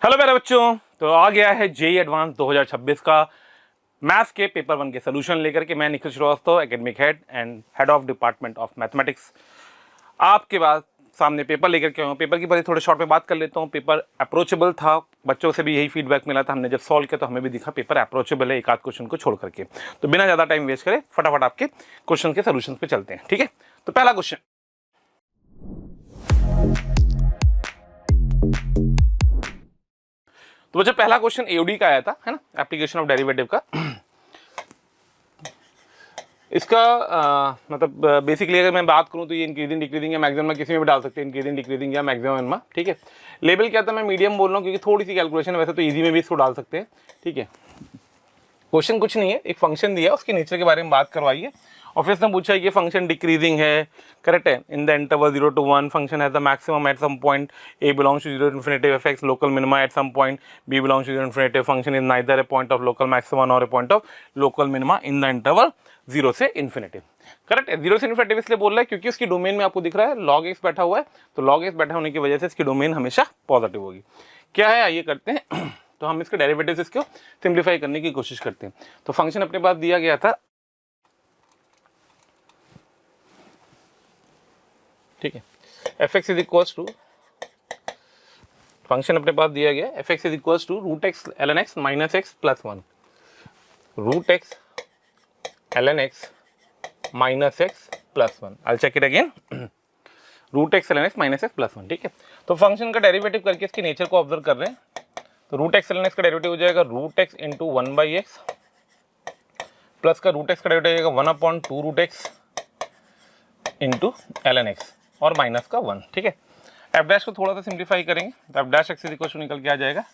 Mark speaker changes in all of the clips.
Speaker 1: Hello मेरे बच्चों, तो आ गया है जेई एडवांस 2026 का मैथ्स के पेपर 1 के सोल्यूशन लेकर के। मैं Nikhil Srivastava, academic head and head of department of mathematics, आपके बाद सामने पेपर लेकर के आया हूँ। पेपर की बड़ी थोड़े शॉर्ट में बात कर लेता हूँ। पेपर अप्रोचेबल था, बच्चों से भी यही फीडबैक मिला था। हमने जब सॉल्व किया तो हमें भी दिखा पेपर अप्रोचेबल है, एक आध क्वेश्चन को छोड़ करके। तो बिना ज़्यादा टाइम वेस्ट करें फटाफट आपके क्वेश्चन के सोल्यूशन पे चलते हैं, ठीक है। तो पहला क्वेश्चन, तो बच्चों पहला क्वेश्चन एओडी का आया था, है ना, एप्लीकेशन ऑफ डेरिवेटिव का। इसका मतलब बेसिकली अगर मैं बात करूं तो ये इंक्रीजिंग डिक्रीजिंग या मैक्सिमम किसी में भी डाल सकते हैं, इंक्रीजिंग डिक्रीजिंग या मैक्सिमम इनमें, ठीक है। लेवल क्या था, मैं मीडियम बोल रहा हूँ क्योंकि थोड़ी सी कैलकुलेशन है, वैसे तो इजी में भी इसको डाल सकते हैं, ठीक है। क्वेश्चन कुछ नहीं है, एक फंक्शन दिया, उसके नेचर के बारे में बात करवाइए। और फिर उसने पूछा है कि फंक्शन डिक्रीजिंग है, करेक्ट है। In the interval 0 to 1 function has the maximum at some point, a belongs to 0 to infinity f x local minima at some point, b belongs to 0 to infinity function is neither a point of local maxima nor a point of local minima in the interval 0 से infinity. Correct है, 0 से infinity इसलिए बोल रहा है क्योंकि उसकी domain में आपको दिख रहा है लॉग एक्स बैठा हुआ है, तो लॉग एक्स बैठा होने की वजह से इसकी डोमेन हमेशा पॉजिटिव होगी। क्या है आइए करते हैं। तो हम इसके डेरिवेटिव्स इसको सिंप्लीफाई करने की कोशिश करते हैं। तो फंक्शन अपने पास दिया गया था, ठीक है, f x is equals to, function अपने पास दिया गया f x is equals to root x l n x minus x plus 1, root x l n x minus x plus 1। I check it again, root x l n x minus x plus 1, ठीक है। तो function का derivative करके इसके nature को observe कर रहे हैं। तो root x l n x का डेरिवेटिव हो जाएगा root x into 1/x plus का रूट एक्स का डेरिवेटिव हो जाएगा 1/2 root x into l n x और माइनस का 1, ठीक है। एफ डैश को थोड़ा सा सिंप्लीफाई करेंगे तो f dash x equal to निकल के आ जाएगा,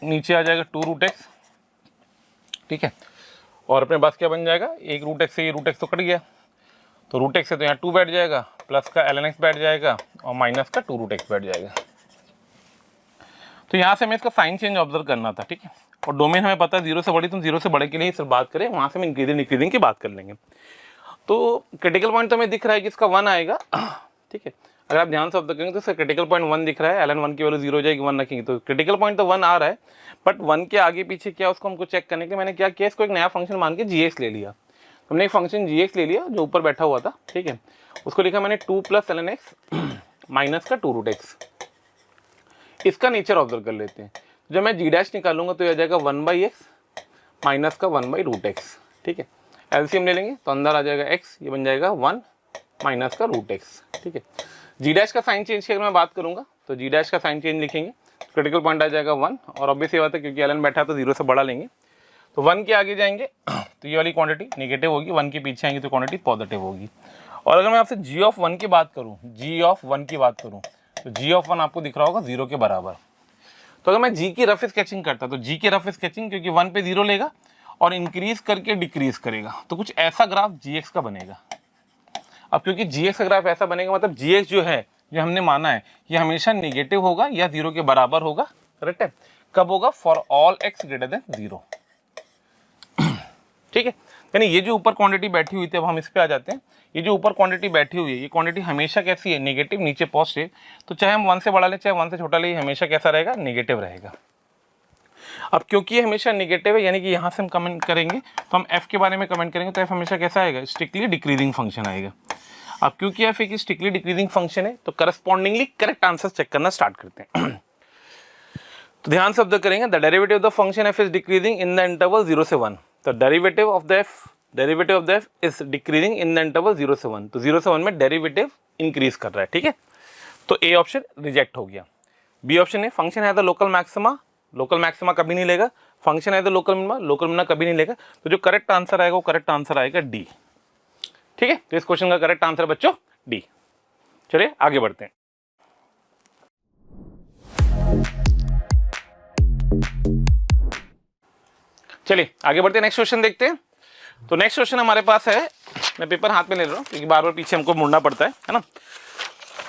Speaker 1: नीचे आ जाएगा 2 रूट एक्स, ठीक है। और अपने पास क्या बन जाएगा, एक रूट एक्स से ये रूट एक्स तो कट गया, तो रूट एक्स से तो यहाँ 2 बैठ जाएगा, प्लस का एल एन एक्स बैठ जाएगा और माइनस का 2 रूट एक्स बैठ जाएगा। तो यहाँ से हमें इसका साइन चेंज ऑब्जर्व करना था, ठीक है। और डोमेन हमें पता है 0 से बड़ी, तो 0 से बड़े के लिए सिर्फ बात करें, वहाँ से हम इंक्रीजिंग डिक्रीजिंग की बात कर लेंगे। तो क्रिटिकल पॉइंट तो हमें दिख रहा है कि इसका 1 आएगा, ठीक है। अगर आप ध्यान से ऑब्जर्व करेंगे तो इसका क्रिटिकल पॉइंट 1 दिख रहा है, एल एन 1 की वैल्यू 0 हो जाएगी, 1 रखेंगे तो क्रिटिकल पॉइंट तो 1 आ रहा है, बट 1 के आगे पीछे क्या उसको हमको चेक करने के मैंने क्या किया, इसको एक नया फंक्शन मान के जी एक्स ले लिया। हमने एक फंक्शन जी एक्स ले लिया जो ऊपर बैठा हुआ था, ठीक है। उसको लिखा मैंने 2 plus l n x minus का 2 रूट एक्स। इसका नेचर ऑब्जर्व कर लेते हैं। जब मैं जी डैश निकालूंगा तो यह आ जाएगा 1/x माइनस का 1/√x, ठीक है। एलसीएम ले लेंगे तो अंदर आ जाएगा x, ये बन जाएगा 1 माइनस का √x, ठीक है। जी डैश का साइन चेंज की अगर मैं बात करूंगा तो जी डैश का साइन चेंज लिखेंगे, क्रिटिकल पॉइंट आ जाएगा 1, और ऑब्वियस ये बात है क्योंकि एल बैठा है तो 0 से बड़ा लेंगे, तो 1 के आगे जाएंगे तो ये वाली क्वांटिटी नेगेटिव होगी, 1 के पीछे आएंगे तो क्वांटिटी पॉजिटिव होगी। और अगर मैं आपसे जी ऑफ 1 की बात करूँ, जी ऑफ 1 की बात करूँ तो जी ऑफ 1 आपको दिख रहा होगा 0 के बराबर। तो अगर मैं जी की रफ स्केचिंग करता तो जी की रफ स्केचिंग क्योंकि 1 पे 0 लेगा और इंक्रीज करके डिक्रीज करेगा, तो कुछ ऐसा ग्राफ जी एक्स का बनेगा। अब क्योंकि जी एक्स का ग्राफ ऐसा बनेगा, मतलब जी एक्स जो है, जो हमने माना है, ये हमेशा नेगेटिव होगा या 0 के बराबर होगा, करेक्ट है। कब होगा, for all x greater than 0, ठीक है। यानी ये जो ऊपर क्वांटिटी बैठी हुई थी, अब हम इस पे आ जाते हैं। ये जो ऊपर क्वांटिटी बैठी हुई है, ये क्वांटिटी हमेशा कैसी है, नेगेटिव, नीचे पॉजिटिव। तो चाहे हम 1 से बड़ा लें चाहे 1 से छोटा ले, हमेशा कैसा रहेगा, नेगेटिव रहेगा। अब क्योंकि ये हमेशा नेगेटिव है, यानी कि यहाँ से हम कमेंट करेंगे तो हम एफ के बारे में कमेंट करेंगे तो एफ हमेशा कैसा आएगा, स्ट्रिक्टली डिक्रीजिंग फंक्शन आएगा। अब क्योंकि एफ एक स्ट्रिक्टली डिक्रीजिंग फंक्शन है तो करस्पॉन्डिंगली करेक्ट आंसर चेक करना स्टार्ट करते हैं। तो ध्यान से ऑब्जर्व करेंगे, the derivative of the function F is decreasing in the interval 0 से 1। तो derivative of the F is decreasing in the interval 0 से 1। तो 0 से 1 में डेरिवेटिव इंक्रीज कर रहा है, ठीक है। तो ए ऑप्शन रिजेक्ट हो गया। बी ऑप्शन है फंक्शन है the local maxima, local maxima कभी नहीं लेगा, फंक्शन है the local minima, local minima कभी नहीं लेगा। तो जो करेक्ट आंसर आएगा वो करेक्ट आंसर आएगा डी, ठीक है। तो इस क्वेश्चन का करेक्ट आंसर बच्चों डी। चलिए आगे बढ़ते हैं। चलिए आगे बढ़ते हैं, नेक्स्ट क्वेश्चन देखते हैं। तो नेक्स्ट क्वेश्चन हमारे पास है, मैं पेपर हाथ में ले रहा हूँ क्योंकि बार बार पीछे हमको मुड़ना पड़ता है ना।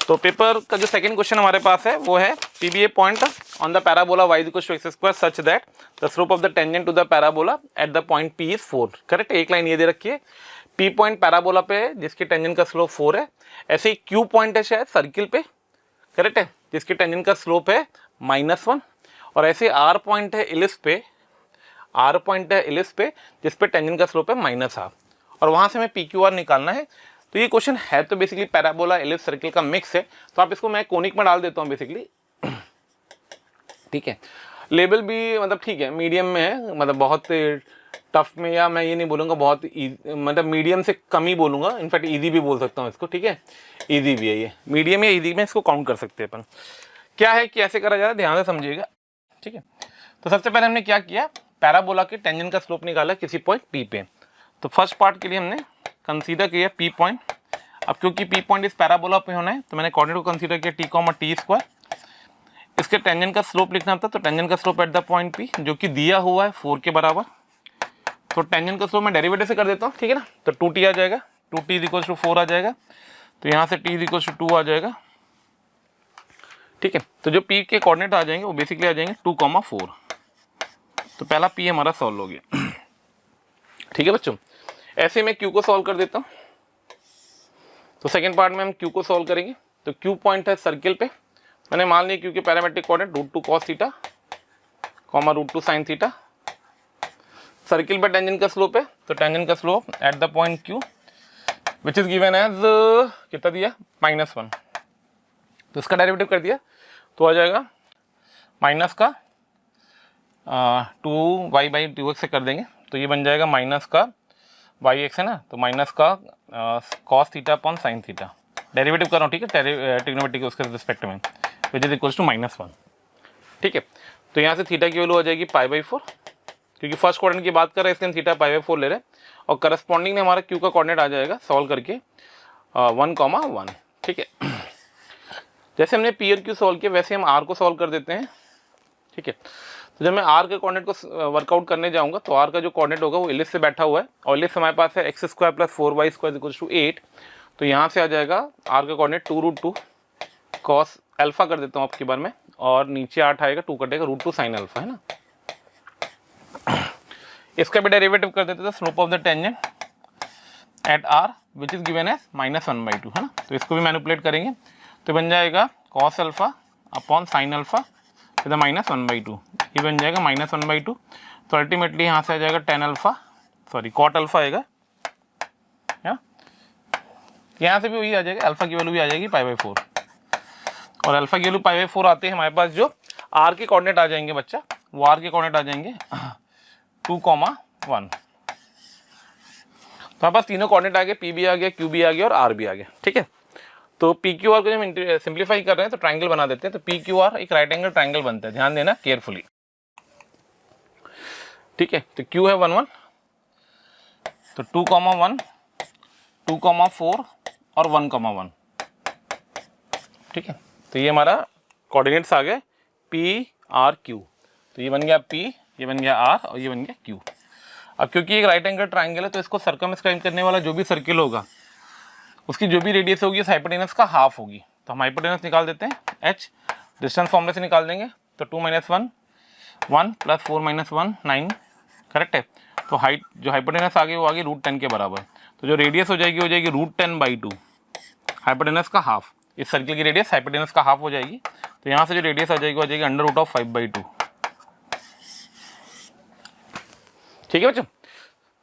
Speaker 1: तो पेपर का जो सेकंड क्वेश्चन हमारे पास है वो है P be a point on the parabola y equal to x square such that the slope of the tangent to the parabola at the point p is 4, correct. एक लाइन ये दे रखी है, p पॉइंट पैराबोला पे है जिसके टेंजेंट का slope 4 है। ऐसे ही q पॉइंट है शायद सर्किल पे, करेक्ट है, जिसके टेंजेंट का स्लोप है -1, और ऐसे R पॉइंट है इलिप्स पे, R पॉइंट है इलिप्स पे जिस पे टेंजेंट का स्लोप है -1/2, और वहाँ से हमें PQR निकालना है। तो ये क्वेश्चन है तो बेसिकली पैराबोला इलिप्स सर्किल का मिक्स है, तो आप इसको मैं कोनिक में डाल देता हूँ बेसिकली, ठीक है। लेवल भी मतलब ठीक है, मीडियम में है, मतलब बहुत टफ में, या मैं ये नहीं बोलूँगा बहुत मतलब मीडियम से कम ही बोलूँगा, इनफैक्ट ईजी भी बोल सकता हूँ इसको, ठीक है। ईजी भी है ये, मीडियम या ईजी में इसको काउंट कर सकते हैं अपन। क्या है, कैसे करा जाए, ध्यान से समझिएगा, ठीक है। तो सबसे पहले हमने क्या किया, पैराबोला के टेंजेंट का स्लोप निकाला किसी पॉइंट P पे। तो फर्स्ट पार्ट के लिए हमने कंसीडर किया P पॉइंट। अब क्योंकि P पॉइंट इस पैराबोला पे होना है तो मैंने कोऑर्डिनेट को कंसीडर किया t, t²। इसके टेंजेंट का स्लोप लिखना था, तो टेंजेंट का slope at the point P जो कि दिया हुआ है 4 के बराबर। तो टेंजेंट का स्लोप मैं डेरिवेटिव से कर देता हूँ, ठीक है ना। तो 2t आ जाएगा, 2t = 4 आ जाएगा, तो यहाँ से t = 2 आ जाएगा, ठीक है। तो जो P के कोऑर्डिनेट आ जाएंगे वो बेसिकली आ जाएंगे 2,4। तो पहला P हमारा सॉल्व हो गया, ठीक है बच्चों। ऐसे मैं Q को सॉल्व कर देता हूँ। तो सेकेंड पार्ट में हम Q को सॉल्व करेंगे। तो Q पॉइंट है सर्किल पे, मैंने मान लिया Q के parametric coordinate √2 cos theta, √2 sin theta. Circle पे टेंजेंट का स्लोप है, तो टेंजेंट का slope at the point Q which is given as कितना दिया, -1। तो इसका डेरिवेटिव कर दिया तो आ जाएगा माइनस का 2y/2x से कर देंगे, तो ये बन जाएगा माइनस का yx है ना, तो माइनस का cos theta upon sin theta. Derivative कर रहा हूँ, ठीक है, ट्रिग्नोमेट्रिक उसके रिस्पेक्ट में, विच इज इक्वल्स टू -1, ठीक है। तो यहाँ से थीटा की वैल्यू आ जाएगी π/4, क्योंकि फर्स्ट कोऑर्डिनेट की बात कर रहे हैं इसलिए हम थीटा π/4 ले रहे हैं, और करस्पॉन्डिंग में हमारा Q का कोऑर्डिनेट आ जाएगा सॉल्व करके 1,1, ठीक है। जैसे हमने P और Q सॉल्व किया वैसे हम R को सॉल्व कर देते हैं, ठीक है। तो जब मैं R के कोऑर्डिनेट को वर्कआउट करने जाऊंगा तो R का जो कोऑर्डिनेट होगा वो इलिप्स से बैठा हुआ है, और इलिप्स हमारे पास है x² + 4y² = 8। तो यहाँ से आ जाएगा R का कोऑर्डिनेट 2√2 cos अल्फा कर देता हूँ आपकी बार में, और नीचे 8 आएगा, 2 कटेगा, √2 sin अल्फा, है ना। इसका भी डेरिवेटिव कर देते थे, slope of the tangent at R which is given as -1/2, है ना। तो इसको भी मैनिपुलेट करेंगे तो बन जाएगा cos alpha upon sin alpha तो -1/2, ये बन जाएगा -1/2। तो अल्टीमेटली यहाँ से आ जाएगा tan alpha, sorry cot alpha आएगा, यहाँ से भी वही आ जाएगा, अल्फा की वैल्यू भी आ जाएगी π/4, और अल्फा की वैल्यू π/4 आते हैं हमारे पास जो R के कोऑर्डिनेट आ जाएंगे बच्चा, वो R के कोऑर्डिनेट आ जाएंगे 2,1। तो हमारे पास तीनों कोऑर्डिनेट आ गए, P भी आ गया, Q भी आ गया और R भी आ गया, ठीक है। तो PQR को जब हम सिंप्लीफाई कर रहे हैं तो ट्राइंगल बना देते हैं, तो PQR एक राइट एंगल ट्राइंगल बनता है, ध्यान देना केयरफुली, ठीक है। तो Q है 1,1, तो 2,1, 2,4 और 1,1, ठीक है। तो ये हमारा कोऑर्डिनेट्स आ गए PRQ। तो ये बन गया P, ये बन गया R और ये बन गया Q। अब क्योंकि एक राइट एंगल ट्राइंगल है तो इसको सर्कमस्क्राइब करने वाला जो भी सर्किल होगा उसकी जो भी रेडियस होगी उस हाइपोटेनस का हाफ होगी। तो हम हाइपोटेनस निकाल देते हैं, h डिस्टेंस फॉर्मूले से निकाल देंगे। तो 2 - 1 1 + 4 - 1 9, करेक्ट है। तो हाइट जो हाइपोटेनस आ गई वो आ गई √10 के बराबर। तो जो रेडियस हो जाएगी √10/2, हाइपोटेनस का हाफ, इस सर्किल की रेडियस हाइपोटेनस का हाफ हो जाएगी। तो यहाँ से जो रेडियस आ जाएगी वो आ जाएगी √5/2, ठीक है बच्चों।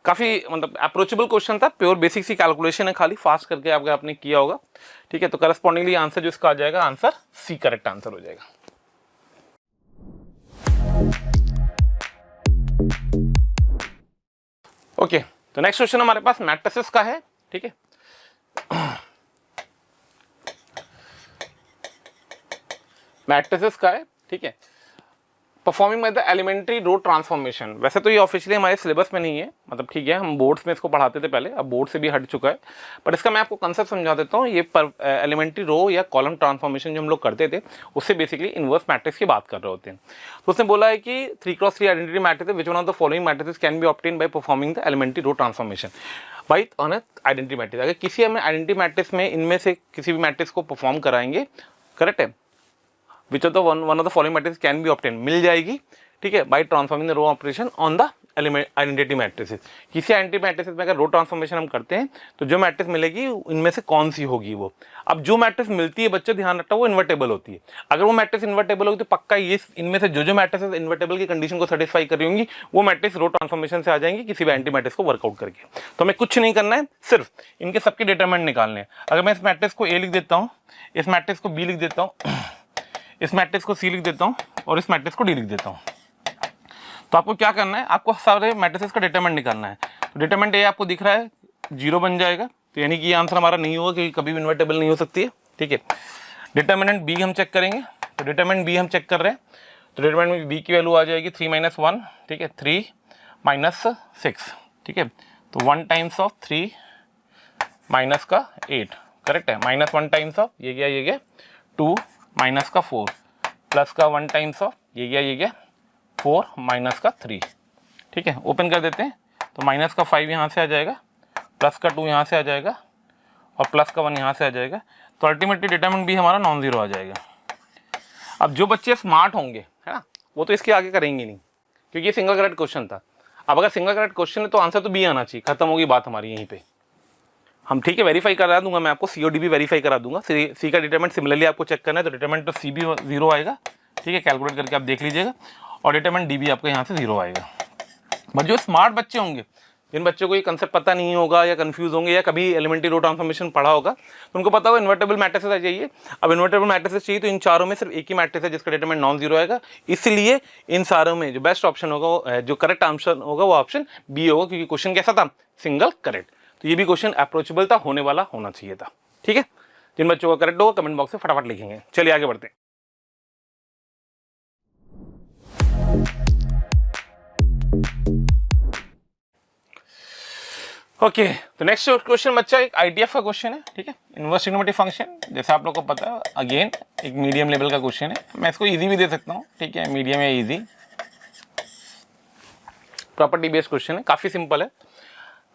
Speaker 1: काफ़ी मतलब अप्रोचेबल क्वेश्चन था, प्योर बेसिक सी कैलकुलेशन है, खाली फास्ट करके आपने किया होगा, ठीक है। तो करस्पॉन्डिंगली आंसर जो इसका आ जाएगा, आंसर सी करेक्ट आंसर हो जाएगा। ओके, तो नेक्स्ट क्वेश्चन हमारे पास मैट्रिसेस का है, ठीक है। मैट्रिसेस का है, ठीक है। Performing by the elementary row transformation, वैसे तो ये ऑफिशियली हमारे सिलेबस में नहीं है, मतलब ठीक है, हम बोर्ड्स में इसको पढ़ाते थे पहले, अब बोर्ड से भी हट चुका है, पर इसका मैं आपको कंसेप्ट समझा देता हूँ। ये एलिमेंट्री रो या कॉलम ट्रांसफॉर्मेशन जो हम लोग करते थे उससे बेसिकली इनवर्स मैट्रिक्स की बात कर रहे होते हैं। तो उसने बोला है कि 3x3 identity matrix which one of the following matrix can be obtain by performing the elementary row transformation by on identity matrix. अगर किसी हमें आइडेंटिटी मैट्रिक्स में इनमें से किसी भी मैट्रिक्स को परफॉर्म कराएंगे, करेक्ट है, which of the one of the following matrix can be obtain, मिल जाएगी, ठीक है, by transforming the row operation on the identity matrices. किसी आइडेंटिटी मैट्रिसेस में अगर रो ट्रांसफॉर्मेशन हम करते हैं तो जो मैट्रिक्स मिलेगी इनमें से कौन सी होगी वो। अब जो मैट्रिक्स मिलती है बच्चे ध्यान रखना वो इन्वर्टेबल होती है। अगर वो मैट्रिक्स इन्वर्टेबल होगी तो पक्का ये इनमें से जो मैट्रिक्स इन्वर्टेबल की कंडीशन को सेटिस्फाई कर रही होंगी वो मैट्रिक्स रो ट्रांसफॉर्मेशन से आ जाएंगी किसी भी आइडेंटिटी मैट्रिक्स को वर्कआउट करके। तो हमें कुछ नहीं करना है, सिर्फ इनके सबके डिटरमिनेंट निकालने हैं। अगर मैं इस मैट्रिक्स को ए लिख देता हूँ, इस मैट्रिक्स को बी लिख देता हूँ, इस मैट्रिक्स को सी लिख देता हूँ और इस मैट्रिक्स को डी लिख देता हूँ, तो आपको क्या करना है, आपको सारे मैट्रिसेस का डिटरमिनेंट निकालना है। तो डिटरमिनेंट ए आपको दिख रहा है 0 बन जाएगा, तो यानी कि ये आंसर हमारा नहीं होगा क्योंकि कभी भी इन्वर्टेबल नहीं हो सकती है। ठीक है, डिटरमिनेंट बी हम चेक करेंगे, तो डिटरमिनेंट बी हम चेक कर रहे हैं, तो डिटरमिनेंट बी की वैल्यू आ जाएगी 3 - 1, ठीक है, 3 - 6, ठीक है, तो 1 टाइम्स ऑफ 3 माइनस का 8, करेक्ट है, -1 टाइम्स ऑफ ये गया 2 माइनस का 4 प्लस का 1 टाइम्स ऑफ ये गया 4 माइनस का 3, ठीक है, ओपन कर देते हैं, तो माइनस का 5 यहाँ से आ जाएगा, प्लस का 2 यहाँ से आ जाएगा और प्लस का 1 यहाँ से आ जाएगा, तो अल्टीमेटली डिटरमिनेंट भी हमारा नॉन जीरो आ जाएगा। अब जो बच्चे स्मार्ट होंगे, है ना, वो तो इसके आगे करेंगे नहीं क्योंकि ये सिंगल करेक्ट क्वेश्चन था। अब अगर सिंगल करेक्ट क्वेश्चन है तो आंसर तो बी आना चाहिए, खत्म होगी बात हमारी यहीं पे। हम ठीक है वेरीफाई करा दूंगा, मैं आपको सी और डी भी वेरीफाई करा दूंगा। सी का डिटरमिनेंट सिमिलरली आपको चेक करना है, तो डिटरमिनेंट तो सी भी 0 आएगा, ठीक है, कैलकुलेट करके आप देख लीजिएगा, और डिटरमिनेंट डी भी आपको यहाँ से 0 आएगा। बट जो स्मार्ट बच्चे होंगे, जिन बच्चों को ये कंसेप्ट पता नहीं होगा या कंफ्यूज होंगे या कभी एलिमेंट्री रो ट्रांसफॉर्मेशन पढ़ा होगा, तो उनको पता होगा इन्वर्टेबल मैट्रिसेस आ चाहिए। अब इन्वर्टेबल मैट्रिसेस चाहिए तो इन चारों में सिर्फ एक ही मैट्रिक्स है जिसका डिटरमिनेंट नॉन जीरो आएगा, इसलिए इन सारों में जो बेस्ट ऑप्शन होगा, जो करेक्ट आंसर होगा वो ऑप्शन बी होगा, क्योंकि क्वेश्चन कैसा था, सिंगल करेक्ट। तो ये भी क्वेश्चन अप्रोचेबल था, होने वाला होना चाहिए था। ठीक है, जिन बच्चों को करेक्ट होगा कमेंट बॉक्स में फटाफट लिखेंगे। चलिए आगे बढ़ते हैं। ओके, तो नेक्स्ट क्वेश्चन बच्चा एक आईटीएफ का क्वेश्चन है, ठीक है, इनवर्स ट्रिग्नोमेट्री फंक्शन। जैसे आप लोग को पता है, अगेन एक मीडियम लेवल का क्वेश्चन है, मैं इसको इजी भी दे सकता हूँ, ठीक है, मीडियम या इजी, प्रॉपर्टी बेस्ड क्वेश्चन है, काफी सिंपल है।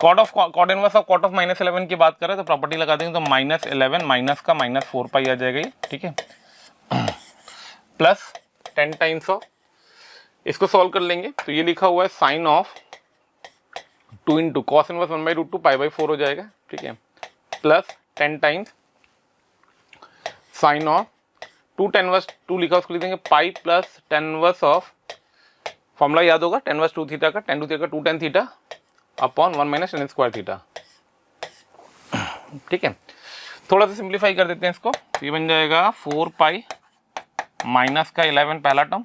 Speaker 1: Cot inverse of cot of -11 की बात करें तो प्रॉपर्टी लगा देंगे तो -11 माइनस का -4 पाई आ जाएगा ये, ठीक है, प्लस 10 टाइम्स ऑफ, इसको सॉल्व कर लेंगे तो ये लिखा हुआ है sine of 2 into cos inverse 1/√2 π/4 हो जाएगा, ठीक है, plus 10 times sine of 2 tan inverse 2 लिखा उसको लिख देंगे pi plus tan inverse of, formula याद होगा, tan इनवर्स 2 थीटा का, tan 2 थीटा का 2 tan theta upon 1 - tan square theta, ठीक है। थोड़ा सा सिंप्लीफाई कर देते हैं इसको, तो ये बन जाएगा 4 पाई माइनस का 11 पहला टर्म,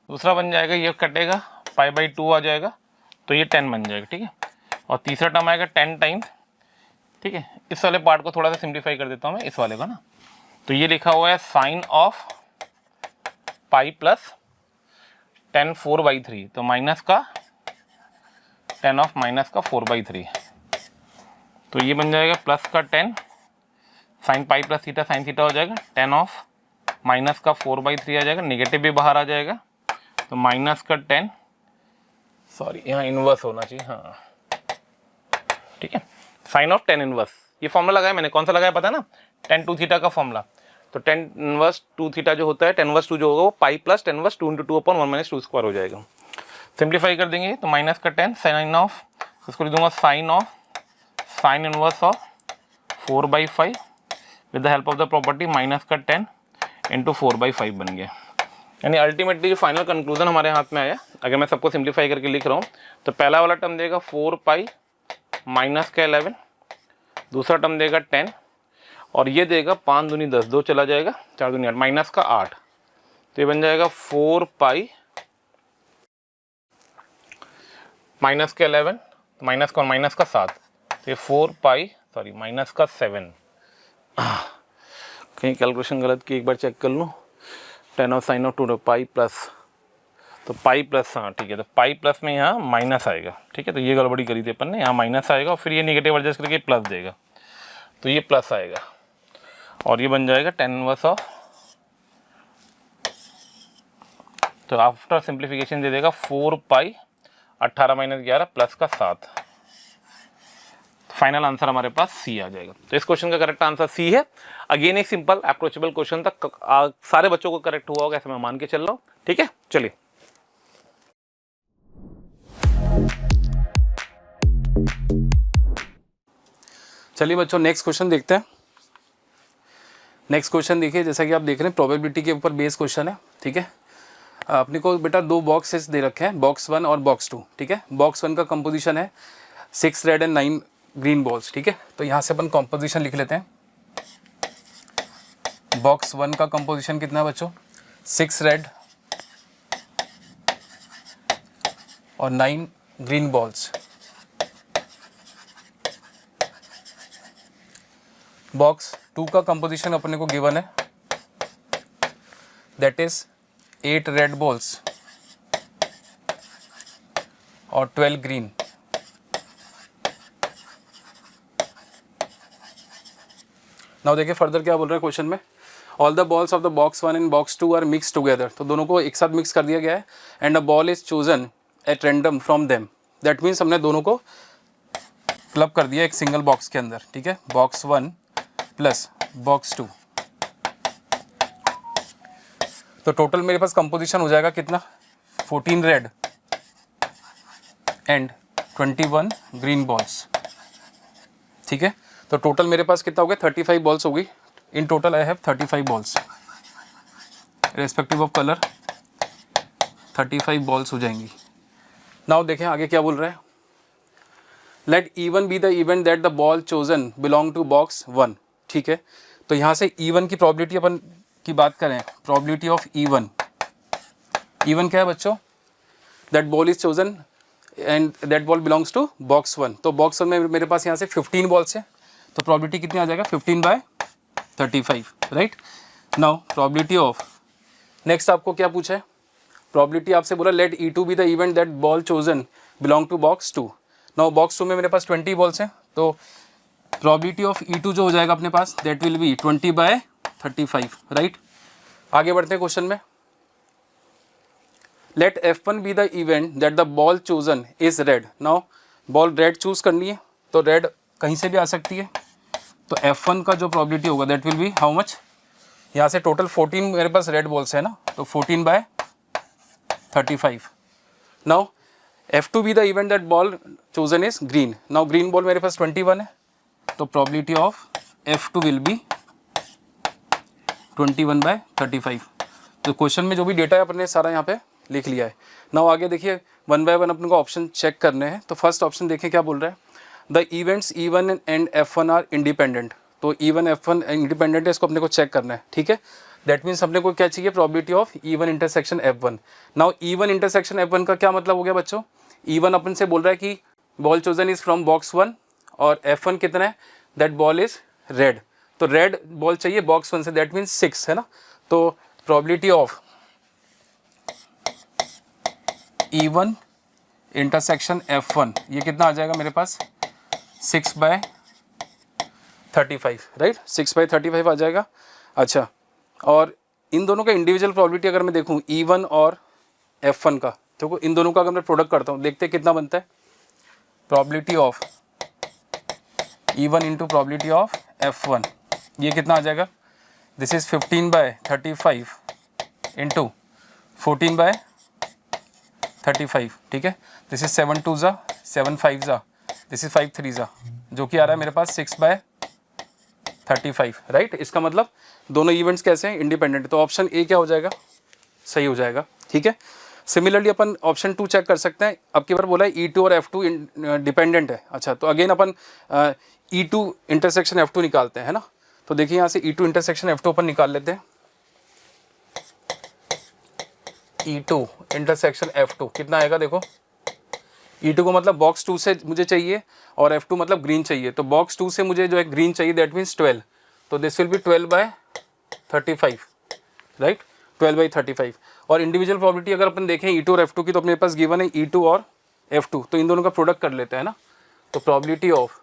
Speaker 1: दूसरा बन जाएगा ये कटेगा π/2 आ जाएगा, तो ये 10 बन जाएगा, ठीक है, और तीसरा टर्म आएगा 10 टाइम्स, ठीक है। इस वाले पार्ट को थोड़ा सा सिंप्लीफाई कर देता हूँ मैं, इस वाले का ना, तो ये लिखा हुआ है sine of pi plus tan 4/3, तो माइनस का tan ऑफ माइनस का 4/3, तो ये बन जाएगा प्लस का 10 sine pi plus theta sine theta हो जाएगा, tan ऑफ माइनस का 4/3 आ जाएगा, नेगेटिव भी बाहर आ जाएगा, तो माइनस का 10, सॉरी यहाँ इनवर्स होना चाहिए, हाँ, ठीक है, साइन ऑफ 10 इनवर्स, ये फॉर्मूला लगाया मैंने, कौन सा लगाया पता ना, tan 2 थीटा का फॉर्मूला, तो tan इनवर्स 2 थीटा जो होता है, tan इनवर्स 2 जो होगा वो पाई plus tan inverse 2 × 2 upon 1 - 2 square हो जाएगा। सिंप्लीफाई कर देंगे तो माइनस का 10 साइन ऑफ, इसको लिख दूंगा sine of sine inverse of 4/5 with the help of the property minus का 10 इंटू 4/5 बन गया। यानी अल्टीमेटली जो फाइनल कंक्लूजन हमारे हाथ में आया, अगर मैं सबको सिंप्लीफाई करके लिख रहा हूँ तो पहला वाला टर्म देगा 4 पाई माइनस का 11, दूसरा टर्म देगा 10 और ये देगा 5 दूनी 10, 2 चला जाएगा, 4 दूनी 8 माइनस का 8, तो ये बन जाएगा 4 पाई माइनस का 11 माइनस का और माइनस का 7, तो ये 4 पाई सॉरी माइनस का 7, कहीं कैलकुलेशन गलत की एक बार चेक कर लूँ, tan of sine of 2 pi plus, तो पाई प्लस, हाँ ठीक है, तो पाई प्लस में यहाँ माइनस आएगा, ठीक है, तो ये गड़बड़ी करी थी अपन ने, यहाँ माइनस आएगा और फिर ये निगेटिव एडजस्ट करके प्लस देगा, तो ये प्लस आएगा और ये बन जाएगा tan इनवर्स ऑफ, तो आफ्टर सिंप्लीफिकेशन दे देगा 4 पाई 18 - 11 प्लस का 7, फाइनल आंसर हमारे पास सी आ जाएगा। तो इस क्वेश्चन का करेक्ट आंसर सी है। अगेन एक सिंपल अप्रोचेबल क्वेश्चन था, सारे बच्चों को करेक्ट हुआ होगा ऐसे मैं मान के चल रहा हूँ, ठीक है। चलिए
Speaker 2: चलिए बच्चों नेक्स्ट क्वेश्चन देखते हैं। नेक्स्ट क्वेश्चन देखिए, जैसा कि आप देख रहे हैं प्रोबेबिलिटी के ऊपर बेस्ड क्वेश्चन है, ठीक है। अपने को बेटा दो बॉक्सेस दे रखे हैं, बॉक्स 1 और बॉक्स 2, ठीक है। बॉक्स 1 का कंपोजिशन है 6 रेड एंड 9 ग्रीन बॉल्स, ठीक है। तो यहाँ से अपन कंपोजिशन लिख लेते हैं। बॉक्स 1 का कंपोजिशन कितना है बच्चों, 6 रेड और 9 ग्रीन बॉल्स। बॉक्स 2 का कंपोजिशन अपने को गिवन है, दैट इज 8 रेड बॉल्स और 12 ग्रीन। नाउ देखिए फर्दर क्या बोल रहे हैं क्वेश्चन में, all the balls of the box 1 and box 2 are mix together. तो दोनों को एक साथ मिक्स कर दिया गया है, and a ball is chosen at random from them. That means हमने दोनों को क्लब कर दिया एक सिंगल बॉक्स के अंदर, ठीक है। बॉक्स 1 प्लस बॉक्स 2, तो टोटल मेरे पास कंपोजिशन हो जाएगा कितना, 14 रेड एंड 21 ग्रीन बॉल्स, ठीक है। तो टोटल मेरे पास कितना हो गया, 35 बॉल्स हो गई। In total I have 35 balls respective of colour, 35 balls हो जाएंगी। नाउ देखें आगे क्या बोल रहा है, let even be the event that the ball chosen belong to box 1, ठीक है। तो यहाँ से इवन की प्रोबेबिलिटी अपन की बात करें, प्रोबेबिलिटी ऑफ इवन, इवन क्या है बच्चों, that ball is chosen and that ball belongs to box 1। तो बॉक्स 1 में मेरे पास यहाँ से 15 बॉल्स है, तो प्रोबेबिलिटी कितनी आ जाएगा, 15/35, right. Now probability of, next आपको क्या पूछा है, प्रोबेबिलिटी आपसे बोला let E2 be the event that ball chosen belong to box 2। Now box 2 में मेरे पास 20 बॉल्स हैं, तो प्रोबेबिलिटी ऑफ E2 जो हो जाएगा अपने पास, दैट विल बी 20/35, राइट। आगे बढ़ते हैं क्वेश्चन में, let F1 be the event that the ball chosen is red. Now ball red choose करनी है, तो रेड कहीं से भी आ सकती है, तो F1 का जो प्रोबेबिलिटी होगा that will B how much, यहाँ से टोटल 14 मेरे पास रेड बॉल्स है ना, तो 14/35। Now F2 B the event that ball chosen is green. Now green ball मेरे पास 21 है, तो probability of F2 will be 21/35। तो क्वेश्चन में जो भी डेटा है अपने सारा यहाँ पे लिख लिया है। नाउ आगे देखिए 1 बाय 1 अपने को ऑप्शन चेक करने हैं। तो फर्स्ट ऑप्शन देखें क्या बोल रहा है, the events E1 and F1 are independent. तो E1 F1 इंडिपेंडेंट है, इसको अपने को चेक करना है, ठीक है। दैट मीन्स अपने को क्या चाहिए, probability of E1 intersection F1। Now E1 intersection F1 का क्या मतलब हो गया बच्चों, E1 अपन से बोल रहा है कि ball chosen is from box 1, और F1 कितना है, दैट बॉल इज रेड। तो रेड बॉल चाहिए बॉक्स 1 से, दैट मीन्स 6 है ना। तो probability of E1 intersection F1 ये कितना आ जाएगा मेरे पास, 6/35, राइट, 6/35 आ जाएगा। अच्छा, और इन दोनों का इंडिविजुअल प्रोबेबिलिटी अगर मैं देखूं E1 और F1 का, तो इन दोनों का अगर मैं प्रोडक्ट करता हूं, देखते हैं कितना बनता है, probability of E1 into probability of F1, ये कितना आ जाएगा, दिस इज 15/35 इंटू 14/35, ठीक है। दिस इज 7 2 ज़ा 7 5 ज़ा, दिस इज 5 3 ज़ा, जो कि आ रहा है मेरे पास 6/35, राइट। इसका मतलब दोनों इवेंट्स कैसे हैं, इंडिपेंडेंट। तो ऑप्शन ए क्या हो जाएगा, सही हो जाएगा, ठीक है। सिमिलरली अपन ऑप्शन 2 चेक कर सकते हैं। अब की बार बोला है E2 और F2 डिपेंडेंट है। अच्छा, तो अगेन अपन E2 इंटरसेक्शन F2 निकालते हैं, है ना। तो देखिए यहाँ से E2 इंटरसेक्शन F2 अपन निकाल लेते हैं। E2 इंटरसेक्शन F2 कितना आएगा, देखो E2 को मतलब बॉक्स 2 से मुझे चाहिए और F2 मतलब ग्रीन चाहिए। तो बॉक्स 2 से मुझे जो है ग्रीन चाहिए, दैट मीन्स 12, तो दिस विल बी 12/35, राइट, 12/35। और इंडिविजुअल प्रोबेबिलिटी अगर अपन देखें E2 और F2 की, तो अपने पास गिवन है E2 और F2, तो इन दोनों का प्रोडक्ट कर लेते हैं ना। तो probability of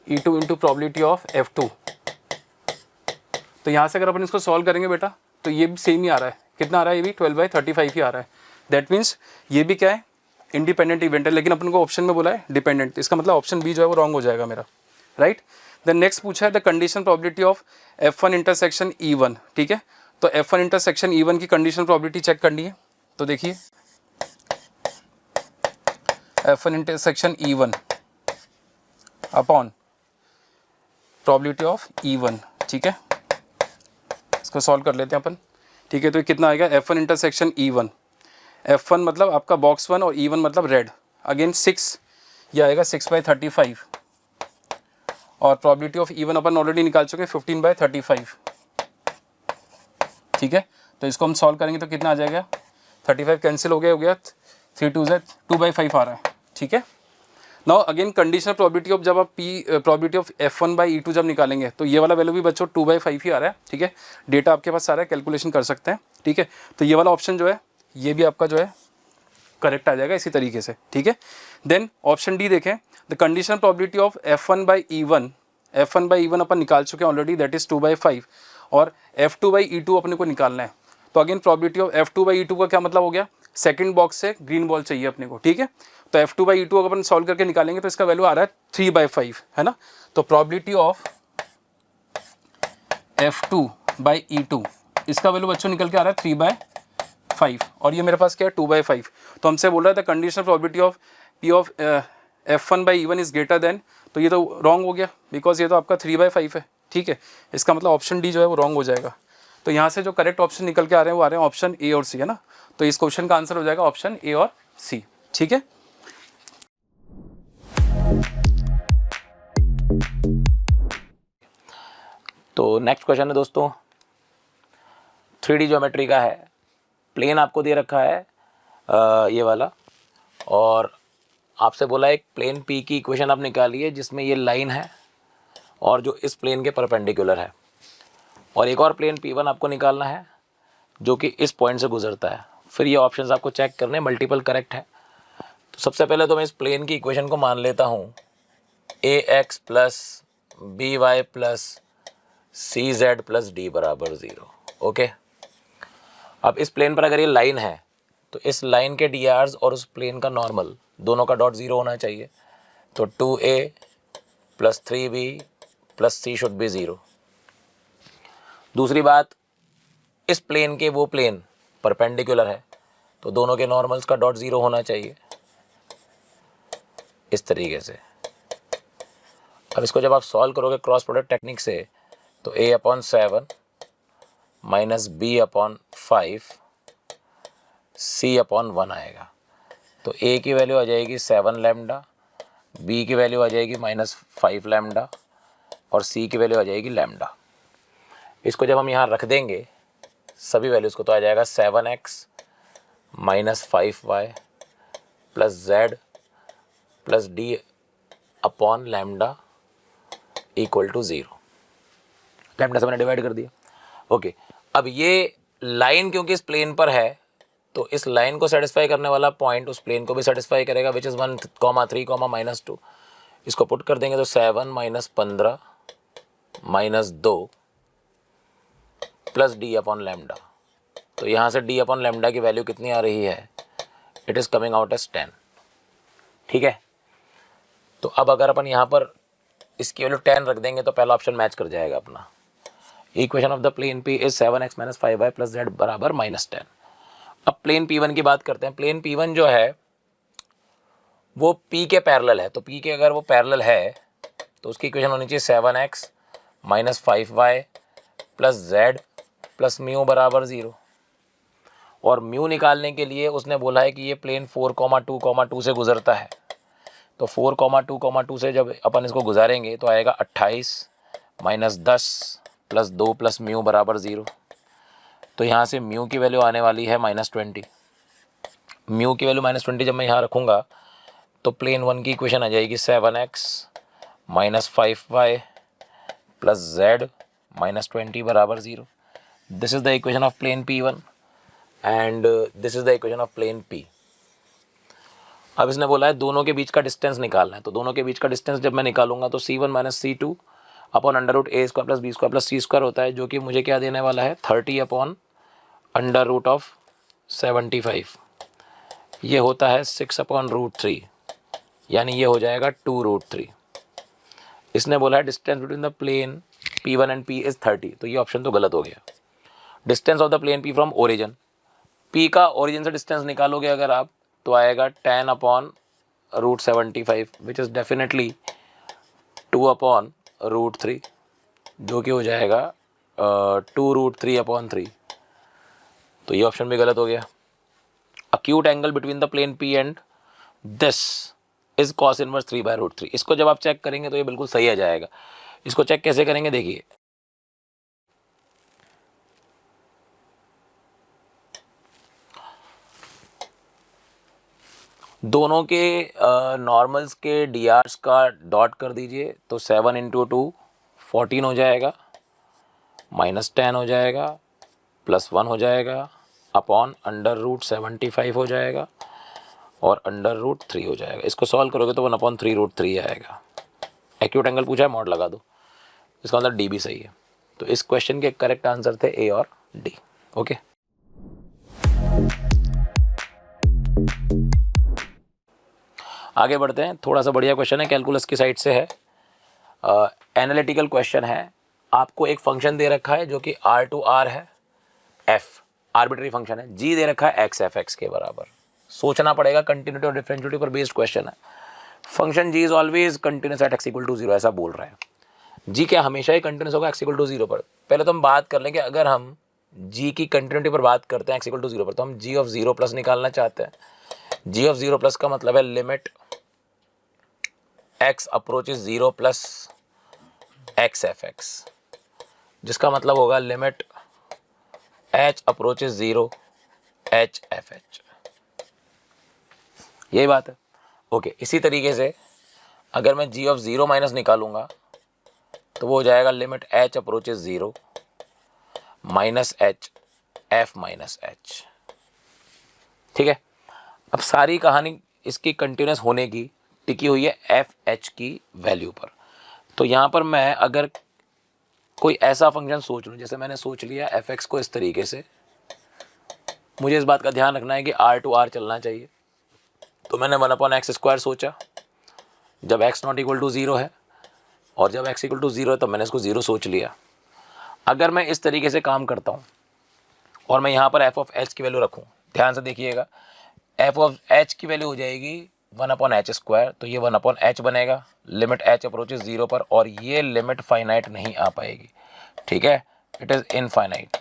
Speaker 2: E2 into probability of F2, तो यहाँ से अगर अपन इसको सॉल्व करेंगे बेटा, तो ये भी सेम ही आ रहा है, कितना आ रहा है, ये भी 12/35 ही आ रहा है। दैट मीन्स ये भी क्या है, इंडिपेंडेंट इवेंट है, लेकिन अपन को ऑप्शन में बोला है डिपेंडेंट, इसका मतलब ऑप्शन बी जो है वो रॉन्ग हो जाएगा मेरा, राइट। देन नेक्स्ट पूछा है the condition probability of F1 intersection E1, ठीक है। तो F1 इंटरसेक्शन E1 की कंडीशन प्रोबेबिलिटी चेक करनी है। तो देखिए F1 intersection E1 upon probability of E1, ठीक है, इसको सॉल्व कर लेते हैं अपन, ठीक है। तो ये कितना आएगा, F1 इंटरसेक्शन E1, F1 मतलब आपका बॉक्स 1 और E1 मतलब रेड, अगेन 6, ये आएगा 6/35 और probability of E1 upon already निकाल चुके हैं 15/35, ठीक है। तो इसको हम सॉल्व करेंगे तो कितना आ जाएगा, 35 कैंसिल हो गया 3 2 2/5 आ रहा है, ठीक है। Now again conditional probability of, जब आप प्रोबेबिलिटी ऑफ F1/E2 जब निकालेंगे तो ये वाला वैल्यू भी बच्चों 2/5 ही आ रहा है, ठीक है। डेटा आपके पास सारा है, कैलकुलेशन कर सकते हैं, ठीक है। तो ये वाला ऑप्शन जो है ये भी आपका जो है करेक्ट आ जाएगा इसी तरीके से, ठीक है। देन ऑप्शन डी देखें, the conditional probability of F1/E1 अपन निकाल चुके हैं ऑलरेडी, दैट इज 2/5 और F2/E2 अपने को निकालना है। तो अगेन प्रोबेबिलिटी ऑफ F2/E2 का क्या मतलब हो गया, सेकंड बॉक्स से ग्रीन बॉल चाहिए अपने को, ठीक है। तो F2/E2 अगर अपन सॉल्व करके निकालेंगे तो इसका वैल्यू आ रहा है 3/5, है ना। तो प्रोबेबिलिटी ऑफ F2/E2 इसका वैल्यू बच्चों निकल के आ रहा है 3/5 और ये मेरे पास क्या है 2/5। तो हमसे बोल रहा था conditional probability of P of F1/E1 is greater than, तो ये तो रॉन्ग हो गया बिकॉज ये तो आपका 3/5 है, ठीक है। इसका मतलब ऑप्शन डी जो है वो रॉन्ग हो जाएगा। तो यहाँ से जो करेक्ट ऑप्शन निकल के आ रहे हैं वो आ रहे हैं ऑप्शन ए और सी, है ना। तो इस क्वेश्चन का आंसर हो जाएगा ऑप्शन ए और सी, ठीक है।
Speaker 3: तो नेक्स्ट क्वेश्चन है दोस्तों 3D ज्योमेट्री का है। प्लेन आपको दे रखा है ये वाला, और आपसे बोला एक प्लेन P की इक्वेशन आप निकालिए जिसमें ये लाइन है और जो इस प्लेन के परपेंडिकुलर है, और एक और प्लेन P1 आपको निकालना है जो कि इस पॉइंट से गुजरता है। फिर ये ऑप्शंस आपको चेक करने, मल्टीपल करेक्ट है। तो सबसे पहले तो मैं इस प्लेन की इक्वेशन को मान लेता हूँ ax plus b y plus c z plus d बराबर 0, ओके। अब इस प्लेन पर अगर ये लाइन है तो इस लाइन के डी आर्स और उस प्लेन का नॉर्मल दोनों का डॉट 0 होना चाहिए। तो 2a plus 3b plus c should be 0। दूसरी बात, इस प्लेन के वो प्लेन परपेंडिकुलर है तो दोनों के नॉर्मल्स का डॉट 0 होना चाहिए, इस तरीके से। अब इसको जब आप सॉल्व करोगे क्रॉस प्रोडक्ट टेक्निक से तो a/7 माइनस b/5 c/1 आएगा। तो a की वैल्यू आ जाएगी 7 लैम्डा, b की वैल्यू आ जाएगी -5 लैम्डा और c की वैल्यू आ जाएगी लैम्डा। इसको जब हम यहाँ रख देंगे सभी वैल्यूज़ को तो आ जाएगा 7x minus 5y plus z plus d upon lambda equal to 0। Lambda से मैंने डिवाइड कर दिया, ओके। अब ये लाइन क्योंकि इस प्लेन पर है तो इस लाइन को सेटिस्फाई करने वाला पॉइंट उस प्लेन को भी सेटिस्फाई करेगा, विच इज़ 1, 3, -2। इसको पुट कर देंगे तो 7 minus 15 minus 2 plus d upon lambda. तो यहाँ से डी अपॉन लैम्डा की वैल्यू कितनी आ रही है, it is coming out as 10, ठीक है। तो अब अगर अपन यहाँ पर इसकी वैल्यू 10 रख देंगे तो पहला ऑप्शन मैच कर जाएगा अपना। Equation of the plane P is 7x minus 5y plus z बराबर -10। अब प्लेन P1 की बात करते हैं। प्लेन P1 जो है वो P के पैरेलल है, तो P के अगर वो पैरेलल है तो उसकी इक्वेशन होनी चाहिए 7x minus 5y plus z plus mu बराबर 0। और म्यू निकालने के लिए उसने बोला है कि ये प्लेन 4,2,2 से गुजरता है। तो 4,2,2 से जब अपन इसको गुजारेंगे तो आएगा 28 माइनस 10 प्लस 2 प्लस म्यू बराबर 0। तो यहाँ से म्यू की वैल्यू आने वाली है -20। म्यू की वैल्यू -20 जब मैं यहाँ रखूँगा तो प्लेन 1 की इक्वेशन आ जाएगी 7x minus 5y plus z -20 बराबर 0। This is the equation of plane P1 and this is the equation of plane P। अब इसने बोला है दोनों के बीच का डिस्टेंस निकालना है। तो दोनों के बीच का डिस्टेंस जब मैं निकालूंगा तो C1 minus C2 upon √a² plus b² plus c² होता है, जो कि मुझे क्या देने वाला है 30 अपॉन √75। ये होता है 6 अपॉन √3, यानी ये हो जाएगा 2√3। इसने बोला है distance between the plane P1 and P is 30, तो ये ऑप्शन तो गलत हो गया। Distance of the plane P from origin, P का ओरिजिन से डिस्टेंस निकालोगे अगर आप तो आएगा 10 upon √75 which is definitely 2 upon √3 जो कि हो जाएगा 2√3/3। तो ये ऑप्शन भी गलत हो गया। Acute angle between the plane P and this is cos inverse 3/√3। इसको जब आप चेक करेंगे तो ये बिल्कुल सही आ जाएगा। इसको चेक कैसे करेंगे देखिए, दोनों के नॉर्मल्स के DRs का डॉट कर दीजिए तो 7 × 2 14 हो जाएगा, -10 हो जाएगा, +1 हो जाएगा, अपॉन √75 हो जाएगा और √3 हो जाएगा। इसको सॉल्व करोगे तो 1/3√3 आएगा। एक्यूट एंगल पूछा है, मॉड लगा दो, इसका मतलब डी भी सही है। तो इस क्वेश्चन के करेक्ट आंसर थे ए और डी। ओके, आगे बढ़ते हैं। थोड़ा सा बढ़िया क्वेश्चन है, कैलकुलस की साइड से है, एनालिटिकल क्वेश्चन है। आपको एक फंक्शन दे रखा है जो कि R है, f आर्बिट्री फंक्शन है, g दे रखा है x f(x) के बराबर। सोचना पड़ेगा, कंटिन्यूटी और डिफरेंशिएबिलिटी पर बेस्ड क्वेश्चन है। Function g is always continuous at x = 0 ऐसा बोल रहा है। g क्या हमेशा ही कंटिन्यूस होगा x = 0 पर? पहले तो हम बात कर लेंगे, अगर हम g की कंटिन्यूटी पर बात करते हैं x = 0 पर, तो हम g(0+) निकालना चाहते हैं। g(0+) का मतलब है limit x approaches 0 plus x f(x), जिसका मतलब होगा limit h approaches 0 h f(h). यही बात है। ओके, इसी तरीके से अगर मैं g(0- निकालूंगा तो वो हो जाएगा limit h approaches 0 minus h f minus h। ठीक है, अब सारी कहानी इसकी कंटिन्यूस होने की टिकी हुई है एफ एच की वैल्यू पर। तो यहाँ पर मैं अगर कोई ऐसा फंक्शन सोच लूँ, जैसे मैंने सोच लिया एफ एक्स को इस तरीके से, मुझे इस बात का ध्यान रखना है कि R to R चलना चाहिए। तो मैंने 1/x² सोचा जब x ≠ 0 है, और जब x = 0 है तो मैंने इसको 0 सोच लिया। अगर मैं इस तरीके से काम करता हूँ और मैं यहाँ पर f(h) की वैल्यू रखूँ, ध्यान से देखिएगा, f(h) की वैल्यू हो जाएगी 1/h², तो ये 1/h बनेगा, लिमिट h अप्रोचेस 0 पर, और ये लिमिट फाइनाइट नहीं आ पाएगी। ठीक है, इट इज़ इनफाइनाइट।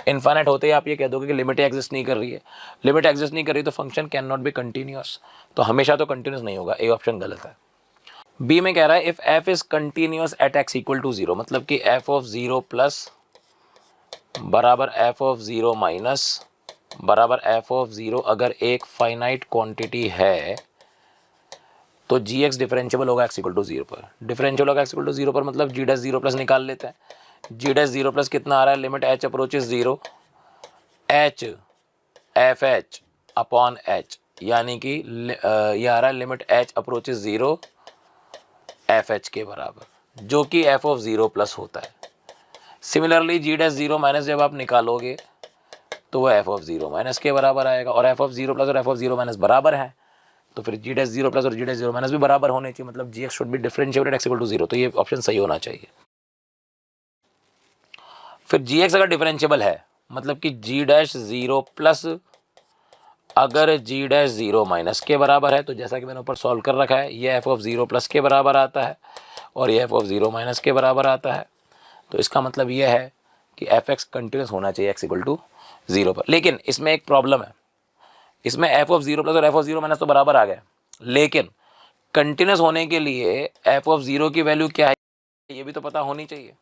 Speaker 3: इनफाइनाइट होते ही आप ये कह दोगे कि लिमिट एग्जिस्ट नहीं कर रही है। लिमिट एग्जिस्ट नहीं कर रही तो function can not be continuous, तो हमेशा तो कंटिन्यूस नहीं होगा। ए ऑप्शन गलत है। बी में कह रहा है if F is continuous at x = 0, मतलब कि f(0+) बराबर f(0- बराबर f(0) अगर एक फाइनाइट क्वांटिटी है तो gx डिफरेंशियबल होगा x = 0 पर। डिफरेंशियल होगा x = 0 पर, मतलब g'0+ निकाल लेते हैं। g'0+ कितना आ रहा है, limit h approaches 0 h f(h) upon h, यानी कि ये आ रहा है लिमिट h अप्रोचेस 0 f(h) के बराबर, जो कि f(0+) होता है। सिमिलरली g'0- जब आप निकालोगे तो वह f(0- के बराबर आएगा, और f(0+) और f(0- बराबर है, तो फिर g'0+ और g'0- भी बराबर होने चाहिए, मतलब gx should be differentiated x = 0, तो ये ऑप्शन सही होना चाहिए। फिर gx अगर डिफरेंशिएबल है, मतलब कि g'0+ अगर g'0- के बराबर है, तो जैसा कि मैंने ऊपर सॉल्व कर रखा है, ये f(0+) के बराबर आता है और ये f(0- के बराबर आता है। तो इसका मतलब ये है कि f(x) कंटिन्यूस होना चाहिए x = 0 पर। लेकिन इसमें एक प्रॉब्लम है, इसमें f(0+) और f(0- तो बराबर आ गए, लेकिन कंटिन्यूस होने के लिए f(0) की वैल्यू क्या है ये भी तो पता होनी चाहिए।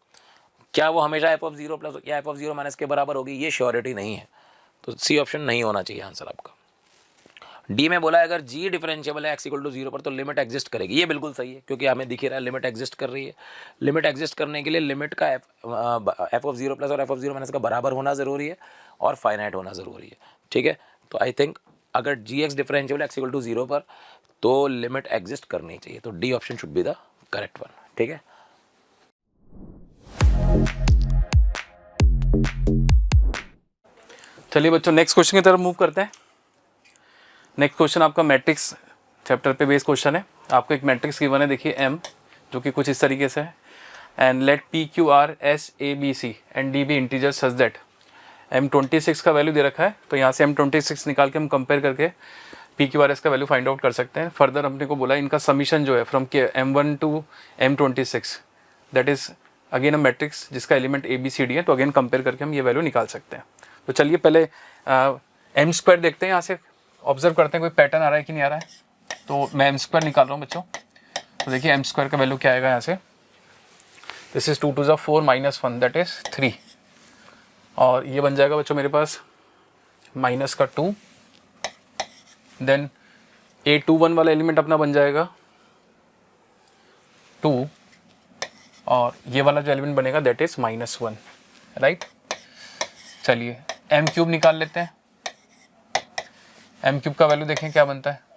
Speaker 3: क्या वो हमेशा f(0+) या f(0- के बराबर होगी, ये श्योरिटी नहीं है। तो सी ऑप्शन नहीं होना चाहिए आंसर आपका। डी में बोला है अगर g डिफरेंशिएबल है x = 0 पर तो लिमिट एग्जिस्ट करेगी, ये बिल्कुल सही है, क्योंकि हमें दिख ही रहा है लिमिट एग्जिस्ट कर रही है। लिमिट एग्जिस्ट करने के लिए लिमिट का f(0+) और f(0- का बराबर होना ज़रूरी है और फाइनाइट होना ज़रूरी है। ठीक है, तो आई थिंक अगर gx डिफरेंशिएबल x = 0 पर तो लिमिट एग्जिस्ट करनी चाहिए, तो D option should be the correct one. ठीक है,
Speaker 2: चलिए बच्चों नेक्स्ट क्वेश्चन की तरफ मूव करते हैं। नेक्स्ट क्वेश्चन आपका मैट्रिक्स चैप्टर पे बेस्ड क्वेश्चन है। आपको एक मैट्रिक्स गिवन है, देखिए M, जो कि कुछ इस तरीके से है, and let PQR S A B C and D be integer such that M26 का वैल्यू दे रखा है। तो यहाँ से M26 निकाल के हम कंपेयर करके PQRS का वैल्यू फाइंड आउट कर सकते हैं। फर्दर हमने को बोला इनका समीशन जो है from M1 to M26 that is again a matrix जिसका element a b c d है, तो अगेन कंपेयर करके हम ये वैल्यू निकाल सकते हैं। तो चलिए पहले एम स्क्वायर देखते हैं, यहाँ से ऑब्जर्व करते हैं कोई पैटर्न आ रहा है कि नहीं आ रहा है। तो मैं एम स्क्वायर निकाल रहा हूँ बच्चों। तो देखिए एम स्क्वायर का वैल्यू क्या आएगा यहाँ से, दिस इज़ 2 2 4 -1 दैट इज़ 3, और ये बन जाएगा बच्चों मेरे पास माइनस का 2, देन A21 वाला एलिमेंट अपना बन जाएगा 2, और ये वाला जो एलिमेंट बनेगा दैट इज -1, राइट। चलिए एम क्यूब निकाल लेते हैं। एम क्यूब का वैल्यू देखें क्या बनता है।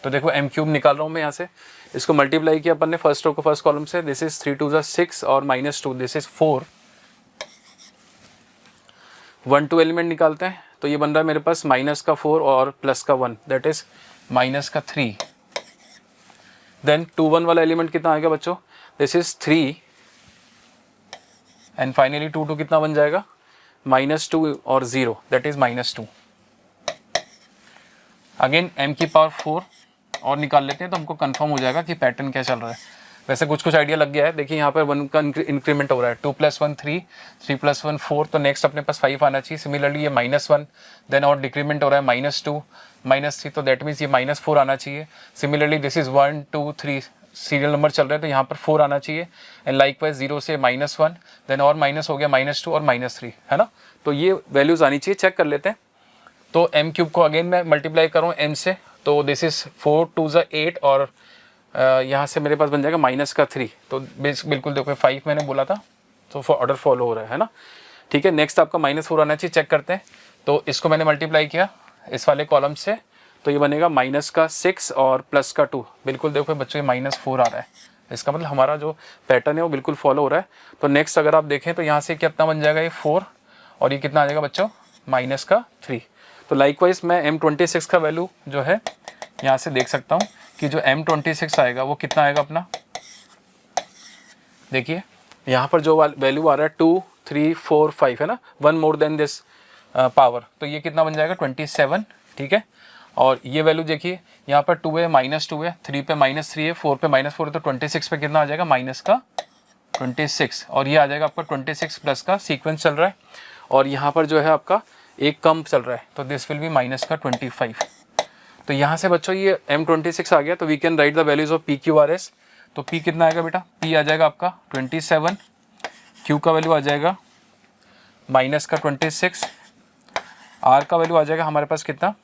Speaker 2: तो देखो एम क्यूब निकाल रहा हूँ मैं यहाँ से, इसको मल्टीप्लाई किया अपन ने फर्स्ट रो को फर्स्ट कॉलम से, दिस इज 3 2 6 और -2 दिस इज 4, 1 2 एलिमेंट निकालते हैं। तो ये बन रहा है मेरे पास माइनस का 4 और प्लस का 1 दैट इज माइनस का 3, देन 2 1 वाला एलिमेंट कितना आएगा बच्चों, दिस इज 3, एंड फाइनली 2 2 कितना बन जाएगा, -2 और 0 दैट इज -2। अगेन m की पावर 4 और निकाल लेते हैं तो हमको कंफर्म हो जाएगा कि पैटर्न क्या चल रहा है। वैसे कुछ आइडिया लग गया है। देखिए यहाँ पर 1 का इंक्रीमेंट हो रहा है, 2 + 1 3, 3 + 1 4, तो नेक्स्ट अपने पास 5 आना चाहिए। सिमिलरली ये -1, देन और डिक्रीमेंट हो रहा है -2 -3, तो दैट मीन्स ये -4 आना चाहिए। Similarly this is 1 2 3 serial number चल रहा है, तो यहाँ पर 4 आना चाहिए, एंड लाइकवाइज 0 से -1, देन और माइनस हो गया -2 और -3, है ना। तो ये वैल्यूज़ आनी चाहिए, चेक कर लेते हैं। तो एम क्यूब को अगेन मैं मल्टीप्लाई करूँ एम से, तो दिस इज 4 2 8, और यहाँ से मेरे पास बन जाएगा -3, तो बिल्कुल देखो 5 मैंने बोला था, तो ऑर्डर फॉलो हो रहा है ना। ठीक है, नेक्स्ट आपका -4 आना चाहिए, चेक करते हैं। तो इसको मैंने मल्टीप्लाई किया इस वाले कॉलम से, तो ये बनेगा -6 और +2, बिल्कुल देखो बच्चों ये -4 आ रहा है, इसका मतलब हमारा जो पैटर्न है वो बिल्कुल फॉलो हो रहा है। तो नेक्स्ट अगर आप देखें तो यहाँ से कितना बन जाएगा, ये 4, और ये कितना आ जाएगा बच्चों, -3। तो लाइकवाइज मैं M26 का वैल्यू जो है यहाँ से देख सकता हूँ कि जो M26 आएगा वो कितना आएगा अपना, देखिए यहाँ पर जो वैल्यू आ रहा है 2 3 4 5 है ना, 1 मोर देन दिस पावर, तो ये कितना बन जाएगा 27, ठीक है। और ये वैल्यू देखिए यहाँ पर 2 है, -2 है, 3 पे -3 है, 4 पे -4 है, तो 26 पे कितना आ जाएगा, -26, और ये आ जाएगा आपका 26 प्लस का सीक्वेंस चल रहा है, और यहाँ पर जो है आपका एक कम चल रहा है, तो दिस विल बी -25। तो यहाँ से बच्चों ये M26 आ गया, तो we can write the values of PQRS। तो P कितना आएगा बेटा, P आ जाएगा आपका 27, Q का वैल्यू आ जाएगा -26, R का वैल्यू आ जाएगा हमारे पास कितना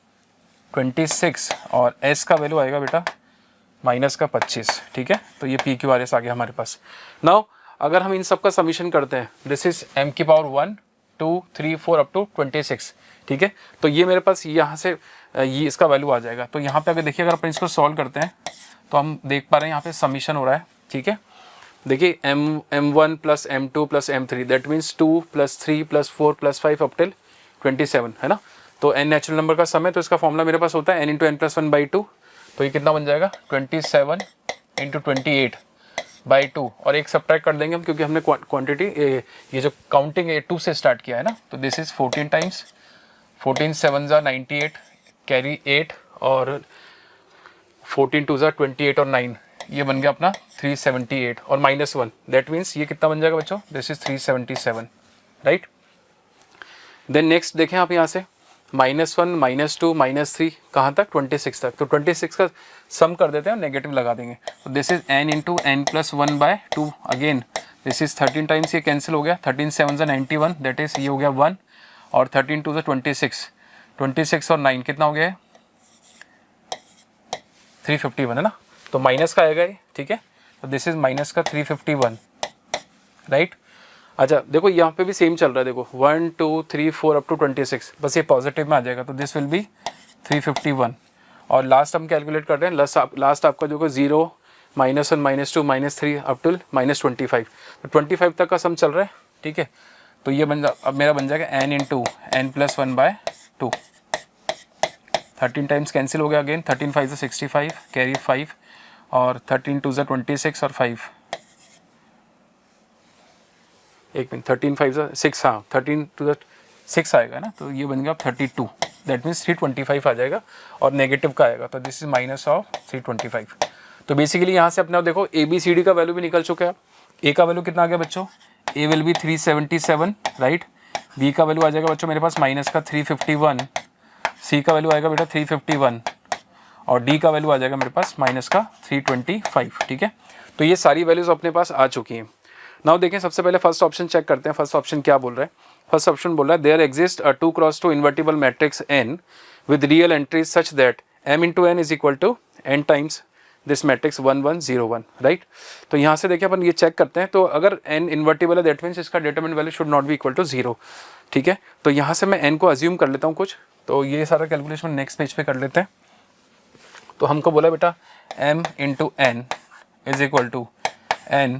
Speaker 2: 26, और S का वैल्यू आएगा बेटा -25, ठीक है। तो ये PQRS आ गया हमारे पास। नाउ अगर हम इन सब का समीशन करते हैं, दिस इज m की पावर 1 2 3 4 अप टू 26, ठीक है। तो ये मेरे पास यहाँ से ये इसका वैल्यू आ जाएगा। तो यहाँ पे अगर देखिए, अगर अपन इसको सॉल्व करते हैं तो हम देख पा रहे हैं यहाँ पे समीशन हो रहा है, ठीक है। देखिए m1 + m2 + m3 that means 2 + 3 + 4 + 5 up till 27, है ना। तो n नेचुरल नंबर का सम है, तो इसका फॉर्मूला मेरे पास होता है n × n + 1/2। तो ये कितना बन जाएगा 27 × 28/2, और एक सब्ट्रैक्ट कर देंगे हम क्योंकि हमने क्वांटिटी ये जो काउंटिंग है 2 से स्टार्ट किया है ना। तो दिस इज 14 टाइम्स 14 7 = 98, कैरी 8, और 14 2 = 28 और 9, ये बन गया अपना 378, और -1 दैट मीन्स ये कितना बन जाएगा बच्चों, this is 377, right. Then next देखें आप यहाँ से -1 -2 -3 कहाँ तक 26 तक। तो 26 का सम कर देते हैं, नेगेटिव लगा देंगे। तो this is n × n + 1/2, again this is 13 times, ये कैंसिल हो गया, 13 7 = 91 दैट इज ये हो गया 1, और 13 2 = 26, 26 और 9 कितना हो गया है 351, है ना। तो माइनस का आएगा ये, ठीक है। तो दिस इज -351, राइट। अच्छा देखो यहाँ पे भी सेम चल रहा है, देखो 1 2 3 4 अप टू 26, बस ये पॉजिटिव में आ जाएगा, तो दिस विल बी 351। और लास्ट हम कैलकुलेट कर रहे हैं, लास्ट आपका जो 0 -1 -2 -3 अप टू -25, तो 25 तक का सम चल रहा है, ठीक है। तो ये अब मेरा बन जाएगा n × n + 1/2, 13 टाइम्स कैंसिल हो गया, अगेन 13 5 = 65, कैरी 5, और 13 2 = 26 और 5, एक मिनट 13 5 = 6, हाँ 13 2 = 6 आएगा ना। तो ये बन गया 32, दैट मीन्स 325 आ जाएगा, और नेगेटिव का आएगा, तो दिस इज -325। तो बेसिकली यहाँ से अपने देखो ABCD का वैल्यू भी निकल चुका है। ए का वैल्यू कितना आ गया बच्चों, ए विल बी 377 राइट, बी का वैल्यू आ जाएगा बच्चों मेरे पास माइनस का 351, सी का वैल्यू आएगा बेटा 351 और डी का वैल्यू आ जाएगा मेरे पास माइनस का 325, ठीक है। तो ये सारी वैल्यूज अपने पास आ चुकी हैं। नाउ देखें, सबसे पहले फर्स्ट ऑप्शन चेक करते हैं। फर्स्ट ऑप्शन क्या बोल रहा है? फर्स्ट ऑप्शन बोल रहा है there exist a 2x2 invertible matrix n with real entries such that m into n is equal to n times this matrix 1 1 0 1 right. तो यहाँ से देखिए अपन ये चेक करते हैं, तो अगर n इन्वर्टिबल है दैट मीन्स इसका determinant value should not be equal to 0, ठीक है। तो यहाँ से मैं n को अज्यूम कर लेता हूँ कुछ, तो ये सारा कैलकुलेशन नेक्स्ट पेज पे कर लेते हैं। तो हमको बोला बेटा m into n is equal to n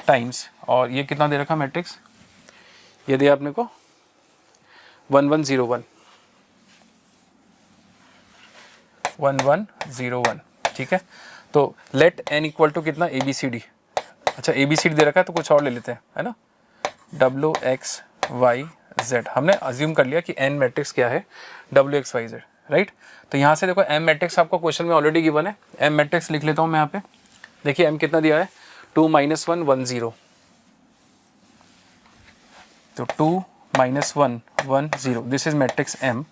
Speaker 2: times, और ये कितना दे रखा मैट्रिक्स, ये दिया आपने को 1 1 0 1 1 1 0 1, ठीक है। तो लेट n इक्वल टू कितना ए बी सी डी, अच्छा ए बी सी डी दे रखा है तो कुछ और ले लेते हैं, है ना, W X Y Z। हमने अज्यूम कर लिया कि n मैट्रिक्स क्या है, W X Y Z right. तो यहाँ से देखो m मैट्रिक्स आपको क्वेश्चन में ऑलरेडी गिवन है, m मैट्रिक्स लिख लेता हूँ मैं यहाँ पे। देखिए m कितना दिया है 2 -1 1 0, तो 2 -1 1 0 दिस इज मैट्रिक्स m,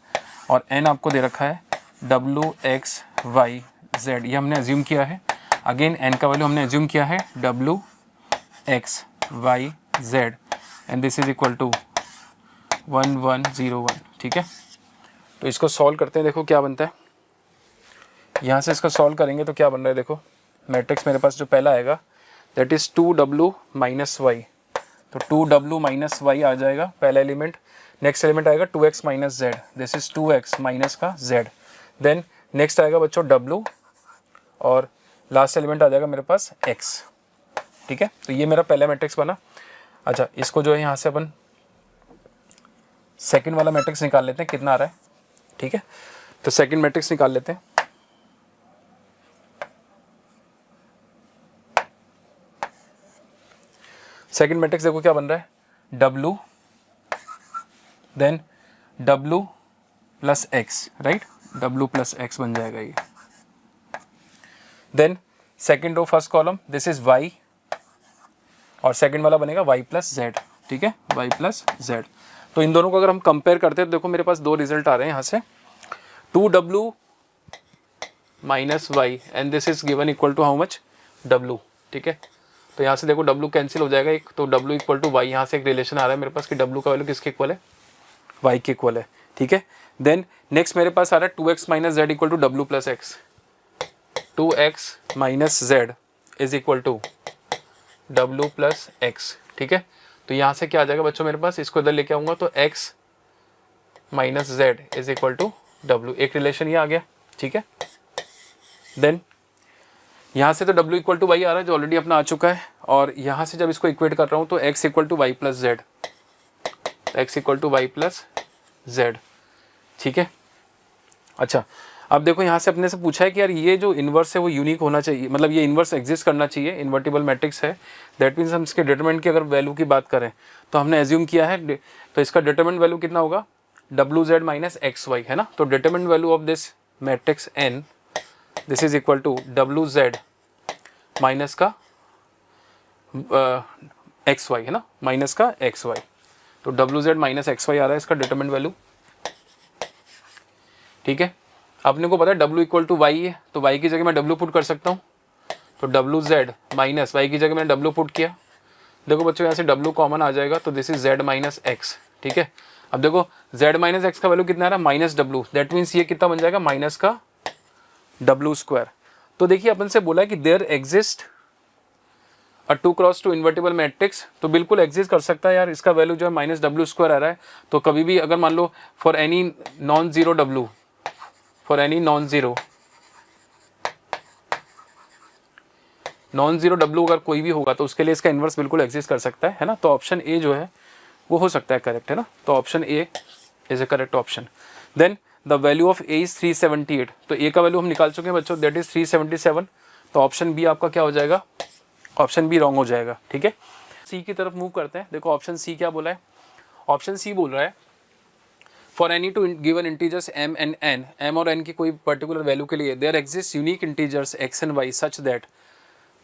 Speaker 2: और n आपको दे रखा है W X Y Z, ये हमने अज्यूम किया है। अगेन n का वैल्यू हमने अज्यूम किया है W X Y Z and this is equal to 1 1 0 1, ठीक है। तो इसको सॉल्व करते हैं, देखो क्या बनता है। यहाँ से इसको सॉल्व करेंगे तो क्या बन रहा है, देखो मैट्रिक्स मेरे पास जो पहला आएगा that is 2W minus Y, तो 2W माइनस वाई आ जाएगा पहला एलिमेंट। नेक्स्ट एलिमेंट आएगा 2x minus Z, this is 2x minus का z। देन नेक्स्ट आएगा बच्चों W, और लास्ट एलिमेंट आ जाएगा मेरे पास x, ठीक है। तो ये मेरा पहला मैट्रिक्स बना। अच्छा, इसको जो है यहाँ से अपन सेकंड वाला मैट्रिक्स निकाल लेते हैं कितना आ रहा है, ठीक है। तो सेकंड मैट्रिक्स निकाल लेते हैं। सेकंड मैट्रिक्स देखो क्या बन रहा है, W then W plus x right, W plus x बन जाएगा ये। Then second row first column this is Y, और सेकंड वाला बनेगा Y प्लस जेड, ठीक है, Y प्लस जेड। तो इन दोनों को अगर हम कंपेयर करते हैं तो देखो मेरे पास दो रिजल्ट आ रहे हैं यहाँ से, 2W minus y and this is given equal to how much W, ठीक है। तो यहाँ से देखो W कैंसिल हो जाएगा एक, तो W इक्वल टू वाई, यहाँ से एक रिलेशन आ रहा है मेरे पास कि W का वैल्यू किसके इक्वल है, Y के इक्वल है, ठीक है। देन नेक्स्ट मेरे पास आ रहा है 2x minus z equal to W plus x, 2x minus z is equal to W plus x, ठीक है। तो यहाँ से क्या आ जाएगा बच्चों मेरे पास, इसको इधर लेके आऊँगा तो x minus z is equal to W, एक रिलेशन ये आ गया, ठीक है। देन यहाँ से तो W इक्वल टू वाई आ रहा है जो ऑलरेडी अपना आ चुका है, और यहाँ से जब इसको इक्वेट कर रहा हूँ तो x equal to y plus z, x equal to y plus z, ठीक है। अच्छा, अब देखो यहाँ से अपने से पूछा है कि यार ये जो इन्वर्स है वो यूनिक होना चाहिए, मतलब ये इन्वर्स एग्जिस्ट करना चाहिए, इन्वर्टिबल मैट्रिक्स है, दैट मीन्स हम इसके डिटरमिनेंट की अगर वैल्यू की बात करें तो हमने एज्यूम किया है, तो इसका डिटरमिनेंट वैल्यू कितना होगा W Z minus X Y, है ना। तो determinant value of this matrix n this is equal to W Z minus का एक्स वाई, है ना, माइनस का एक्स वाई। तो W Z minus X Y आ रहा है इसका डिटरमिनेंट वैल्यू, ठीक है। अपने को पता है W इक्वल टू वाई है, तो y की जगह मैं W पुट कर सकता हूँ, तो डब्ल्यू जेड माइनस वाई की जगह मैंने W पुट किया। देखो बच्चों यहाँ से W कॉमन आ जाएगा, तो this is Z minus x, ठीक है। अब देखो Z माइनस एक्स का वैल्यू कितना आ रहा है माइनस W, दैट मीन्स ये कितना बन जाएगा माइनस का W स्क्वायर। तो देखिए अपन से बोला है कि there exist a 2x2 invertible matrix, तो बिल्कुल एग्जिस्ट कर सकता है यार, इसका वैल्यू जो है माइनस W स्क्वायर आ रहा है। तो कभी भी अगर मान लो for any non zero W, for any non zero W अगर कोई भी होगा तो उसके लिए इसका इन्वर्स बिल्कुल एग्जिस्ट कर सकता है ना। तो ऑप्शन ए जो है वो हो सकता है करेक्ट, है ना। तो option A is A correct option. Then the value of A is 378, तो ए का वैल्यू हम निकाल चुके हैं बच्चों, दैट इज 377। तो ऑप्शन बी आपका क्या हो जाएगा, ऑप्शन बी रॉन्ग हो जाएगा, ठीक है। सी की तरफ मूव करते हैं। देखो ऑप्शन सी क्या बोला है, ऑप्शन सी बोल रहा है for any two given integers m and n, m और n की कोई पर्टिकुलर वैल्यू के लिए there exist unique integers x and y such that,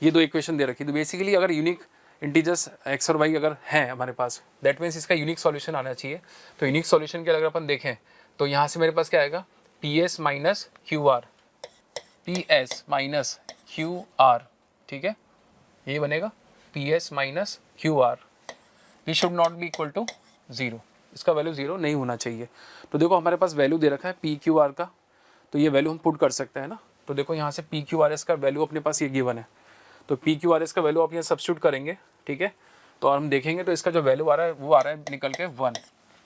Speaker 2: ये दो इक्वेशन दे रखी। तो बेसिकली अगर यूनिक इंटीजर्स एक्स और वाई अगर हैं हमारे पास, दैट मीन्स इसका यूनिक सॉल्यूशन आना चाहिए। तो यूनिक सॉल्यूशन के लिए अगर अपन देखें तो यहाँ से मेरे पास क्या आएगा, P S minus Q R, P S minus Q R, ठीक है, ये बनेगा P S minus Q R. We should not be equal to 0, इसका वैल्यू 0 नहीं होना चाहिए। तो देखो हमारे पास वैल्यू दे रखा है पी क्यू आर का, तो ये वैल्यू हम पुट कर सकते हैं ना। तो देखो यहाँ से पी क्यू आर एस का वैल्यू अपने पास ये गिवन है, तो पी क्यू आर एस का वैल्यू आप यहाँ सब्स्टिट्यूट करेंगे, ठीक है। तो हम देखेंगे तो इसका जो वैल्यू आ रहा है वो आ रहा है निकल के 1,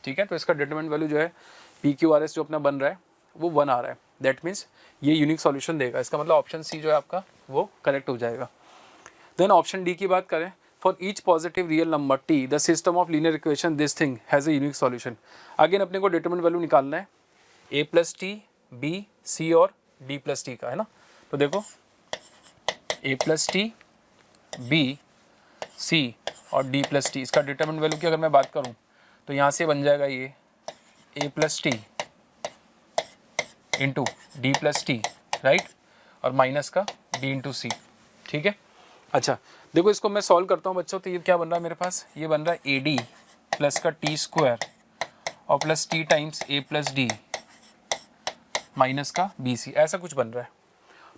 Speaker 2: ठीक है। तो इसका डिटरमिनेंट वैल्यू जो है पी क्यू आर एस जो अपना बन रहा है वो 1 आ रहा है। दैट मीन्स ये यूनिक सॉल्यूशन देगा, इसका मतलब ऑप्शन सी जो है आपका वो करेक्ट हो जाएगा। देन ऑप्शन डी की बात करें, for each positive real number T the system of linear equation this thing has a unique solution. Again अपने को डिटरमिनेंट वैल्यू निकालना है ए प्लस टी, बी, सी और डी प्लस टी का, है ना। तो देखो ए प्लस टी, बी, सी और डी प्लस टी, इसका डिटरमिनेंट वैल्यू की अगर मैं बात करूं तो यहाँ से बन जाएगा ये A plus T into D plus T, right, और माइनस का डी इंटू सी, ठीक है। अच्छा देखो इसको मैं सॉल्व करता हूँ बच्चों, तो ये क्या बन रहा है मेरे पास, ये बन रहा है ए डी प्लस का टी स्क्वायर और प्लस टी टाइम्स ए प्लस डी माइनस का बी सी, ऐसा कुछ बन रहा है।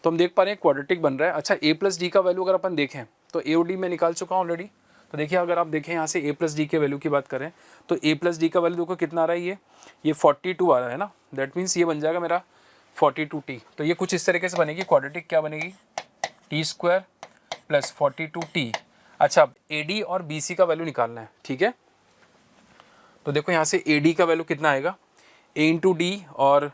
Speaker 2: तो हम देख पा रहे हैं क्वाड्रेटिक बन रहा है। अच्छा ए प्लस डी का वैल्यू अगर अपन देखें तो ए और डी में निकाल चुका हूँ ऑलरेडी। तो देखिए अगर आप देखें यहाँ से ए प्लस डी के वैल्यू की बात करें तो ए प्लस डी का वैल्यू देखो कितना आ रहा है, ये 42 आ रहा है ना। दैट मीन्स ये बन जाएगा मेरा 42t। तो ये कुछ इस तरीके से बनेगी, क्वाड्रेटिक क्या बनेगी, टी स्क्वायर प्लस 42t। अच्छा अब ए डी और बी सी का वैल्यू निकालना है, ठीक है। तो देखो यहाँ से ए डी का वैल्यू कितना आएगा, ए इंटू डी और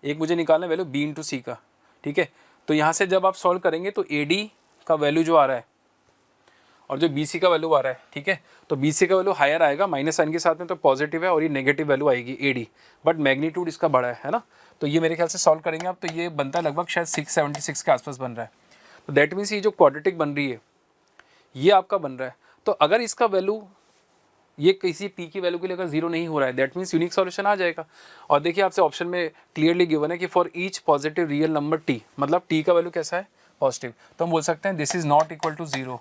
Speaker 2: एक मुझे निकालना है वैल्यू बी इंटू सी का, ठीक है। तो यहाँ से जब आप सॉल्व करेंगे तो ए डी का वैल्यू जो आ रहा है और जो बी सी का वैल्यू आ रहा है, ठीक है, तो बी सी का वैल्यू हायर आएगा, माइनस साइन के साथ में तो पॉजिटिव है और ये नेगेटिव वैल्यू आएगी ए डी, बट मैग्नीट्यूड इसका बड़ा है ना। तो ये मेरे ख्याल से सॉल्व करेंगे आप तो ये बनता है लगभग शायद 676 के आसपास बन रहा है। तो दैट मीन्स ये जो क्वाड्रेटिक बन रही है ये आपका बन रहा है। तो अगर इसका वैल्यू ये किसी पी की वैल्यू के लिए अगर 0 नहीं हो रहा है दैट मीन्स यूनिक सॉल्यूशन आ जाएगा। और देखिए आपसे ऑप्शन में क्लियरली गिवन है कि for each positive real number t, मतलब टी का वैल्यू कैसा है, पॉजिटिव। तो हम बोल सकते हैं this is not equal to 0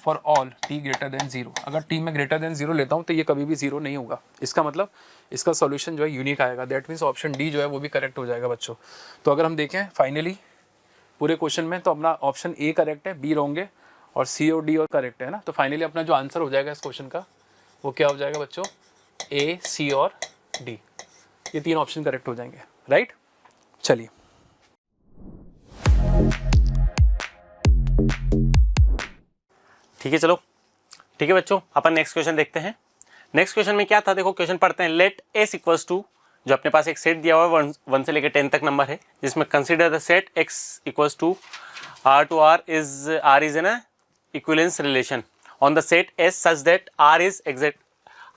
Speaker 2: for all t greater than 0। अगर टी में ग्रेटर देन 0 लेता हूँ तो ये कभी भी 0 नहीं होगा, इसका मतलब इसका सॉल्यूशन जो है यूनिक आएगा। दैट मीन्स ऑप्शन डी जो है वो भी करेक्ट हो जाएगा बच्चों। तो अगर हम देखें फाइनली पूरे क्वेश्चन में तो अपना ऑप्शन ए करेक्ट है, बी रॉन्ग है और सी और डी और करेक्ट है ना। तो फाइनली अपना जो आंसर हो जाएगा इस क्वेश्चन का वो क्या हो जाएगा बच्चों, ए, सी और डी, ये 3 ऑप्शन करेक्ट हो जाएंगे, राइट। चलिए
Speaker 4: ठीक है, चलो ठीक है बच्चों, अपन नेक्स्ट क्वेश्चन देखते हैं। नेक्स्ट क्वेश्चन में क्या था, देखो क्वेश्चन पढ़ते हैं। लेट एस इक्वल्स टू, जो अपने पास एक सेट दिया हुआ है 1 से लेकर 10 तक नंबर है, जिसमें consider the set x equals to r to r is in a equivalence relation on the set s such that r is exact.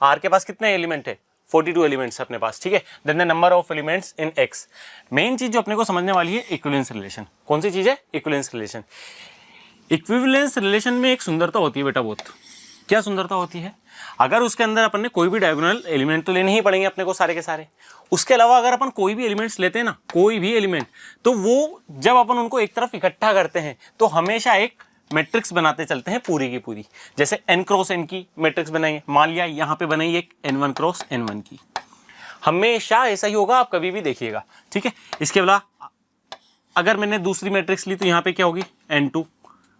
Speaker 4: r के पास कितने एलिमेंट है, 42 एलिमेंट्स है अपने पास, ठीक है। Then the number of elements in x। Main चीज जो अपने को समझने वाली है इक्विवेलेंस रिलेशन। कौन सी चीज है, इक्विवेलेंस रिलेशन। इक्विवेलेंस रिलेशन में एक सुंदरता होती है बेटा बहुत। क्या सुंदरता होती है, अगर उसके अंदर अपन ने कोई भी डायगोनल एलिमेंट तो लेने ही पड़ेंगे अपने को सारे के सारे। उसके अलावा अगर अपन कोई भी एलिमेंट्स लेते हैं ना, कोई भी एलिमेंट, तो वो जब अपन उनको एक तरफ इकट्ठा करते हैं तो हमेशा एक मैट्रिक्स बनाते चलते हैं पूरी की पूरी। जैसे n क्रॉस n की मैट्रिक्स बनाएंगे, मान लिया यहाँ पे बनाई एक n1 क्रॉस n1 की, हमेशा ऐसा ही होगा, आप कभी भी देखिएगा, ठीक है। इसके अलावा अगर मैंने दूसरी मैट्रिक्स ली तो यहाँ पे क्या होगी, n2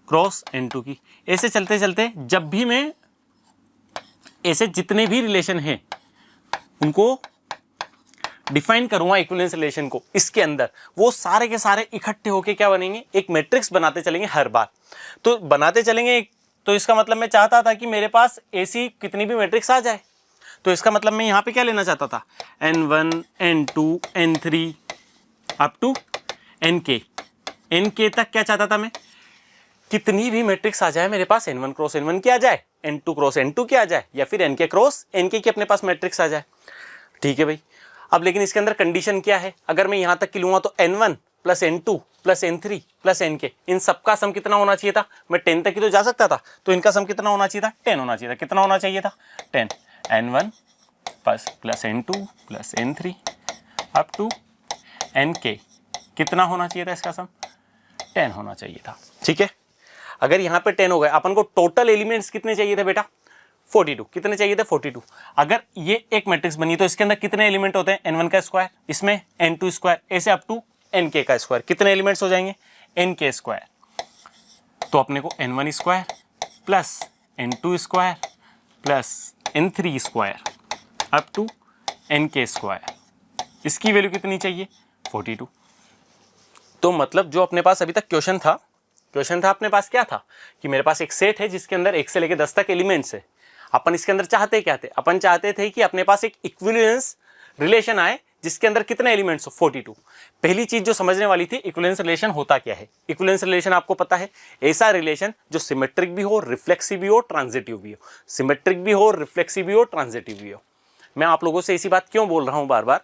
Speaker 4: क्रॉस n2 की। ऐसे चलते चलते जब भी मैं ऐसे जितने भी रिलेशन हैं उनको डिफाइन करूंगा इक्विवेलेंस रिलेशन को, इसके अंदर वो सारे के सारे इकट्ठे होके क्या बनेंगे, एक मैट्रिक्स बनाते चलेंगे हर बार। तो बनाते चलेंगे, तो इसका मतलब मैं चाहता था कि मेरे पास ऐसी कितनी भी मैट्रिक्स आ जाए। तो इसका मतलब मैं यहाँ पे क्या लेना चाहता था, n1 n2 n3 up to nk तक क्या चाहता था मैं, कितनी भी मैट्रिक्स आ जाए मेरे पास, n1 क्रॉस n1 की आ जाए, n2 क्रॉस n2 की आ जाए, या फिर nk क्रॉस nk की अपने पास मैट्रिक्स आ जाए, ठीक है भाई। अब लेकिन इसके अंदर कंडीशन क्या है, अगर मैं यहाँ तक की लूँगा तो n1 plus n2 plus n3 plus nk, इन सबका सम कितना होना चाहिए था, मैं 10 तक की तो जा सकता था, तो इनका सम कितना होना चाहिए था, 10 होना चाहिए था। कितना होना चाहिए था, 10, n1 plus n2 plus n3 up to nk, कितना होना चाहिए था इसका सम, 10 होना चाहिए था, ठीक है। अगर यहाँ पे 10 हो गए, अपन को टोटल एलिमेंट्स कितने चाहिए थे बेटा? 42। कितने चाहिए थे? 42। अगर ये एक मैट्रिक्स बनी तो इसके अंदर कितने एलिमेंट होते हैं? n1 का स्क्वायर, इसमें n2 स्क्वायर, ऐसे अप टू nk का स्क्वायर। कितने एलिमेंट्स हो जाएंगे? nk square. तो अपने को n1 square plus n2 square plus n3 square up to nk square, इसकी वैल्यू कितनी चाहिए? 42। तो मतलब जो अपने पास अभी तक क्वेश्चन था अपने पास क्या था कि मेरे पास एक सेट है जिसके अंदर 1 से लेकर 10 तक एलिमेंट्स है। अपन इसके अंदर चाहते क्या थे? अपन चाहते थे कि अपने पास एक इक्विवेलेंस रिलेशन आए जिसके अंदर कितने एलिमेंट्स हो? 42। पहली चीज जो समझने वाली थी, इक्विवेलेंस रिलेशन होता क्या है? इक्विवेलेंस रिलेशन आपको पता है, ऐसा रिलेशन जो सिमेट्रिक भी हो, रिफ्लेक्सिव भी हो, ट्रांजिटिव भी हो। सिमेट्रिक भी हो, रिफ्लेक्सिव भी हो, ट्रांजिटिव भी हो। मैं आप लोगों से इसी बात क्यों बोल रहा हूं बार बार?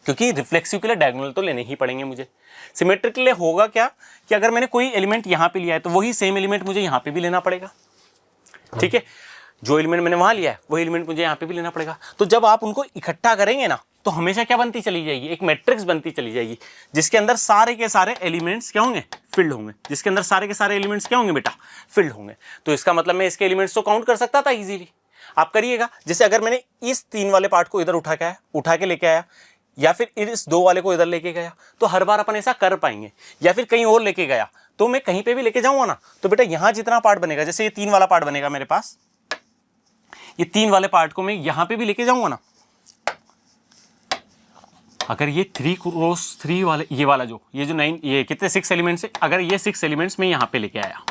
Speaker 4: क्योंकि रिफ्लेक्सिव के लिए डायगोनल तो लेने ही पड़ेंगे मुझे। सिमेट्रिक के लिए होगा क्या कि अगर मैंने कोई एलिमेंट यहां पे लिया है तो वही सेम एलिमेंट मुझे यहां पे भी लेना पड़ेगा। ठीक है, जो एलिमेंट मैंने वहां लिया है वही एलिमेंट मुझे यहां पे भी लेना पड़ेगा। तो जब आप उनको इकट्ठा करेंगे ना तो हमेशा क्या बनती चली जाएगी? एक मैट्रिक्स बनती चली जाएगी जिसके अंदर सारे के सारे एलिमेंट्स क्या होंगे? फिल्ड होंगे। जिसके अंदर सारे के सारे एलिमेंट्स क्या होंगे बेटा? फिल्ड होंगे। तो इसका मतलब मैं इसके एलिमेंट्स तो काउंट कर सकता था इजीली। आप करिएगा, जैसे अगर मैंने इस 3 वाले पार्ट को इधर उठा के लेके आया, या फिर इस 2 वाले को इधर लेके गया, तो हर बार अपन ऐसा कर पाएंगे। या फिर कहीं और लेके गया तो मैं कहीं पे भी लेके जाऊंगा ना, तो बेटा यहां जितना पार्ट बनेगा, जैसे ये 3 वाला पार्ट बनेगा मेरे पास, ये 3 वाले पार्ट को मैं यहां पे भी लेके जाऊंगा ना। अगर ये 3 क्रॉस 3 वाले, ये वाला जो 9, ये कितने 6 एलिमेंट्स है, अगर ये 6 एलिमेंट्स मैं यहां पे लेके आया,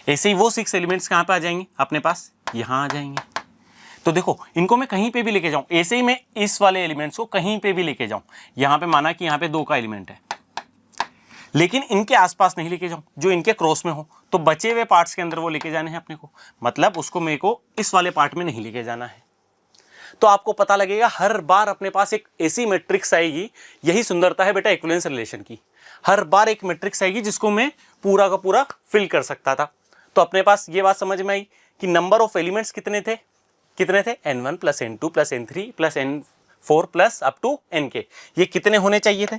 Speaker 4: ऐसे ही वो 6 एलिमेंट्स कहां पे आ जाएंगे अपने पास? यहां आ जाएंगे। तो देखो, इनको मैं कहीं पे भी लेके जाऊं, ऐसे ही मैं इस वाले एलिमेंट्स को कहीं पे भी लेके जाऊं, यहां पे माना कि यहां पे 2 का एलिमेंट है, लेकिन इनके आसपास नहीं लेके जाऊं, जो इनके क्रॉस में हो, तो बचे हुए पार्ट्स के अंदर वो लेके जाने हैं अपने को। मतलब उसको मेरे को इस वाले पार्ट में नहीं लेके जाना है। तो आपको पता लगेगा हर बार अपने पास एक ऐसी मैट्रिक्स आएगी। यही सुंदरता है बेटा इक्विवेलेंस रिलेशन की। हर बार एक मैट्रिक्स आएगी जिसको मैं पूरा का पूरा फिल कर सकता था। तो अपने पास ये बात समझ में आई कि नंबर ऑफ एलिमेंट्स कितने थे? n1 plus n2 plus n3 plus n4 plus up to nk। ये कितने होने चाहिए थे?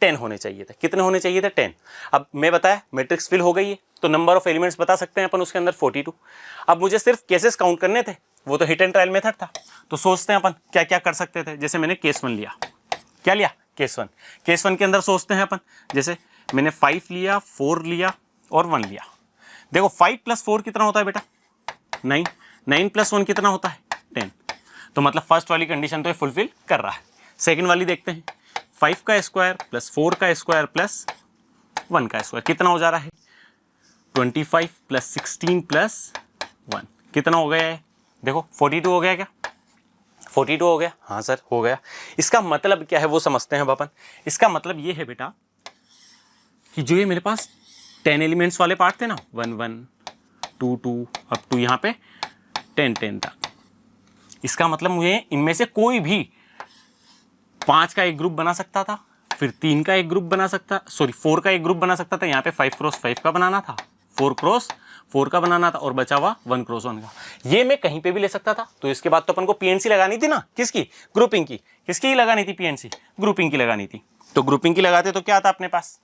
Speaker 4: 10 होने चाहिए थे। कितने होने चाहिए थे? 10। अब मैं बताया मैट्रिक्स फिल हो गई है, तो नंबर ऑफ एलिमेंट्स बता सकते हैं अपन उसके अंदर 42। अब मुझे सिर्फ केसेस काउंट करने थे, वो तो हिट एंड ट्रायल मेथड था। तो सोचते हैं अपन क्या क्या कर सकते थे। जैसे मैंने केस 1 लिया, क्या लिया? केस 1। केस 1 के अंदर सोचते हैं अपन, जैसे मैंने 5 लिया, 4 लिया और 1 लिया। देखो 5 प्लस 4 कितना होता है बेटा? 9। 9 प्लस 1 कितना होता है? 10। तो मतलब फर्स्ट वाली कंडीशन तो ये फुलफिल कर रहा है। सेकंड वाली देखते हैं, 5 का स्क्वायर प्लस 4 का स्क्वायर प्लस 1 का स्क्वायर कितना हो जा रहा है? 25 प्लस 16 प्लस 1 कितना हो गया है? देखो 42 हो गया क्या? 42 हो गया? हाँ सर हो गया। इसका मतलब क्या है वो समझते हैं अपन। इसका मतलब ये है बेटा कि जो ये मेरे पास 10 एलिमेंट्स वाले पार्ट थे ना, 1 1 2 2 अप टू यहाँ पे 10 10 तक, इसका मतलब मुझे इनमें से कोई भी 5 का एक ग्रुप बना सकता था, फिर 3 का एक ग्रुप बना सकता, 4 का एक ग्रुप बना सकता था। यहाँ पे 5 क्रॉस 5 का बनाना था, 4 क्रॉस 4 का बनाना था और बचा हुआ 1 क्रॉस 1 का। ये मैं कहीं पे भी ले सकता था। तो इसके बाद तो अपन को पीएनसी लगानी थी ना, किसकी? ग्रुपिंग की। किसकी लगानी थी? पीएनसी, ग्रुपिंग की लगानी थी। तो ग्रुपिंग की लगाते तो क्या आता अपने पास?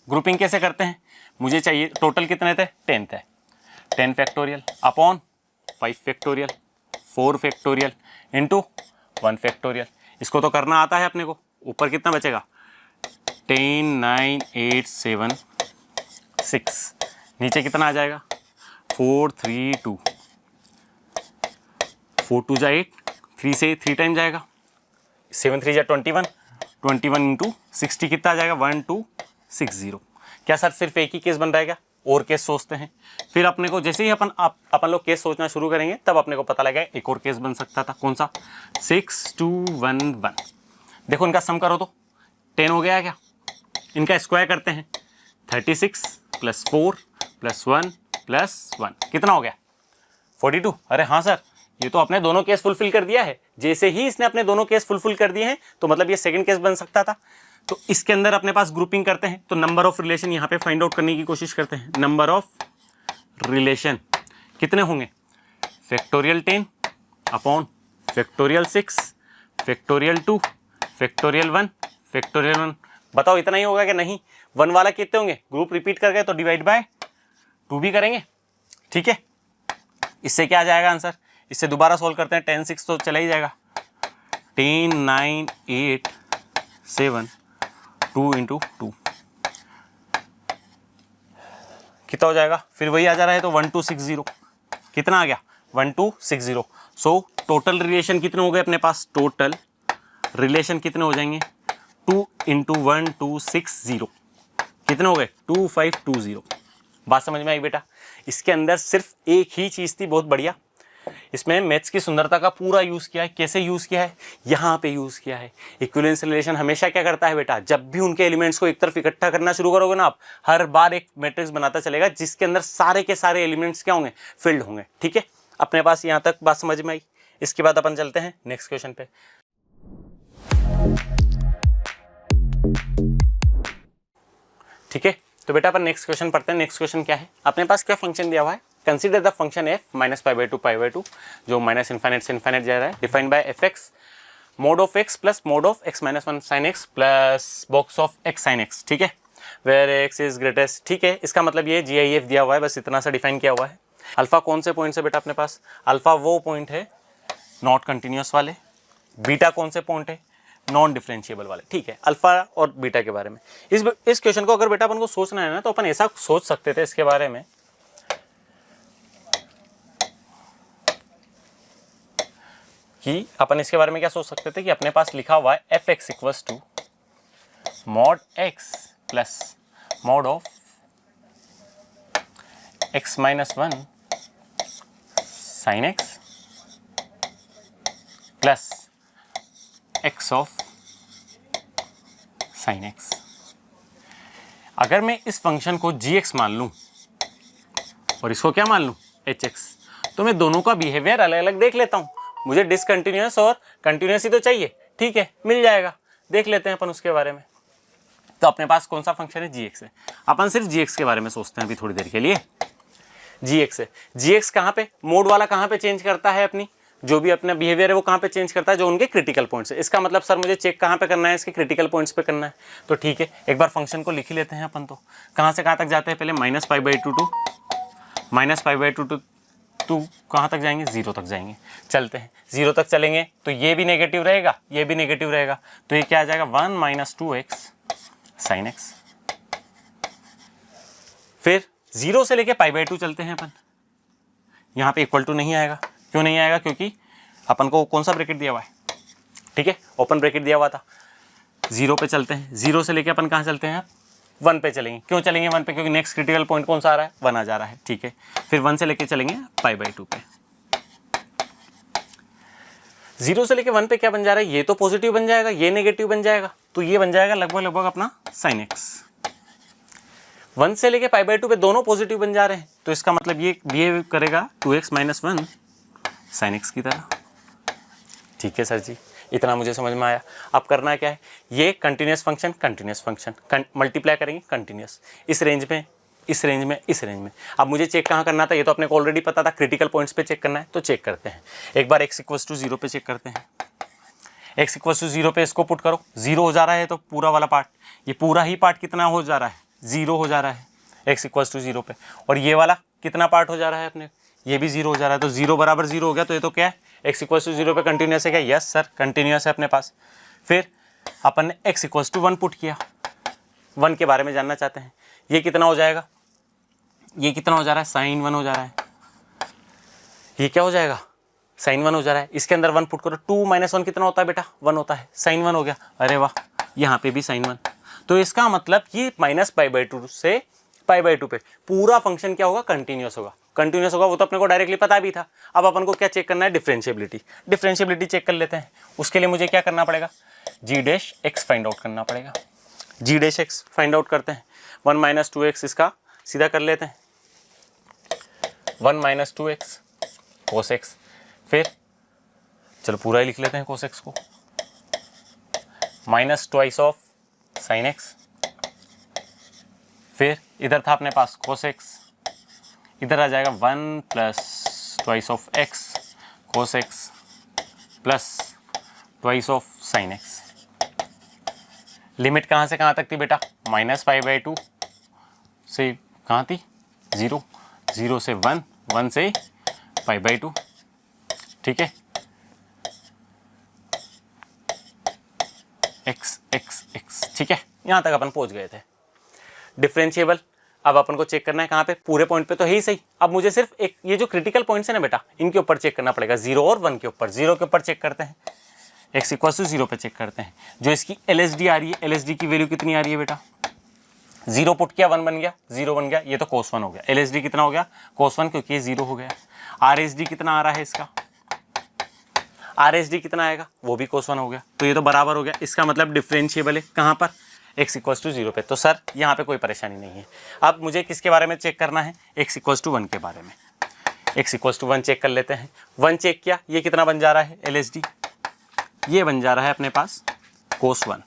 Speaker 4: ग्रुपिंग कैसे करते हैं? मुझे चाहिए टोटल कितने थे? 10 थे। 10 factorial upon 5 factorial 4 factorial into 1 factorial. इसको तो करना आता है अपने को। ऊपर कितना बचेगा? 10 9 8 7 6। नीचे कितना आ जाएगा? 4 3 2 4 2 जा 8, 3 से 3 टाइम जाएगा, 7 3 जा 21, 21 इंटू 60 कितना आ जाएगा? 1260। क्या सर सिर्फ एक ही केस बन रहेगा? और केस सोचते हैं। फिर अपने को जैसे ही अपन लोग केस सोचना शुरू करेंगे तब अपने को पता लगेगा एक और केस बन सकता था। कौन सा? 6 2 1 1। देखो इनका सम करो तो 10 हो गया क्या? इनका स्क्वायर करते हैं, 36 प्लस 4 प्लस 1 प्लस 1 कितना हो गया? 42। अरे हाँ सर, ये तो अपने दोनों केस फुलफिल कर दिया है। जैसे ही इसने अपने दोनों केस फुलफिल कर दिए हैं तो मतलब ये सेकंड केस बन सकता था। तो इसके अंदर अपने पास ग्रुपिंग करते हैं, तो नंबर ऑफ रिलेशन यहाँ पे फाइंड आउट करने की कोशिश करते हैं। नंबर ऑफ रिलेशन कितने होंगे? Factorial 10 upon factorial 6 factorial 2 factorial 1 factorial 1। बताओ इतना ही होगा कि नहीं? 1 वाला कितने होंगे? ग्रुप रिपीट कर गए तो डिवाइड बाय 2 भी करेंगे, ठीक है। इससे क्या आ जाएगा आंसर, इससे दोबारा सॉल्व करते हैं, 10 6 तो चला ही जाएगा, 10 9 8 7 2 इंटू 2 कितना हो जाएगा, फिर वही आ जा रहा है तो 1260, कितना आ गया 1260। सो टोटल रिलेशन कितने हो गए अपने पास, टोटल रिलेशन कितने हो जाएंगे 2 इंटू 1260 कितने हो गए 2520। बात समझ में आई बेटा। इसके अंदर सिर्फ एक ही चीज़ थी बहुत बढ़िया, इसमें मैथ्स की सुंदरता का पूरा यूज़ किया है। कैसे यूज़ किया है, यहाँ पे यूज़ किया है। इक्विवेलेंस रिलेशन हमेशा क्या करता है बेटा, जब भी उनके एलिमेंट्स को एक तरफ इकट्ठा करना शुरू करोगे ना आप, हर बार एक मैट्रिक्स बनाता चलेगा जिसके अंदर सारे के सारे एलिमेंट्स क्या होंगे, फिल्ड होंगे, ठीक है। अपने पास यहाँ तक बात समझ में आई। इसके बाद अपन चलते हैं नेक्स्ट क्वेश्चन पे। ठीक है, तो बेटा अपन नेक्स्ट क्वेश्चन पढ़ते हैं। नेक्स्ट क्वेश्चन क्या है, अपने पास क्या फंक्शन दिया हुआ है, consider the function F minus π/2 जो माइनस इन्फाइनाइट से इन्फाइनाइट जा रहा है, defined by F X mod of X plus mod of x minus 1 sine x plus box of x sine X, ठीक है, वेयर x इज ग्रेटेस्ट, ठीक है। इसका मतलब ये GIF दिया हुआ है, बस इतना सा डिफाइन किया हुआ है। अल्फा कौन से पॉइंट है बेटा अपने पास, अल्फा वो पॉइंट है नॉट कंटिन्यूस वाले, बीटा कौन से पॉइंट है, नॉन डिफरेंशिएबल वाले, ठीक है। अल्फा और बीटा के बारे में इस क्वेश्चन को अगर बेटा अपन को सोचना है ना, तो अपन ऐसा सोच सकते थे इसके बारे में कि अपन इसके बारे में क्या सोच सकते थे कि अपने पास लिखा हुआ है f x equals to mod x plus mod of x minus 1 sine x plus x of sine x. अगर मैं इस फंक्शन को gx मान लूं और इसको क्या मान लूं hx, तो मैं दोनों का बिहेवियर अलग अलग देख लेता हूं। मुझे डिसकंटिन्यूअस और कंटिन्यूअस ही तो चाहिए, ठीक है, मिल जाएगा, देख लेते हैं अपन उसके बारे में। तो अपने पास कौन सा फंक्शन है, gx है। अपन सिर्फ gx के बारे में सोचते हैं अभी थोड़ी देर के लिए। gx है, gx कहाँ पे, मोड वाला कहाँ पे चेंज करता है, अपनी जो भी अपना बिहेवियर है वो कहाँ पे चेंज करता है, जो उनके क्रिटिकल पॉइंट्स है। इसका मतलब सर मुझे चेक कहाँ पे करना है, इसके क्रिटिकल पॉइंट्स पे करना है। तो ठीक है, एक बार फंक्शन को लिख ही लेते हैं अपन। तो कहाँ से कहाँ तक जाते हैं, पहले -π/2 टू -π/2 टू कहाँ तक जाएंगे, 0 तक जाएंगे। चलते हैं, 0 तक चलेंगे तो ये भी नेगेटिव रहेगा, ये भी नेगेटिव रहेगा, तो ये क्या आ जाएगा 1 - 2x sin x। फिर 0 से लेके π/2 चलते हैं अपन, यहाँ पे इक्वल टू नहीं आएगा। क्यों नहीं आएगा, क्योंकि अपन को कौन सा ब्रैकेट दिया हुआ है, ठीक है, ओपन ब्रैकेट दिया हुआ था। 0 पे चलते हैं, 0 से लेके अपन कहाँ चलते हैं, 1 पे चलेंगे। क्यों चलेंगे 1 पे, क्योंकि नेक्स्ट क्रिटिकल पॉइंट कौन सा आ रहा है, 1 आ जा रहा है, ठीक है। फिर 1 से लेके चलेंगे π/2 पे। 0 से लेके 1 पे क्या बन जा रहा है, ये तो पॉजिटिव बन जाएगा, ये नेगेटिव बन जाएगा, तो ये बन जाएगा लगभग अपना sin x। 1 से लेके π/2 पे दोनों पॉजिटिव बन जा रहे हैं, तो इसका मतलब ये बिहेव करेगा 2x - 1 sin x की तरह, ठीक है सर जी, इतना मुझे समझ में आया। अब करना क्या है, ये कंटिन्यूस फंक्शन मल्टीप्लाई करेंगे कंटिन्यूस, इस रेंज में, इस रेंज में, इस रेंज में। अब मुझे चेक कहाँ करना था, ये तो अपने को ऑलरेडी पता था, क्रिटिकल पॉइंट्स पे चेक करना है, तो चेक करते हैं। एक बार x = 0 पे चेक करते हैं। x = 0 पे इसको पुट करो, 0 हो जा रहा है तो पूरा वाला पार्ट, ये पूरा ही पार्ट कितना हो जा रहा है, 0 हो जा रहा है x = 0 पे। और ये वाला कितना पार्ट हो जा रहा है अपने, ये भी 0 हो जा रहा है, तो 0 = 0 हो गया। तो ये तो क्या है, x = 0 पे कंटिन्यूस है क्या, यस सर कंटिन्यूस है अपने पास। फिर अपन ने x = 1 पुट किया, 1 के बारे में जानना चाहते हैं, ये कितना हो जाएगा, ये कितना हो जा रहा है, sin 1 हो जा रहा है, ये क्या हो जाएगा, sin 1 हो जा रहा है। इसके अंदर 1 पुट करो, 2 - 1 कितना होता है बेटा, 1 होता है, sin 1 हो गया। अरे वाह, यहाँ पे भी sin 1। तो इसका मतलब ये -π/2 से π/2 पे पूरा फंक्शन क्या होगा, कंटिन्यूस होगा। कंटिन्यूस होगा वो तो अपने को डायरेक्टली पता भी था। अब अपन को क्या चेक करना है, डिफरेंशिएबिलिटी चेक कर लेते हैं। उसके लिए मुझे क्या करना पड़ेगा, g' फाइंड आउट करना पड़ेगा। g' फाइंड आउट करते हैं, 1 - 2x इसका सीधा कर लेते हैं, 1 - 2x cos x। फिर चलो पूरा ही लिख लेते हैं cos x को, -2 ऑफ sin x। फिर इधर था अपने पास cos x, इधर आ जाएगा 1 + 2 of x cos x plus 2 of sin x। Limit कहाँ से कहाँ तक थी बेटा, -π/2 से कहाँ थी, 0, 0 से 1, 1 से π/2, ठीक है, x x x, ठीक है, यहाँ तक अपन पहुँच गए थे। डिफरेंशिएबल अब अपन को चेक करना है कहाँ पे, पूरे पॉइंट पे तो है ही सही। अब मुझे सिर्फ एक ये जो क्रिटिकल पॉइंट्स है ना बेटा, इनके ऊपर चेक करना पड़ेगा, 0 और 1 के ऊपर। 0 के ऊपर चेक करते हैं, x = 0 पे चेक करते हैं। जो इसकी LSD आ रही है, LSD की वैल्यू कितनी आ रही है बेटा, 0 पुट किया 1 बन गया, 0 बन गया, ये तो cos 1 हो गया। LSD कितना हो गया, cos 1, क्योंकि ये 0 हो गया। RSD कितना आ रहा है इसका, RSD कितना आएगा, वो भी cos 1 हो गया, तो ये तो बराबर हो गया। इसका मतलब डिफरेंशिएबल है कहाँ पर, x = 0 पे। तो सर यहाँ पे कोई परेशानी नहीं है। अब मुझे किसके बारे में चेक करना है, x = 1 के बारे में। x = 1 चेक कर लेते हैं। 1 चेक किया, ये कितना बन जा रहा है LSD, ये बन जा रहा है अपने पास cos 1।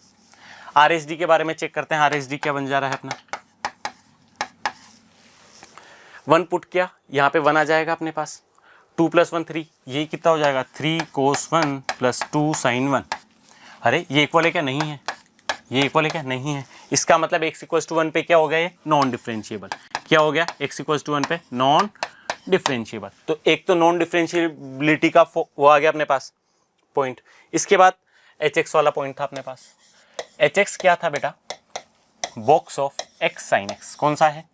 Speaker 4: RSD के बारे में चेक करते हैं, RSD क्या बन जा रहा है अपना, 1 पुट किया, यहाँ पे 1 आ जाएगा अपने पास, 2 + 1 3, ये कितना हो जाएगा 3 cos 1 + 2 sin 1। अरे ये इक्वल है क्या, नहीं है, ये इक्वल है क्या, नहीं है। इसका मतलब x = 1 पे क्या हो गया, ये नॉन डिफरेंशिएबल। क्या हो गया, x = 1 पे नॉन डिफरेंशिएबल। तो एक तो नॉन डिफरेंशिएबिलिटी का वो आ गया अपने पास पॉइंट। इसके बाद hx वाला पॉइंट था अपने पास। hx क्या था बेटा, box of x sin x। कौन सा है,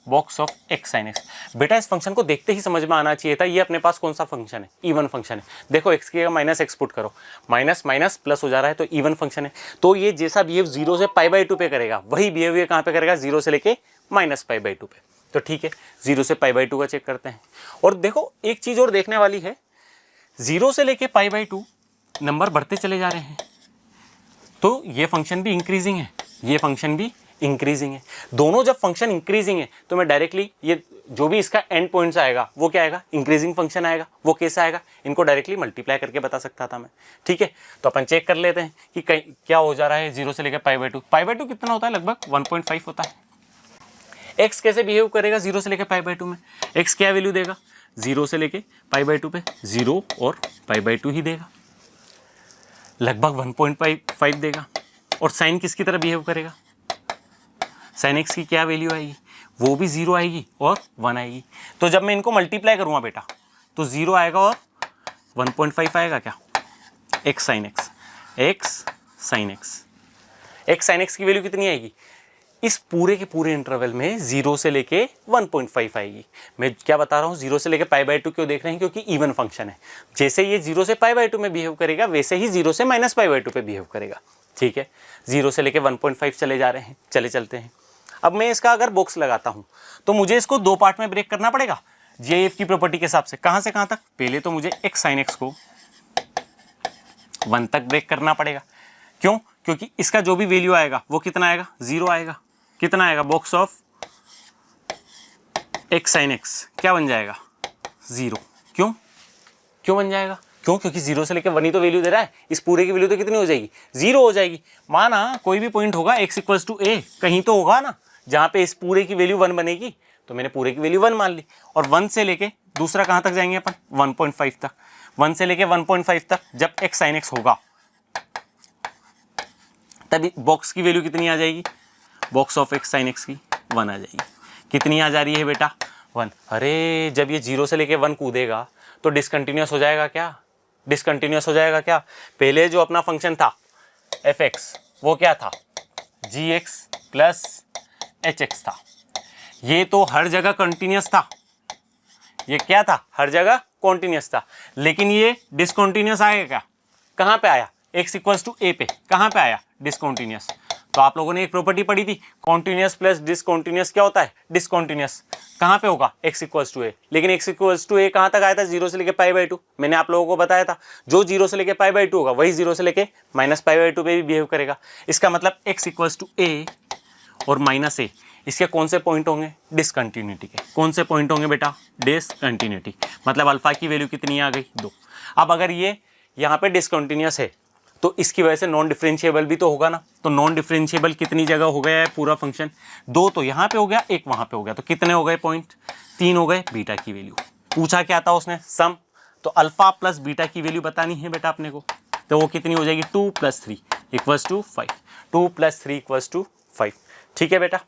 Speaker 4: box of x sin x। बेटा इस फंक्शन को देखते ही समझ में आना चाहिए था, ये अपने पास कौन सा फंक्शन है, इवन फंक्शन है। देखो x की जगह -x पुट करो, माइनस माइनस प्लस हो जा रहा है, तो इवन फंक्शन है। तो ये जैसा बिहेव 0 से π/2 पे करेगा, वही बिहेवियर कहाँ पे करेगा, 0 से लेके -π/2 पे। तो ठीक है, 0 से π/2 का चेक करते हैं। और देखो एक चीज़ और देखने वाली है, 0 से लेके π/2 नंबर बढ़ते चले जा रहे हैं, तो ये फंक्शन भी इंक्रीजिंग है, ये फंक्शन भी इंक्रीजिंग है। दोनों जब फंक्शन इंक्रीजिंग है तो मैं डायरेक्टली ये जो भी इसका एंड पॉइंट्स आएगा वो क्या आएगा, इंक्रीजिंग फंक्शन आएगा। वो कैसे आएगा, इनको डायरेक्टली मल्टीप्लाई करके बता सकता था मैं। ठीक है, तो अपन चेक कर लेते हैं कि क्या हो जा रहा है 0 से लेकर π/2। π/2 कितना होता है, लगभग 1.5 होता है। एक्स कैसे बिहेव करेगा 0 से लेकर π/2 में, एक्स क्या वैल्यू देगा, 0 से लेके π/2 पे 0 और π/2 ही देगा, लगभग 1.5 देगा। और साइन किसकी तरह बिहेव करेगा, साइन एक्स की क्या वैल्यू आएगी, वो भी 0 आएगी और 1 आएगी। तो जब मैं इनको मल्टीप्लाई करूँगा बेटा तो 0 आएगा और 1.5 आएगा क्या, x sine x, x sine x. X sine x की वैल्यू कितनी आएगी, इस पूरे के पूरे इंटरवल में 0 से लेके 1.5 आएगी। मैं क्या बता रहा हूँ, 0 से लेके π/2 क्यों देख रहे हैं, क्योंकि इवन फंक्शन है। जैसे ये 0 से π/2 में बिहेव करेगा वैसे ही 0 से -π/2 पे बिहेव करेगा। ठीक है, 0 से लेके 1.5 चले जा रहे हैं, चलते हैं। अब मैं इसका अगर बॉक्स लगाता हूँ तो मुझे इसको 2 पार्ट में ब्रेक करना पड़ेगा जीआईएफ की प्रॉपर्टी के हिसाब से। कहाँ से कहाँ तक, पहले तो मुझे एक्स साइन एक्स को 1 तक ब्रेक करना पड़ेगा। क्यों, क्योंकि इसका जो भी वैल्यू आएगा वो कितना आएगा, 0 आएगा। कितना आएगा, box of x sine x क्या बन जाएगा, 0। क्यों बन जाएगा, क्योंकि 0 से लेकर 1 ही तो वैल्यू दे रहा है, इस पूरे की वैल्यू तो कितनी हो जाएगी, 0 हो जाएगी। माना कोई भी पॉइंट होगा x = a, कहीं तो होगा ना जहाँ पे इस पूरे की वैल्यू 1 बनेगी, तो मैंने पूरे की वैल्यू 1 मान ली। और 1 से लेके दूसरा कहाँ तक जाएंगे अपन, 1.5 तक। 1 से लेके 1.5 तक जब x sin x होगा तभी बॉक्स की वैल्यू कितनी आ जाएगी, box of x sin x की 1 आ जाएगी। कितनी आ जा रही है बेटा, 1। अरे जब ये 0 से लेके 1 कूदेगा तो डिसकंटिन्यूस हो जाएगा क्या, डिसकंटिन्यूस हो जाएगा क्या। पहले जो अपना फंक्शन था f(x) वो क्या था, gx प्लस hx था। ये तो हर जगह कंटिन्यूस था, ये क्या था, हर जगह कॉन्टिन्यूस था। लेकिन ये डिसकंटिन्यूस आएगा क्या, कहाँ पे आया, x = a पे, कहाँ पे आया, डिसकंटिन्यूस। तो आप लोगों ने एक प्रॉपर्टी पढ़ी थी, कॉन्टिन्यूस प्लस डिसकंटिन्यूस क्या होता है, डिसकंटिन्यूस। कहाँ पे होगा, x = a। लेकिन x = a कहाँ तक आया था, 0 से लेके π/2। मैंने आप लोगों को बताया था जो 0 से लेके π/2 होगा वही 0 से लेके -π/2 पे भी बिहेव करेगा। इसका मतलब x = a और -a इसके कौन से पॉइंट होंगे, डिसकंटिन्यूटी के। कौन से पॉइंट होंगे बेटा, डिसकंटिन्यूटी। मतलब अल्फा की वैल्यू कितनी आ गई, 2। अब अगर ये यहाँ पे डिसकंटिन्यूस है तो इसकी वजह से नॉन डिफरेंशिएबल भी तो होगा ना। तो नॉन डिफरेंशिएबल कितनी जगह हो गया है पूरा फंक्शन, 2 तो यहाँ पे हो गया, 1 वहाँ पे हो गया। तो कितने हो गए पॉइंट, 3 हो गए। बीटा की वैल्यू पूछा क्या था उसने, सम। तो अल्फा प्लस बीटा की वैल्यू बतानी है बेटा अपने को, तो वो कितनी हो जाएगी, 2 + 3 = 5। 2 + 3 = 5। ठीक है बेटा।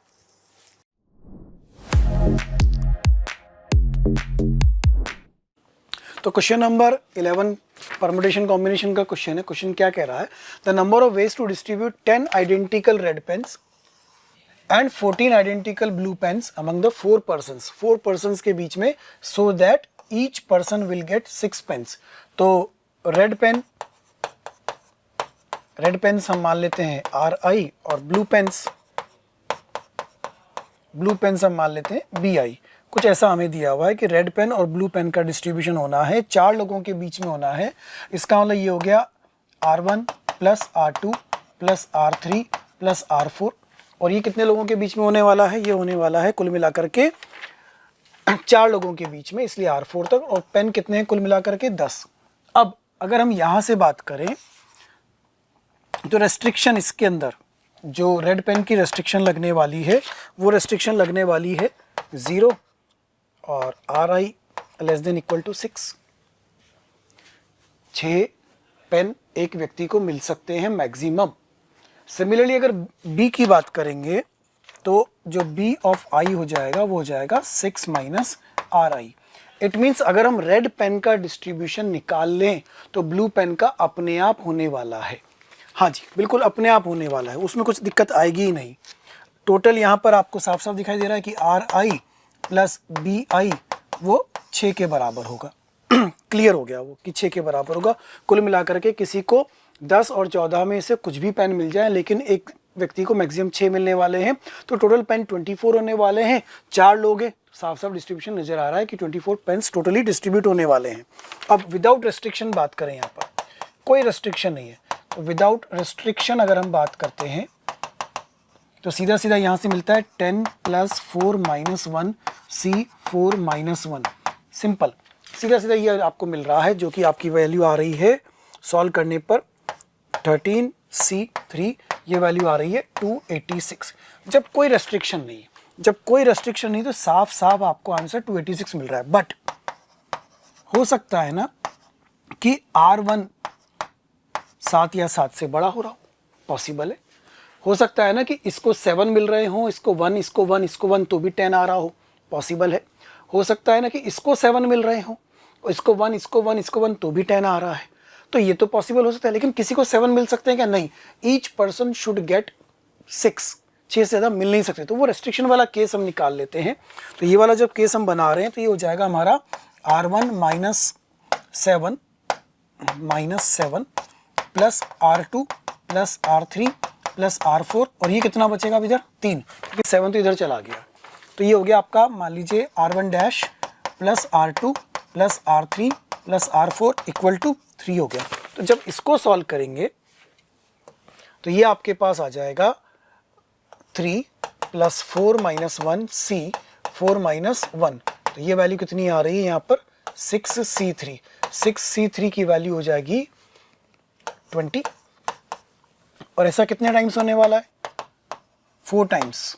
Speaker 5: तो क्वेश्चन नंबर 11 परमुटेशन कॉम्बिनेशन का क्वेश्चन है। क्वेश्चन क्या कह रहा है, the number of ways to distribute 10 identical red pens and 14 identical blue pens among the 4 persons के बीच में, so that each person will get 6 pens. तो रेड पेन्स हम मान लेते हैं RI और ब्लू पेन्स हम मान लेते हैं BI। कुछ ऐसा हमें दिया हुआ है कि रेड पेन और ब्लू पेन का डिस्ट्रीब्यूशन होना है, 4 लोगों के बीच में होना है। इसका मतलब ये हो गया R1 plus R2 plus R3 plus R4, और ये कितने लोगों के बीच में होने वाला है, ये होने वाला है कुल मिलाकर के 4 लोगों के बीच में, इसलिए R4 तक। और पेन कितने हैं कुल मिलाकर के 10। अब अगर हम यहाँ से बात करें तो रेस्ट्रिक्शन इसके अंदर जो रेड पेन की रेस्ट्रिक्शन लगने वाली है वो रेस्ट्रिक्शन लगने वाली है 0 और RI less than equal to 6। 6 pen एक व्यक्ति को मिल सकते हैं मैक्सिमम। सिमिलरली अगर B की बात करेंगे तो जो B ऑफ I हो जाएगा वो हो जाएगा 6 माइनस RI। इट मीन्स अगर हम रेड पेन का डिस्ट्रीब्यूशन निकाल लें तो ब्लू पेन का अपने आप होने वाला है। हाँ जी, बिल्कुल अपने आप होने वाला है, उसमें कुछ दिक्कत आएगी ही नहीं। टोटल यहाँ पर आपको साफ साफ दिखाई दे रहा है कि RI प्लस BI वो 6 के बराबर होगा। क्लियर हो गया वो कि 6 के बराबर होगा। कुल मिलाकर के किसी को 10 और 14 में से कुछ भी पेन मिल जाए, लेकिन एक व्यक्ति को मैक्सिमम 6 मिलने वाले हैं, तो टोटल पेन 24 होने वाले हैं। 4 लोग हैं, साफ साफ डिस्ट्रीब्यूशन नजर आ रहा है कि 24 पेन्स टोटली डिस्ट्रीब्यूट होने वाले हैं। अब विदाउट रेस्ट्रिक्शन बात करें, यहाँ पर कोई रेस्ट्रिक्शन नहीं है, तो विदाउट रेस्ट्रिक्शन अगर हम बात करते हैं तो सीधा सीधा यहाँ से मिलता है 10 plus 4 minus 1 C4 minus 1। Simple, सीधा सीधा ये आपको मिल रहा है, जो कि आपकी वैल्यू आ रही है सॉल्व करने पर 13 C3, ये वैल्यू आ रही है 286। जब कोई रेस्ट्रिक्शन नहीं, तो साफ साफ आपको आंसर 286 मिल रहा है। बट हो सकता है ना कि R1 7 या 7 से बड़ा हो रहा हो, पॉसिबल है। हो सकता है ना कि इसको 7 मिल रहे हो, इसको 1 तो भी 10 आ रहा हो, पॉसिबल है। हो सकता है ना कि इसको 7 मिल रहे हो, इसको 1 तो भी 10 आ रहा है, तो ये तो पॉसिबल हो सकता है। लेकिन किसी को 7 मिल सकते हैं क्या? नहीं, ईच पर्सन शुड गेट 6 से ज़्यादा मिल नहीं सकते। तो वो रेस्ट्रिक्शन वाला केस हम निकाल लेते हैं। तो ये वाला जब केस हम बना रहे हैं तो ये हो जाएगा हमारा R1 minus 7 plus R2 plus R3 plus R4, और ये कितना बचेगा अब इधर 3, क्योंकि 7 तो इधर चला गया। तो ये हो गया आपका, मान लीजिए R1 dash plus R2 plus R3 plus R4 equal to 3 हो गया। तो जब इसको सॉल्व करेंगे तो ये आपके पास आ जाएगा 3 प्लस 4 माइनस 1 C4 माइनस 1। तो ये वैल्यू कितनी आ रही है यहाँ पर 6C3। 6C3 की वैल्यू हो जाएगी 20, और ऐसा कितने टाइम्स होने वाला है? 4 टाइम्स।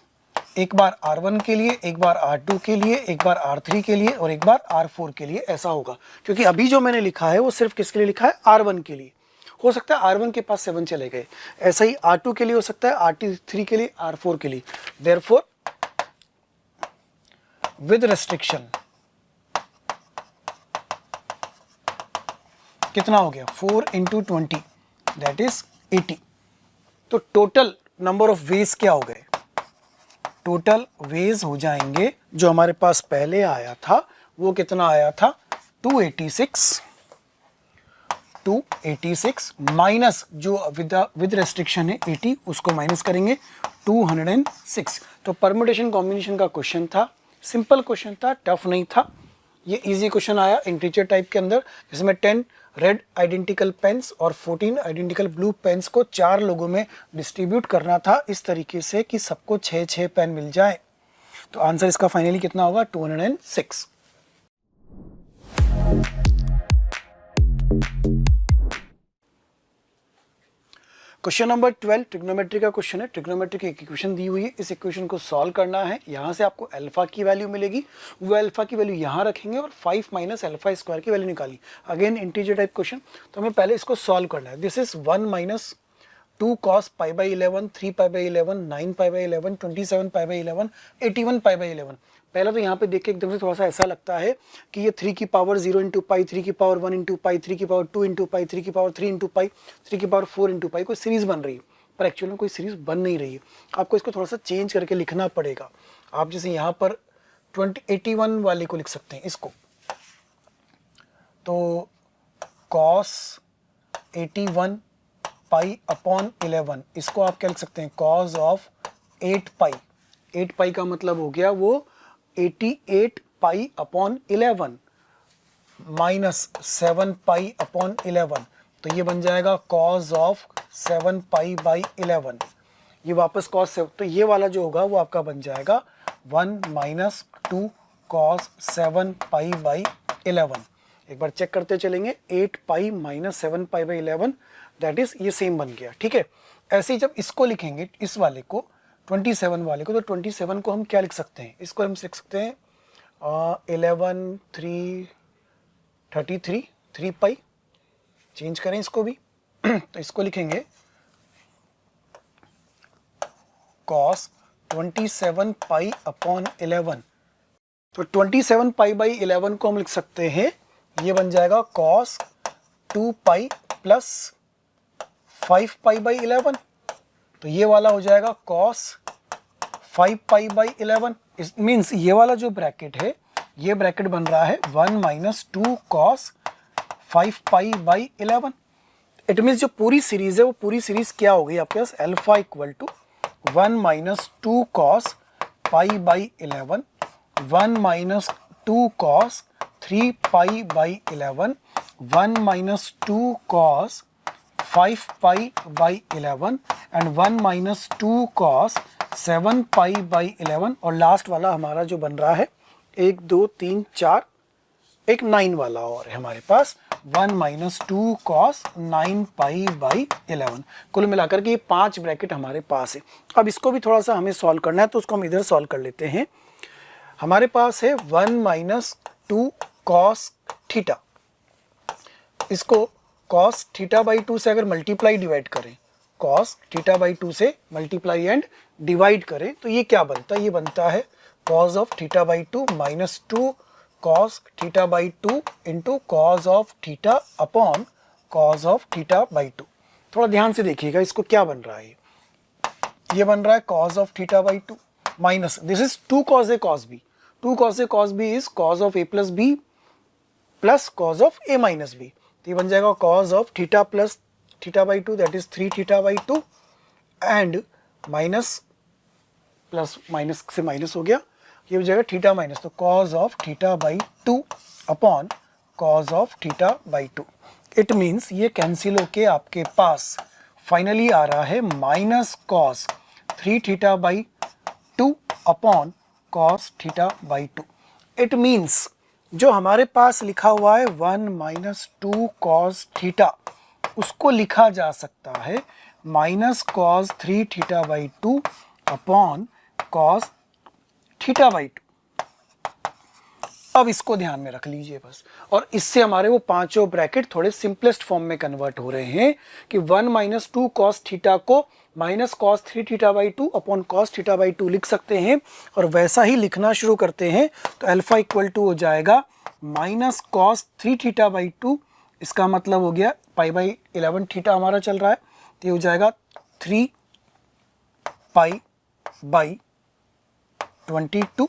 Speaker 5: एक बार R1 के लिए, एक बार R2 के लिए, एक बार R3 के लिए और एक बार R4 के लिए, ऐसा होगा। क्योंकि अभी जो मैंने लिखा है वो सिर्फ किसके लिए लिखा है? R1 के लिए। हो सकता है R1 के पास 7 चले गए, ऐसा ही R2 के लिए हो सकता है, R3 के लिए, R4 के लिए। देयरफॉर विद रेस्ट्रिक्शन कितना हो गया? 4 इंटू 20 दैट इज 80। तो टोटल नंबर ऑफ वेज क्या हो गए? टोटल वेज हो जाएंगे, जो हमारे पास पहले आया था वो कितना आया था? 286 माइनस जो विद रेस्ट्रिक्शन है 80, उसको माइनस करेंगे 206। तो परम्यूटेशन कॉम्बिनेशन का क्वेश्चन था, सिंपल क्वेश्चन था, टफ नहीं था। ये इजी क्वेश्चन आया इंटीजर टाइप के अंदर, जिसमें 10 रेड आइडेंटिकल पेन्स और 14 आइडेंटिकल ब्लू पेन्स को 4 लोगों में डिस्ट्रीब्यूट करना था इस तरीके से कि सबको 6 पेन मिल जाए। तो आंसर इसका फाइनली कितना होगा? 206। क्वेश्चन नंबर 12 ट्रिग्नोमेट्री का क्वेश्चन है। ट्रिग्नोमेट्री की एक इक्वेशन दी हुई है, इस इक्वेशन को सॉल्व करना है। यहाँ से आपको अल्फा की वैल्यू मिलेगी, वो अल्फा की वैल्यू यहाँ रखेंगे और 5 माइनस अल्फा स्क्वायर की वैल्यू निकाली। अगेन इंटीजर टाइप क्वेश्चन, तो हमें पहले इसको सॉल्व करना है। This is 1 minus 2 cos pi by 11, 3 pi by 11, 9 pi by 11, 27 pi by 11, 81 pi by 11। पहला तो यहाँ पे देख के एकदम से थोड़ा सा ऐसा लगता है कि ये 3 की पावर 0 इंटू पाई, 3 की पावर 1 इंटू पाई, 3 की पावर 2 इंटू पाई, 3 की पावर 3 इंटू पाई, 3 की पावर 4 इंटू पाई, कोई सीरीज बन रही है, पर एक्चुअल में कोई सीरीज बन नहीं रही है। आपको इसको थोड़ा सा चेंज करके लिखना पड़ेगा। आप जैसे यहाँ पर 81 वाले को लिख सकते हैं इसको, तो cos 81 पाई अपॉन 11, इसको आप क्या लिख सकते हैं, cos ऑफ 8 पाई। 8 पाई का मतलब हो गया वो 88 pi upon 11 minus 7 pi upon 11, तो ये बन जाएगा cos ऑफ 7 पाई बाई 11। ये वापस cos 7, तो ये वाला जो होगा वो आपका बन जाएगा 1 माइनस 2 cos 7 पाई बाई 11। एक बार चेक करते चलेंगे, 8 pi minus 7 pi by 11, that is ये सेम बन गया। ठीक है, ऐसे ही जब इसको लिखेंगे, इस वाले को 27 वाले को, तो 27 को हम क्या लिख सकते हैं, इसको हम लिख सकते हैं 11 3 33 3 पाई, चेंज करें इसको भी तो इसको लिखेंगे cos 27 पाई अपॉन 11, तो 27 पाई बाई 11 को हम लिख सकते हैं, ये बन जाएगा cos 2 pi plus 5 pi by 11, तो ये वाला हो जाएगा cos 5 पाई बाई 11। इस मीन्स ये वाला जो ब्रैकेट है, ये ब्रैकेट बन रहा है 1 minus 2 cos 5 pi by 11। It means जो पूरी सीरीज है वो पूरी सीरीज क्या हो गई आपके पास, alpha equal to 1 minus 2 cos pi by 11, 1 minus 2 cos 3 pi by 11, 1 minus 2 cos 5 pi by 11 and 1 minus 2 cos 7 pi by 11, और लास्ट वाला हमारा जो बन रहा है 1 2 3 4, एक 9 वाला और है हमारे पास, 1 माइनस 2 cos 9 पाई बाई 11। कुल मिलाकर के ये 5 ब्रैकेट हमारे पास है। अब इसको भी थोड़ा सा हमें सॉल्व करना है, तो उसको हम इधर सॉल्व कर लेते हैं। हमारे पास है 1 माइनस 2 cos थीटा, इसको cos थीटा बाई 2 से अगर मल्टीप्लाई डिवाइड करें, cos थीटा बाई 2 से मल्टीप्लाई एंड डिवाइड करें, तो ये क्या बनता है, ये बनता है cos of theta by 2 minus 2 cos theta by 2 into cos of theta upon cos of theta by 2। थोड़ा ध्यान से देखिएगा इसको क्या बन रहा है, ये बन रहा है cos of theta by 2 minus this is 2 cos a cos b, 2 cos a cos b is cos of a plus b plus cos of a minus b, तो ये बन जाएगा cos of theta plus theta by 2, that is 3 theta by 2 and minus plus minus से minus हो गया, ये हो जाएगा थीटा माइनस, तो cos of theta by 2 upon cos of theta by 2। It means ये कैंसिल होके आपके पास फाइनली आ रहा है minus cos 3 theta by 2 upon cos theta by 2। It means जो हमारे पास लिखा हुआ है 1 माइनस 2 cos थीटा, उसको लिखा जा सकता है minus cos 3 theta by 2 upon cos theta by 2। अब इसको ध्यान में रख लीजिए बस, और इससे हमारे वो पांचों ब्रैकेट थोड़े सिंपलेस्ट फॉर्म में कन्वर्ट हो रहे हैं कि 1 माइनस 2 cos थीटा को minus cos 3 theta by 2 upon cos theta by 2 लिख सकते हैं, और वैसा ही लिखना शुरू करते हैं तो अल्फा इक्वल टू हो जाएगा माइनस cos 3 थीटा बाई 2, इसका मतलब हो गया पाई बाई 11 थीटा हमारा चल रहा है, तो ये हो जाएगा 3 पाई बाई 22।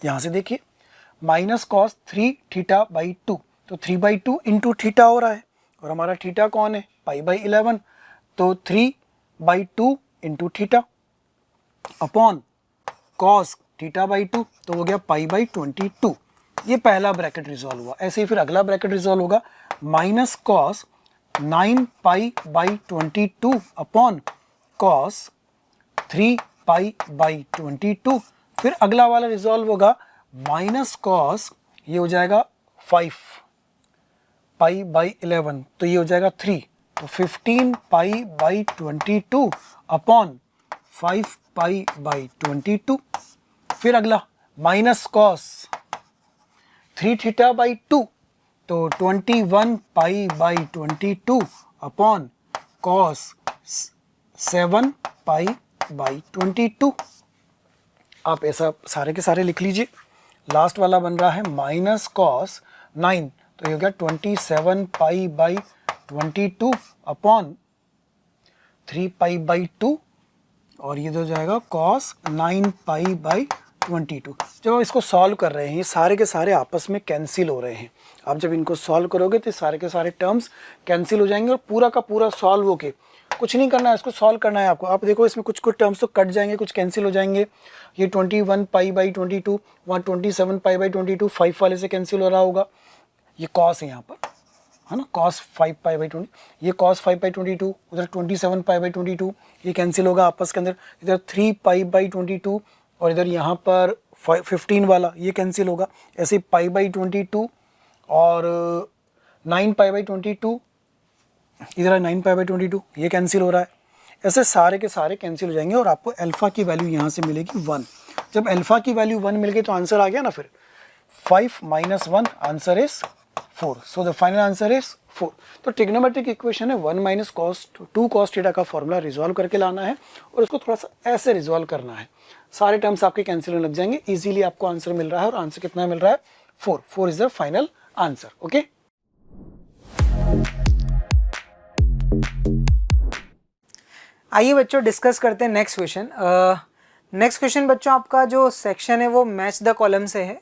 Speaker 5: यहाँ से देखिए माइनस cos 3 थीटा बाई 2, तो 3 बाई 2 इंटू थीटा हो रहा है, और हमारा थीटा कौन है, पाई बाई 11, तो 3 by 2 into theta upon cos theta by 2, तो हो गया पाई बाई 22। ये पहला ब्रैकेट रिजॉल्व हुआ। ऐसे ही फिर अगला ब्रैकेट रिजॉल्व होगा minus cos 9 pi by 22 upon cos 3 pi by 22। फिर अगला वाला रिजॉल्व होगा माइनस cos, ये हो जाएगा 5 पाई बाई 11, तो ये हो जाएगा 3, तो 15 pi by 22 upon 5 pi by 22। फिर अगला माइनस cos 3 थीटा बाई 2, तो 21 pi by 22 upon cos 7 pi by 22। आप ऐसा सारे के सारे लिख लीजिए। लास्ट वाला बन रहा है माइनस कॉस 9, तो ये हो गया 27 pi by 22 upon 3 pi by 2, और ये हो जाएगा कॉस 9 पाई बाई 22। जब आप इसको सॉल्व कर रहे हैं, ये सारे के सारे आपस में कैंसिल हो रहे हैं। आप जब इनको सॉल्व करोगे तो सारे के सारे टर्म्स कैंसिल हो जाएंगे और पूरा का पूरा सॉल्व होके कुछ नहीं करना है, इसको सॉल्व करना है आपको। आप देखो इसमें कुछ कुछ टर्म्स तो कट जाएंगे, कुछ कैंसिल हो जाएंगे। ये 21 पाई बाई 22, वहाँ 27 पाई बाई 22 5 वाले से कैंसिल हो रहा होगा। ये कॉस है यहाँ पर, है ना, कॉस 5 पाई बाई 20, ये कॉस 5 बाई 22, उधर 27 पाई बाई 22, ये कैंसिल होगा आपस के अंदर। इधर 3 पाई बाई 22 और इधर यहाँ पर 15 वाला ये कैंसिल होगा। ऐसे पाई बाई 22 और 9 पाई बाई 22, इधर 9 पाई बाई 22 ये कैंसिल हो रहा है। ऐसे सारे के सारे कैंसिल हो जाएंगे और आपको अल्फ़ा की वैल्यू यहाँ से मिलेगी 1। जब अल्फ़ा की वैल्यू 1 मिल गई तो आंसर आ गया ना। फिर 5 minus 1 answer is 4, so the final answer is 4। तो ट्रिग्नोमेट्रिक इक्वेशन है 1 माइनस कॉस 2 कॉस थीटा का फॉर्मूला रिजॉल्व करके लाना है और इसको थोड़ा सा ऐसे रिजॉल्व करना है। सारे टर्म्स आपके कैंसिल होने लग जाएंगे, इजीली आपको आंसर मिल रहा है। और आंसर कितना मिल रहा है? 4। 4 is the final answer. Okay,
Speaker 6: आइए बच्चों डिस्कस करते हैं नेक्स्ट क्वेश्चन। नेक्स्ट क्वेश्चन बच्चों आपका जो सेक्शन है वो मैच द कॉलम से है।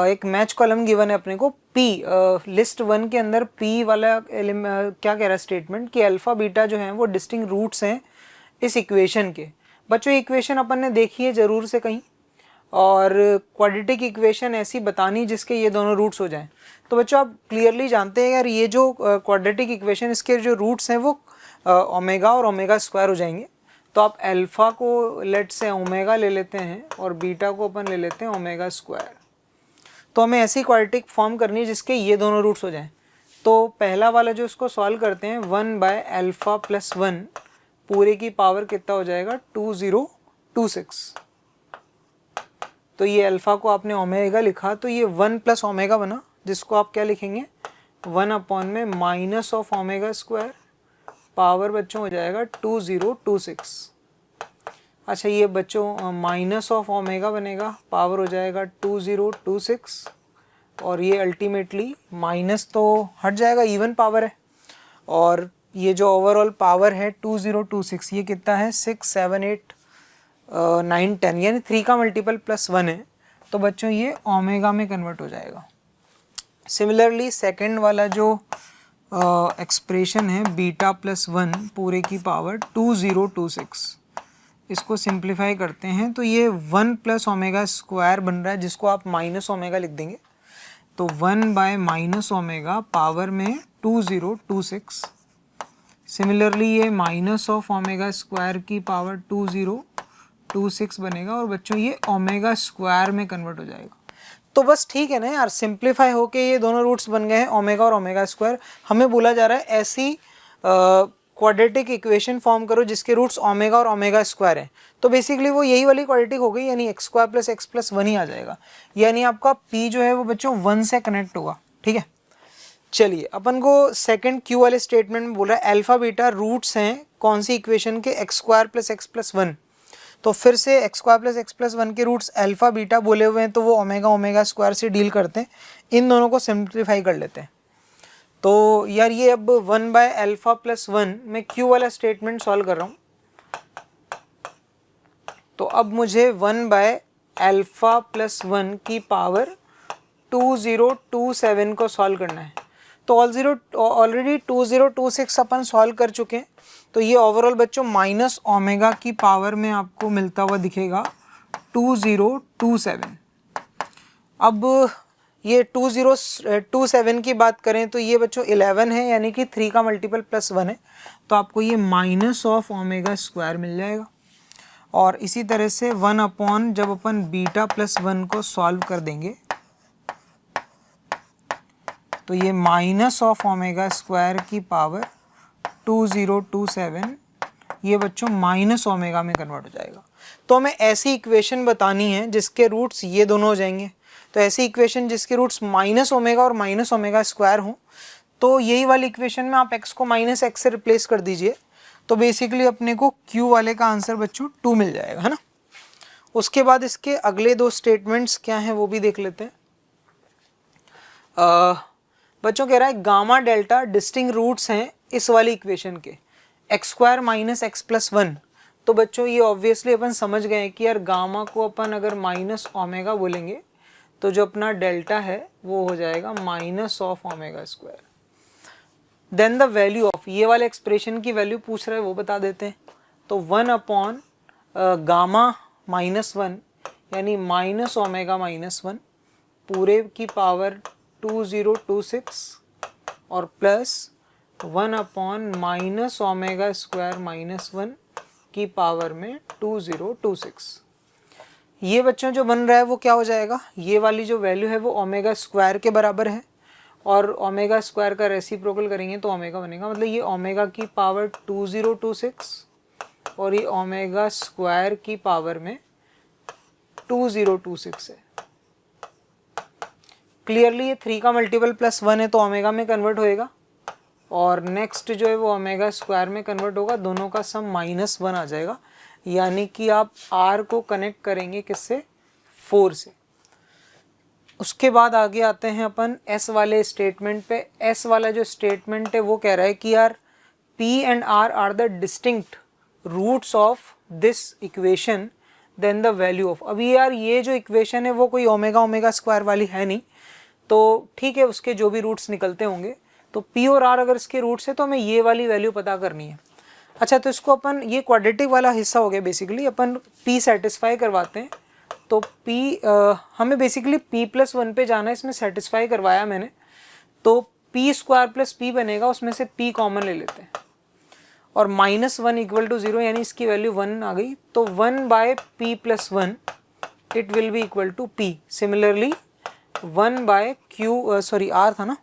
Speaker 6: एक मैच कॉलम गिवन है अपने को P, लिस्ट 1 के अंदर P वाला क्या कह रहा है स्टेटमेंट कि अल्फ़ा बीटा जो है वो डिस्टिंक्ट रूट्स हैं इस इक्वेशन के। बच्चों इक्वेशन अपन ने देखी है ज़रूर से कहीं, और क्वाड्रेटिक इक्वेशन ऐसी बतानी जिसके ये दोनों रूट्स हो जाएं। तो बच्चों आप क्लियरली जानते हैं यार ये जो क्वाड्रेटिक इक्वेशन इसके जो रूट्स हैं वो ओमेगा और ओमेगा स्क्वायर हो जाएंगे। तो आप अल्फ़ा को लेट से ओमेगा ले लेते हैं और बीटा को अपन ले लेते हैं ओमेगा स्क्वायर। तो हमें ऐसी क्वाड्रेटिक फॉर्म करनी है जिसके ये दोनों रूट्स हो जाएं। तो पहला वाला जो इसको सॉल्व करते हैं 1 बाय अल्फ़ा प्लस 1 पूरे की पावर कितना हो जाएगा 2026। तो ये अल्फ़ा को आपने ओमेगा लिखा तो ये 1 प्लस ओमेगा बना, जिसको आप क्या लिखेंगे 1 अपॉन में minus of omega square, power बच्चों हो जाएगा 2026। अच्छा ये बच्चों माइनस ऑफ ओमेगा बनेगा, पावर हो जाएगा 2026, और ये अल्टीमेटली माइनस तो हट जाएगा, इवन पावर है। और ये जो ओवरऑल पावर है 2026 ये कितना है 6 7 8 9 10, यानी 3 का मल्टीपल प्लस 1 है। तो बच्चों ये ओमेगा में कन्वर्ट हो जाएगा। सिमिलरली सेकंड वाला जो एक्सप्रेशन है बीटा प्लस 1 पूरे की पावर 2026, इसको सिंप्लीफाई करते हैं तो ये 1 प्लस ओमेगा स्क्वायर बन रहा है, जिसको आप माइनस ओमेगा लिख देंगे। तो 1 बाय माइनस ओमेगा पावर में 2026। सिमिलरली ये माइनस ऑफ ओमेगा स्क्वायर की पावर 2026 बनेगा, और बच्चों ये ओमेगा स्क्वायर में कन्वर्ट हो जाएगा। तो बस ठीक है ना यार, सिंप्लीफाई होके ये दोनों रूट्स बन गए हैं ओमेगा और ओमेगा स्क्वायर। हमें बोला जा रहा है ऐसी क्वाड्रेटिक इक्वेशन फॉर्म करो जिसके रूट्स ओमेगा और ओमेगा स्क्वायर हैं। तो बेसिकली वो यही वाली क्वाड्रेटिक हो गई, यानी x square plus x plus 1 ही आ जाएगा। यानी आपका P जो है वो बच्चों 1 से कनेक्ट होगा। ठीक है, चलिए अपन को सेकंड Q वाले स्टेटमेंट में बोल रहा है अल्फा बीटा रूट्स हैं कौन सी इक्वेशन के x square plus x plus 1। तो फिर से x square plus x plus 1 के रूट्स अल्फा बीटा बोले हुए हैं तो वो ओमेगा ओमेगा स्क्वायर से डील करते हैं। इन दोनों को सिंप्लीफाई कर लेते हैं। तो यार ये अब 1 बाय अल्फा प्लस 1 मैं Q वाला स्टेटमेंट सॉल्व कर रहा हूँ। तो अब मुझे 1 बाय अल्फा प्लस 1 की पावर 2027 को सॉल्व करना है। तो ऑलरेडी 2026 अपन सॉल्व कर चुके हैं। तो ये ओवरऑल बच्चों माइनस ओमेगा की पावर में आपको मिलता हुआ दिखेगा 2027। अब ये 2027 की बात करें तो ये बच्चों 11 है, यानी कि 3 का मल्टीपल प्लस 1 है। तो आपको ये माइनस ऑफ ओमेगा स्क्वायर मिल जाएगा। और इसी तरह से 1 अपॉन जब अपन बीटा प्लस 1 को सॉल्व कर देंगे तो ये माइनस ऑफ ओमेगा स्क्वायर की पावर 2027 ये बच्चों माइनस ओमेगा में कन्वर्ट हो जाएगा। तो हमें ऐसी इक्वेशन बतानी है जिसके रूट्स ये दोनों हो जाएंगे। तो ऐसी इक्वेशन जिसके रूट्स माइनस ओमेगा और माइनस ओमेगा स्क्वायर हों, तो यही वाली इक्वेशन में आप x को माइनस एक्स से रिप्लेस कर दीजिए। तो बेसिकली अपने को Q वाले का आंसर बच्चों 2 मिल जाएगा, है ना। उसके बाद इसके अगले 2 स्टेटमेंट्स क्या हैं वो भी देख लेते हैं। बच्चों कह रहा है गामा डेल्टा डिस्टिंक्ट रूट्स हैं इस वाली इक्वेशन के, x² माइनस एक्स प्लस 1। तो बच्चों ये ऑब्वियसली अपन समझ गए हैं कि यार गामा को अपन अगर माइनस ओमेगा बोलेंगे तो जो अपना डेल्टा है वो हो जाएगा minus of omega square. Then the value of, ये वाले एक्सप्रेशन की वैल्यू पूछ रहे हैं वो बता देते हैं। तो 1 अपॉन गामा माइनस 1 यानी माइनस ओमेगा माइनस 1 पूरे की पावर 2026 और plus 1 upon minus omega square minus 1 की पावर में 2026। ये बच्चों जो बन रहा है वो क्या हो जाएगा, ये वाली जो वैल्यू है वो ओमेगा स्क्वायर के बराबर है और ओमेगा स्क्वायर का रेसिप्रोकल करेंगे तो ओमेगा बनेगा, मतलब ये ओमेगा की पावर 2026 और ये ओमेगा स्क्वायर की पावर में 2026 है। क्लियरली ये 3 का मल्टीपल प्लस 1 है तो ओमेगा में कन्वर्ट होएगा और नेक्स्ट जो है वो ओमेगा स्क्वायर में कन्वर्ट होगा, दोनों का सम -1 आ जाएगा। यानी कि आप r को कनेक्ट करेंगे किससे, 4 से। उसके बाद आगे आते हैं अपन s वाले स्टेटमेंट पे। s वाला जो स्टेटमेंट है वो कह रहा है कि यार p and r are the distinct roots of this equation then the value of. अभी यार ये जो इक्वेशन है वो कोई ओमेगा स्क्वायर वाली है नहीं, तो ठीक है उसके जो भी रूट्स निकलते होंगे, तो p और r अगर इसके रूट्स है तो हमें ये वाली वैल्यू पता करनी है। अच्छा तो इसको अपन, ये क्वाड्रेटिक वाला हिस्सा हो गया, बेसिकली अपन p सेटिस्फाई करवाते हैं। तो p हमें बेसिकली p+1 पे जाना है, इसमें सेटिस्फाई करवाया मैंने, तो p² + p बनेगा, उसमें से p कॉमन ले लेते हैं और -1 = 0 यानी इसकी वैल्यू 1 आ गई, तो 1/p+1 it will be equal to p। Similarly 1/r था ना,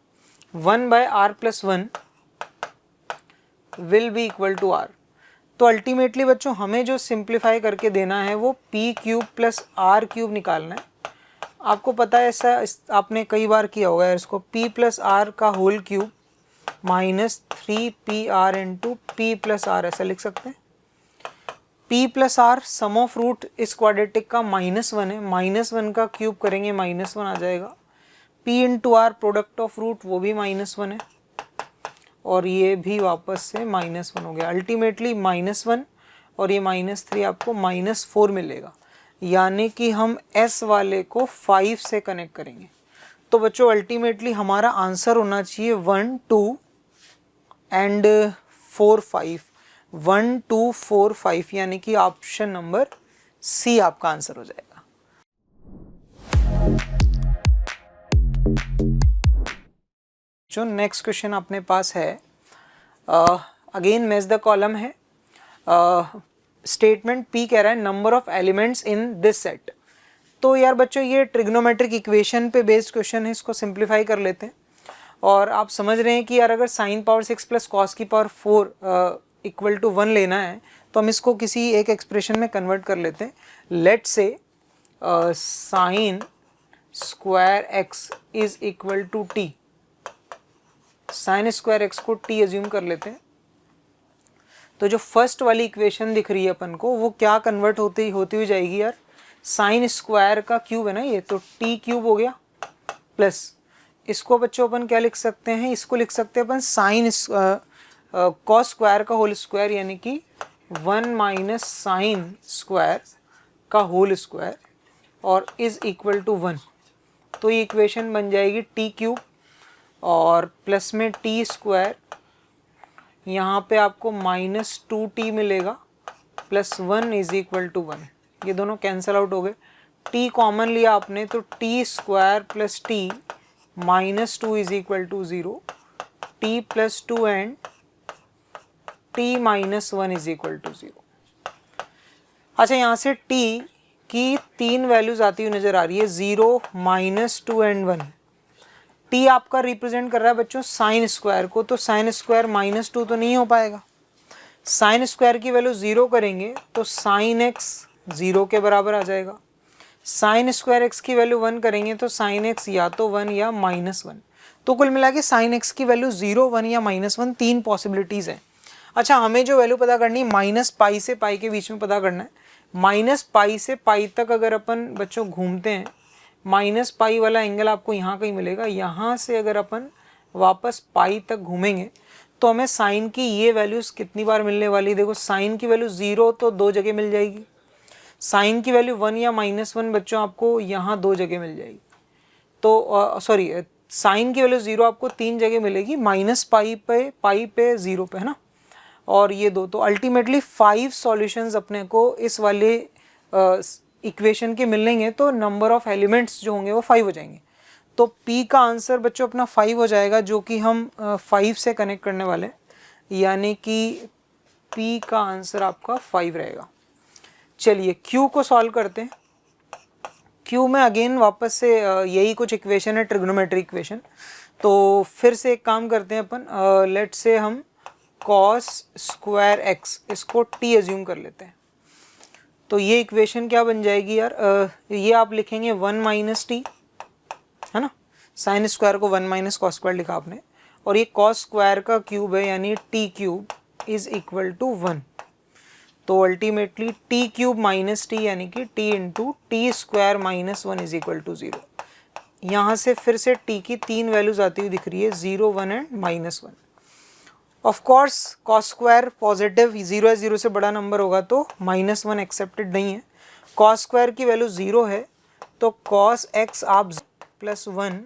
Speaker 6: 1/r+1 will be equal to r। तो अल्टीमेटली बच्चों हमें जो सिंप्लीफाई करके देना है वो p³ + r³ निकालना है। आपको पता है ऐसा आपने कई बार किया होगा, इसको p + r का whole cube -3pr into p + r ऐसा लिख सकते हैं। p + r sum of root इस क्वाड्रेटिक का -1 है, -1 का क्यूब करेंगे -1 आ जाएगा। p into r product of root वो भी -1 है और ये भी वापस से -1 हो गया। अल्टीमेटली -1 और ये -3 आपको -4 मिलेगा, यानी कि हम s वाले को 5 से कनेक्ट करेंगे। तो बच्चों अल्टीमेटली हमारा आंसर होना चाहिए 1 2 एंड 4 5, 1 2 4 5, यानी कि ऑप्शन नंबर सी आपका आंसर हो जाएगा। जो नेक्स्ट क्वेश्चन अपने पास है, अगेन मैच द कॉलम है। स्टेटमेंट P कह रहा है number of elements in this set. तो यार बच्चों ये ट्रिग्नोमेट्रिक इक्वेशन पे बेस्ड क्वेश्चन है, इसको सिंप्लीफाई कर लेते हैं। और आप समझ रहे हैं कि यार अगर sin पावर 6 + cos की पावर 4 = 1 लेना है तो हम इसको किसी एक एक्सप्रेशन में कन्वर्ट कर लेते हैं। Late say sin² x is equal to t, sin² x को t एज्यूम कर लेते हैं। तो जो फर्स्ट वाली इक्वेशन दिख रही है अपन को वो क्या कन्वर्ट होती हुई जाएगी यार, sin² का क्यूब है ना ये, तो t³ हो गया प्लस इसको बच्चों अपन क्या लिख सकते हैं, इसको लिख सकते हैं अपन cos² का होल स्क्वायर, यानी कि 1 - sin² का होल स्क्वायर और इज इक्वल टू 1। तो ये इक्वेशन बन जाएगी t³ और प्लस में t², यहाँ पे आपको -2t मिलेगा प्लस 1 इज इक्वल टू 1। ये दोनों कैंसिल आउट हो गए, t कॉमन लिया आपने तो t² + t -2 is equal to 0, t + 2 and t - 1 is equal to 0। अच्छा यहाँ से t की 3 वैल्यूज आती हुई नजर आ रही है, 0 -2 एंड 1। t आपका रिप्रेजेंट कर रहा है बच्चों sin² को, तो sin² -2 तो नहीं हो पाएगा। sin² की वैल्यू 0 करेंगे तो sin x 0 के बराबर आ जाएगा। sin² x की वैल्यू 1 करेंगे तो sin x या तो 1 या -1। तो कुल मिला के sin x की वैल्यू 0 1 या -1 3 पॉसिबिलिटीज़ हैं। अच्छा, हमें जो वैल्यू पता करनी है माइनस पाई से पाई के बीच में पता करना है। माइनस पाई से पाई तक अगर अपन बच्चों घूमते हैं, माइनस पाई वाला एंगल आपको यहाँ कहीं मिलेगा। यहाँ से अगर अपन वापस पाई तक घूमेंगे तो हमें साइन की ये वैल्यूज़ कितनी बार मिलने वाली है? देखो, साइन की वैल्यू 0 तो 2 जगह मिल जाएगी, साइन की वैल्यू 1 या -1 बच्चों आपको यहाँ 2 जगह मिल जाएगी। तो सॉरी, साइन की वैल्यू 0 आपको 3 जगह मिलेगी, माइनस पाई पे 0 पे, है ना, और ये 2। तो अल्टीमेटली 5 सॉल्यूशंस अपने को इस वाले इक्वेशन के मिलेंगे, तो नंबर ऑफ एलिमेंट्स जो होंगे वो 5 हो जाएंगे। तो P का आंसर बच्चों अपना 5 हो जाएगा, जो कि हम 5 से कनेक्ट करने वाले हैं, यानी कि P का आंसर आपका 5 रहेगा। चलिए Q को सॉल्व करते हैं। Q में अगेन वापस से यही कुछ इक्वेशन है, ट्रिग्नोमेट्रिक इक्वेशन। तो फिर से एक काम करते हैं अपन, लेट से हम cos स्क्वायर x इसको t एज्यूम कर लेते हैं। तो ये इक्वेशन क्या बन जाएगी यार, ये आप लिखेंगे 1 माइनस टी, है ना, साइन स्क्वायर को 1 माइनस कॉस स्क्वायर लिखा आपने, और ये कॉस स्क्वायर का क्यूब है, यानी t cube is equal to 1। तो ultimately t cube minus t यानी कि t into t square minus 1 is equal to 0। यहाँ से फिर से टी की 3 वैल्यूज आती हुई दिख रही है, 0, 1 and -1। Of course cos square positive 0 है, 0 से बड़ा नंबर होगा तो -1 एक्सेप्टेड नहीं है। कॉस स्क्वायर की वैल्यू 0 है, तो कॉस एक्स आप +1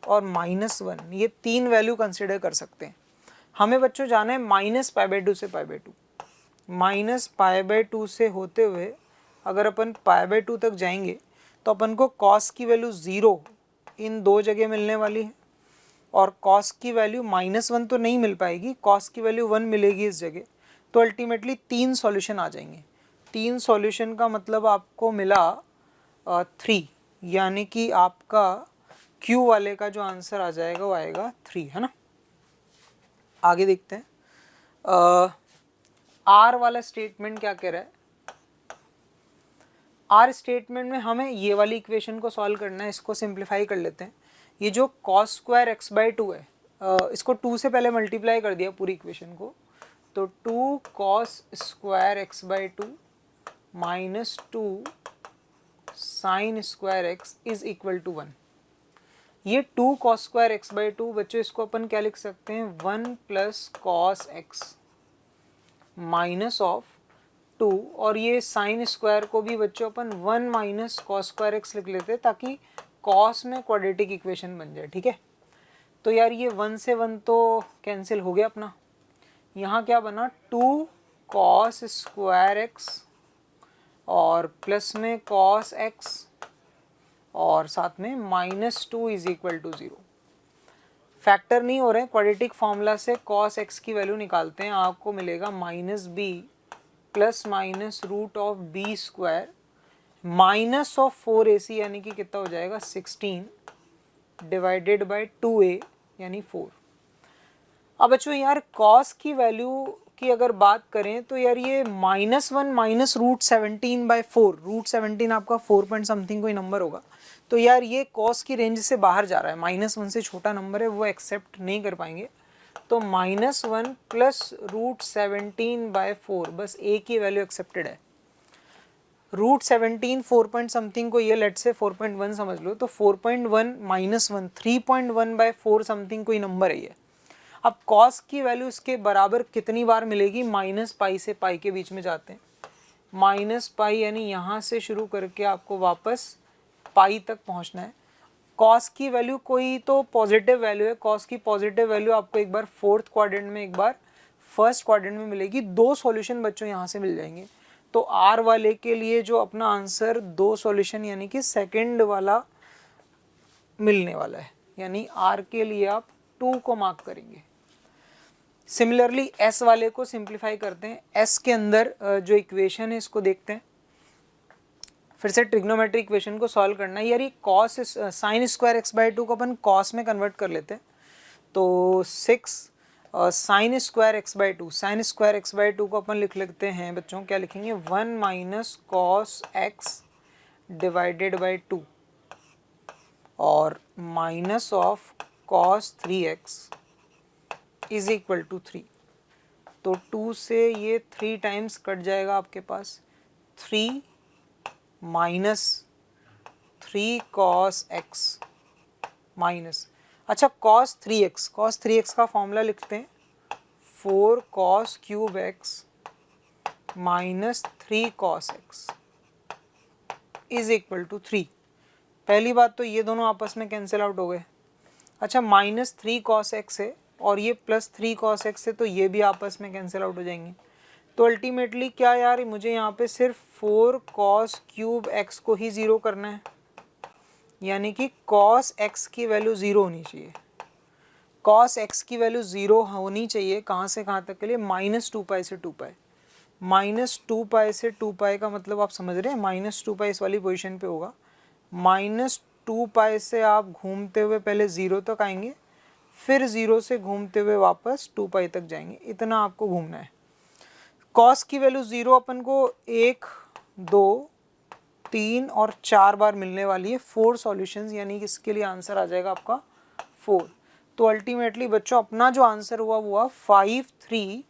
Speaker 6: और -1 ये 3 वैल्यू कंसिडर कर सकते हैं। हमें बच्चों जाना है -π/2 से π/2। -π/2 से होते हुए अगर अपन π/2 तक जाएंगे तो अपन को cos की वैल्यू 0 इन 2 जगह मिलने वाली है, और cos की वैल्यू -1 तो नहीं मिल पाएगी, cos की वैल्यू 1 मिलेगी इस जगह। तो अल्टीमेटली 3 सॉल्यूशन आ जाएंगे। 3 सॉल्यूशन का मतलब आपको मिला 3, यानी कि आपका Q वाले का जो आंसर आ जाएगा वो आएगा 3, है ना। आगे देखते हैं R वाला स्टेटमेंट क्या कह रहा है। R स्टेटमेंट में हमें ये वाली इक्वेशन को सॉल्व करना है, इसको सिंप्लीफाई कर लेते हैं। ये जो cos स्क्वायर x/2 है, इसको 2 से पहले मल्टीप्लाई कर दिया पूरी इक्वेशन को, तो 2 cos square x/2 minus 2 sine square x is equal to 1। ये 2 cos स्क्वायर x/2 बच्चों, इसको अपन क्या लिख सकते हैं, 1 plus cos x minus of 2, और ये साइन स्क्वायर को भी बच्चों अपन 1 माइनस कॉस स्क्वायर x लिख लेते हैं, ताकि कॉस में क्वाड्रेटिक इक्वेशन बन जाए, ठीक है। तो यार ये 1 से 1 तो कैंसिल हो गया अपना। यहाँ क्या बना, 2 cos स्क्वायर x और प्लस में cos x और साथ में -2 इज इक्वल टू 0। फैक्टर नहीं हो रहे हैं, क्वाड्रेटिक फॉर्मूला से cos x की वैल्यू निकालते हैं, आपको मिलेगा -b plus minus root of b square minus of 4ac, यानी कि कितना हो जाएगा 16 डिवाइडेड बाय 2a यानी 4। अब बच्चों यार cos की वैल्यू की अगर बात करें तो यार ये -1 माइनस √17/4, √17 आपका 4 पॉइंट समथिंग कोई नंबर होगा, तो यार ये cos की रेंज से बाहर जा रहा है, -1 से छोटा नंबर है, वो एक्सेप्ट नहीं कर पाएंगे। तो -1 प्लस √17/4, बस a की वैल्यू एक्सेप्टेड है। √17 4 पॉइंट समथिंग को ये लेट से 4.1 समझ लो, तो 4.1 -1 3.1/4 समथिंग कोई नंबर है ये। अब cos की वैल्यू इसके बराबर कितनी बार मिलेगी, -π से π के बीच में जाते हैं, -π यानी यहाँ से शुरू करके आपको वापस π तक पहुँचना है। cos की वैल्यू कोई तो पॉजिटिव वैल्यू है, cos की पॉजिटिव वैल्यू आपको एक बार 4th क्वाड्रेंट में, एक बार 1st क्वाड्रेंट में मिलेगी। 2 सॉल्यूशन बच्चों यहाँ से मिल जाएंगे। तो R वाले के लिए जो अपना आंसर 2 सॉल्यूशन यानी कि सेकंड वाला मिलने वाला है, यानी R के लिए आप 2 को मार्क करेंगे। सिमिलरली S वाले को सिंप्लीफाई करते हैं। S के अंदर जो इक्वेशन है इसको देखते हैं, फिर से ट्रिग्नोमेट्रिक इक्वेशन को सॉल्व करना है। यार ये cos साइन स्क्वायर x/2 को अपन cos में कन्वर्ट कर लेते हैं, तो 6 sine square x/2, sine square x/2 को अपन लिख लेते हैं बच्चों, क्या लिखेंगे, 1 minus cos x divided by 2 और minus of cos 3x is equal to 3। तो 2 से ये 3 टाइम्स कट जाएगा आपके पास, 3 माइनस 3 cos x माइनस, अच्छा cos 3x का फॉर्मूला लिखते हैं 4 cos cube x minus 3 cos x is equal to 3। पहली बात तो ये दोनों आपस में कैंसिल आउट हो गए। अच्छा माइनस 3 cos x है और ये प्लस 3 cos x है, तो ये भी आपस में कैंसिल आउट हो जाएंगे। तो अल्टीमेटली क्या यार, मुझे यहाँ पे सिर्फ 4 cos क्यूब x को ही ज़ीरो करना है, यानी कि cos x की वैल्यू ज़ीरो होनी चाहिए। cos x की वैल्यू ज़ीरो होनी चाहिए कहाँ से कहाँ तक के लिए, माइनस 2π से 2π। माइनस 2π से 2π का मतलब आप समझ रहे हैं, माइनस 2π इस वाली पोजीशन पे होगा, माइनस 2π से आप घूमते हुए पहले ज़ीरो तक आएंगे, फिर ज़ीरो से घूमते हुए वापस 2π तक जाएंगे, इतना आपको घूमना है। cos की वैल्यू ज़ीरो अपन को 1, 2, 3 और 4 बार मिलने वाली है, 4 सॉल्यूशंस, यानी कि इसके लिए आंसर आ जाएगा आपका 4। तो अल्टीमेटली बच्चों अपना जो आंसर हुआ वो हुआ 5, 3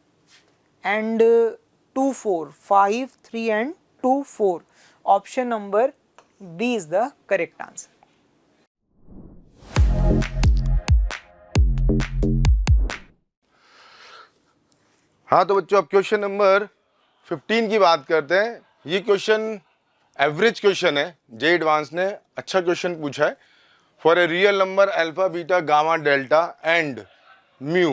Speaker 6: and 2, 4, 5, 3 and 2, 4। Option number B is the correct answer.
Speaker 7: हाँ तो बच्चों अब क्वेश्चन नंबर 15 की बात करते हैं। ये क्वेश्चन एवरेज क्वेश्चन है, जे एडवांस ने अच्छा क्वेश्चन पूछा है। For a real number alpha beta gamma delta and mu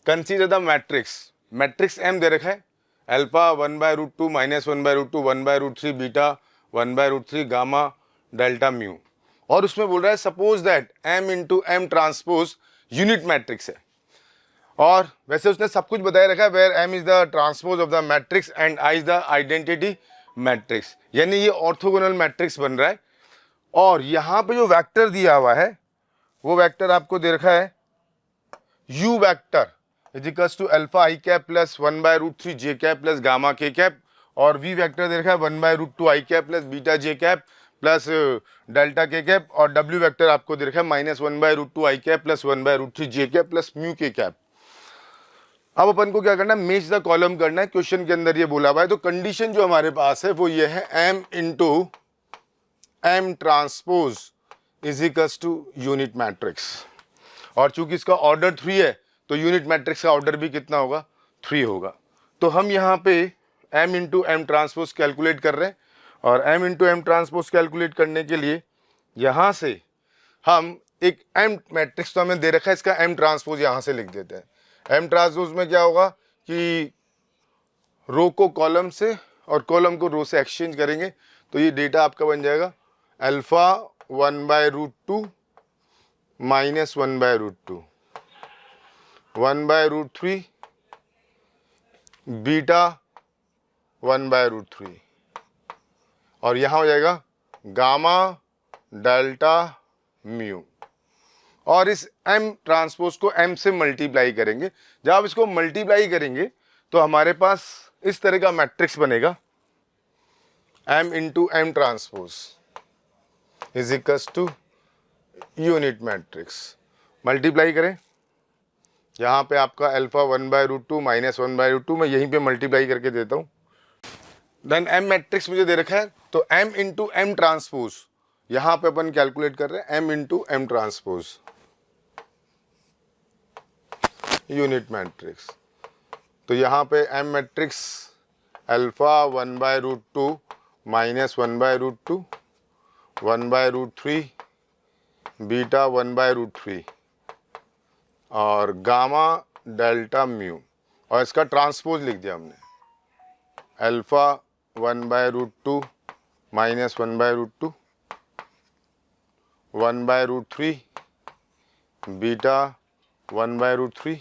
Speaker 7: consider the matrix M दे रखा है, alpha 1/√2 minus 1/√2 1/√3 beta 1/√3 gamma delta mu, और उसमें बोल रहा है suppose that m into M transpose unit matrix है। और वैसे उसने सब कुछ बताया रखा है, where m is the transpose of the matrix and i is the identity matrix, यानी ये ऑर्थोगोनल मैट्रिक्स बन रहा है। और यहाँ पे जो वेक्टर दिया हुआ है वो वेक्टर आपको दे रखा है u vector is equals to alpha i cap plus 1/√3 j cap plus gamma k cap, और v वेक्टर दे रखा है 1/√2 i cap plus beta j cap plus delta k cap, और w वेक्टर आपको दे रखा है minus 1/√2 i cap plus 1/√3 j cap plus mu k cap. अब अपन को क्या करना है, मैच द कॉलम करना है, क्वेश्चन के अंदर ये बोला हुआ है। तो कंडीशन जो हमारे पास है वो ये है m into M transpose is equals to unit matrix, और चूंकि इसका ऑर्डर 3 है तो यूनिट मैट्रिक्स का ऑर्डर भी कितना होगा, 3 होगा। तो हम यहाँ पे m into M transpose calculate कर रहे हैं, और m into M transpose calculate करने के लिए यहाँ से हम एक m मैट्रिक्स तो हमें दे रखा है, इसका m ट्रांसपोज यहाँ से लिख देते हैं। m ट्रांसपोज में क्या होगा कि रो को कॉलम से और कॉलम को रो से एक्सचेंज करेंगे, तो ये डेटा आपका बन जाएगा अल्फा 1/√2 माइनस 1/√2 1/√3 बीटा 1/√3, और यहाँ हो जाएगा गामा डेल्टा म्यू, और इस m ट्रांसपोज को m से मल्टीप्लाई करेंगे। जब आप इसको मल्टीप्लाई करेंगे तो हमारे पास इस तरह का मैट्रिक्स बनेगा, m into M transpose is equals to unit matrix. Multiply करें, यहाँ पे आपका अल्फा 1/√2 माइनस 1/√2 मैं यहीं पे मल्टीप्लाई करके देता हूँ। देन m मैट्रिक्स मुझे दे रखा है, तो m इंटू एम ट्रांसपोज यहाँ पे अपन कैलकुलेट कर रहे हैं m into M transpose unit matrix. तो यहाँ पे m matrix alpha 1/√2 minus 1/√2 1/√3 beta 1/√3 और गामा डेल्टा म्यू, और इसका ट्रांसपोज लिख दिया हमने alpha 1/√2 minus 1/√2 1/√3 beta 1/√3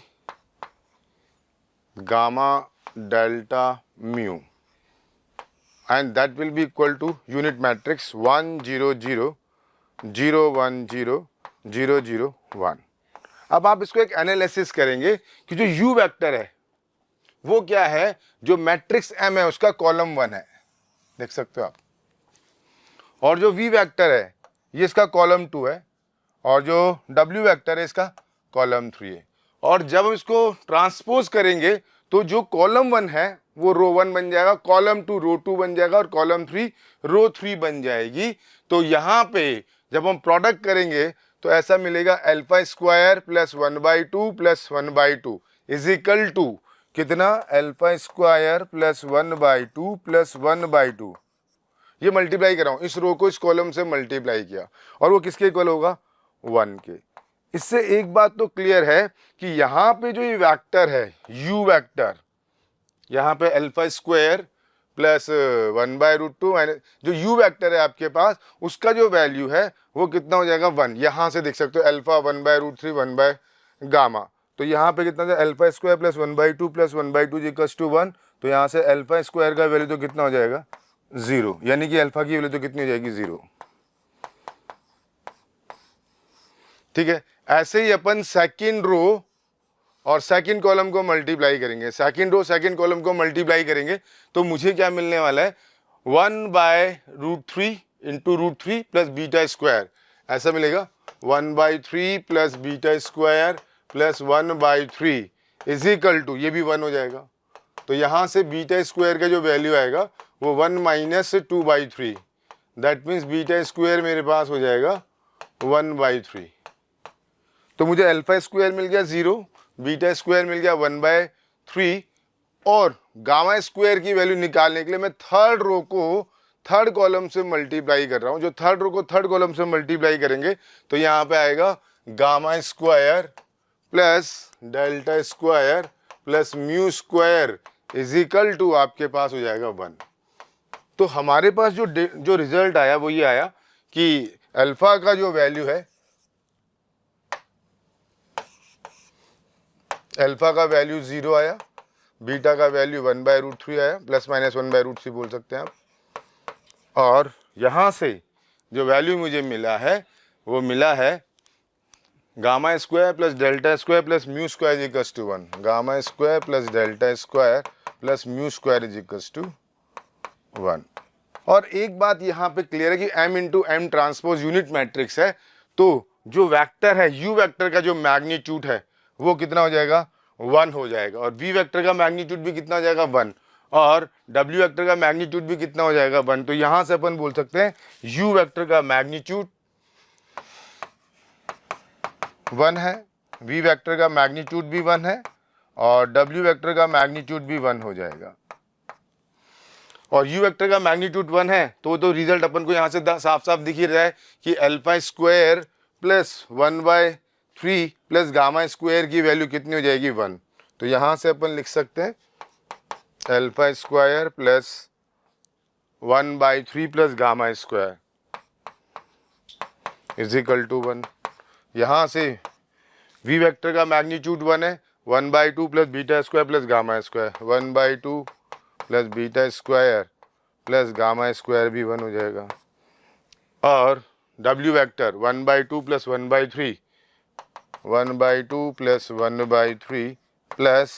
Speaker 7: gamma delta mu, and that will be equal to unit matrix 1 0 0 0 1 0 0 0 1। अब आप इसको एक एनालिसिस करेंगे कि जो u वेक्टर है वो क्या है, जो मैट्रिक्स m है उसका कॉलम 1 है, देख सकते हो आप, और जो v वेक्टर है ये इसका कॉलम 2 है, और जो w वेक्टर है इसका कॉलम 3 है। और जब हम इसको ट्रांसपोज करेंगे तो जो कॉलम 1 है वो रो 1 बन जाएगा, कॉलम 2 रो 2 बन जाएगा और कॉलम 3 रो 3 बन जाएगी। तो यहाँ पे जब हम प्रोडक्ट करेंगे तो ऐसा मिलेगा alpha square plus 1/2 plus 1/2 is equal to कितना, अल्फा स्क्वायर प्लस 1/2 प्लस 1/2। ये मल्टीप्लाई कर रहा हूँ, इस रो को इस कॉलम से मल्टीप्लाई किया और वो किसके इक्वल होगा, 1 के। इससे एक बात तो क्लियर है कि यहाँ पे जो ये वेक्टर है u वेक्टर, यहाँ पे अल्फा स्क्वायर प्लस 1/√2 माइनस जो u वेक्टर है आपके पास, उसका जो वैल्यू है वो कितना हो जाएगा, 1। यहाँ से देख सकते हो अल्फा 1/√3 1 बाय गामा, तो यहाँ पे कितना alpha square plus 1/2 plus 1/2 equals to 1। तो यहाँ से अल्फा स्क्वायर का वैल्यू तो कितना हो जाएगा, 0, यानी कि अल्फा की वैल्यू तो कितनी हो जाएगी, 0। ठीक है, ऐसे ही अपन सेकंड रो और सेकंड कॉलम को मल्टीप्लाई करेंगे, सेकंड रो सेकंड कॉलम को मल्टीप्लाई करेंगे तो मुझे क्या मिलने वाला है, 1/√3 इंटू √3 प्लस बीटा स्क्वायर, ऐसा मिलेगा 1/3 plus beta square plus 1/3 is equal to, ये भी 1 हो जाएगा। तो यहाँ से बीटा स्क्वायर का जो वैल्यू आएगा वो 1 minus 2/3, that means beta square मेरे पास हो जाएगा 1/3। तो मुझे अल्फा स्क्वायर मिल गया 0, बीटा स्क्वायर मिल गया 1/3 और गामा स्क्वायर की वैल्यू निकालने के लिए मैं थर्ड रो को थर्ड कॉलम से मल्टीप्लाई कर रहा हूँ। जो थर्ड रो को थर्ड कॉलम से मल्टीप्लाई करेंगे तो यहाँ पे आएगा gamma square plus delta square plus mu square is equal to आपके पास हो जाएगा 1। तो हमारे पास जो रिजल्ट आया वो ये आया कि अल्फा का जो वैल्यू है, अल्फा का वैल्यू 0 आया, बीटा का वैल्यू 1/√3 आया, प्लस माइनस 1/√3 बोल सकते हैं आप। और यहाँ से जो वैल्यू मुझे मिला है वो मिला है gamma square plus delta square plus mu square equals to 1, gamma square plus delta square plus mu square is equals to 1। और एक बात यहाँ पे क्लियर है कि m into M transpose unit matrix है, तो जो वेक्टर है u वेक्टर का जो मैग्नीट्यूड है वो कितना हो जाएगा, 1 हो जाएगा, और v वेक्टर का मैग्नीट्यूड भी कितना हो जाएगा, 1, और w वेक्टर का मैग्नीट्यूड भी कितना हो जाएगा, 1। तो यहाँ से अपन बोल सकते हैं u वेक्टर का मैग्नीट्यूड 1 है, v वेक्टर का मैग्नीट्यूड भी 1 है और w वेक्टर का मैग्नीट्यूड भी 1 हो जाएगा। और u वेक्टर का मैग्नीट्यूड 1 है तो रिजल्ट अपन को यहाँ से साफ साफ दिख ही रहा है कि alpha square plus 1/3 plus gamma square की वैल्यू कितनी हो जाएगी, 1। तो यहाँ से अपन लिख सकते हैं alpha square plus 1/3 plus gamma square is equal to 1। यहाँ से v वेक्टर का मैग्नीट्यूड 1 है, 1/2 plus beta square plus gamma square, 1/2 plus beta square plus gamma square भी 1 हो जाएगा। और w vector 1/2 plus 1/3, 1/2 plus 1/3 plus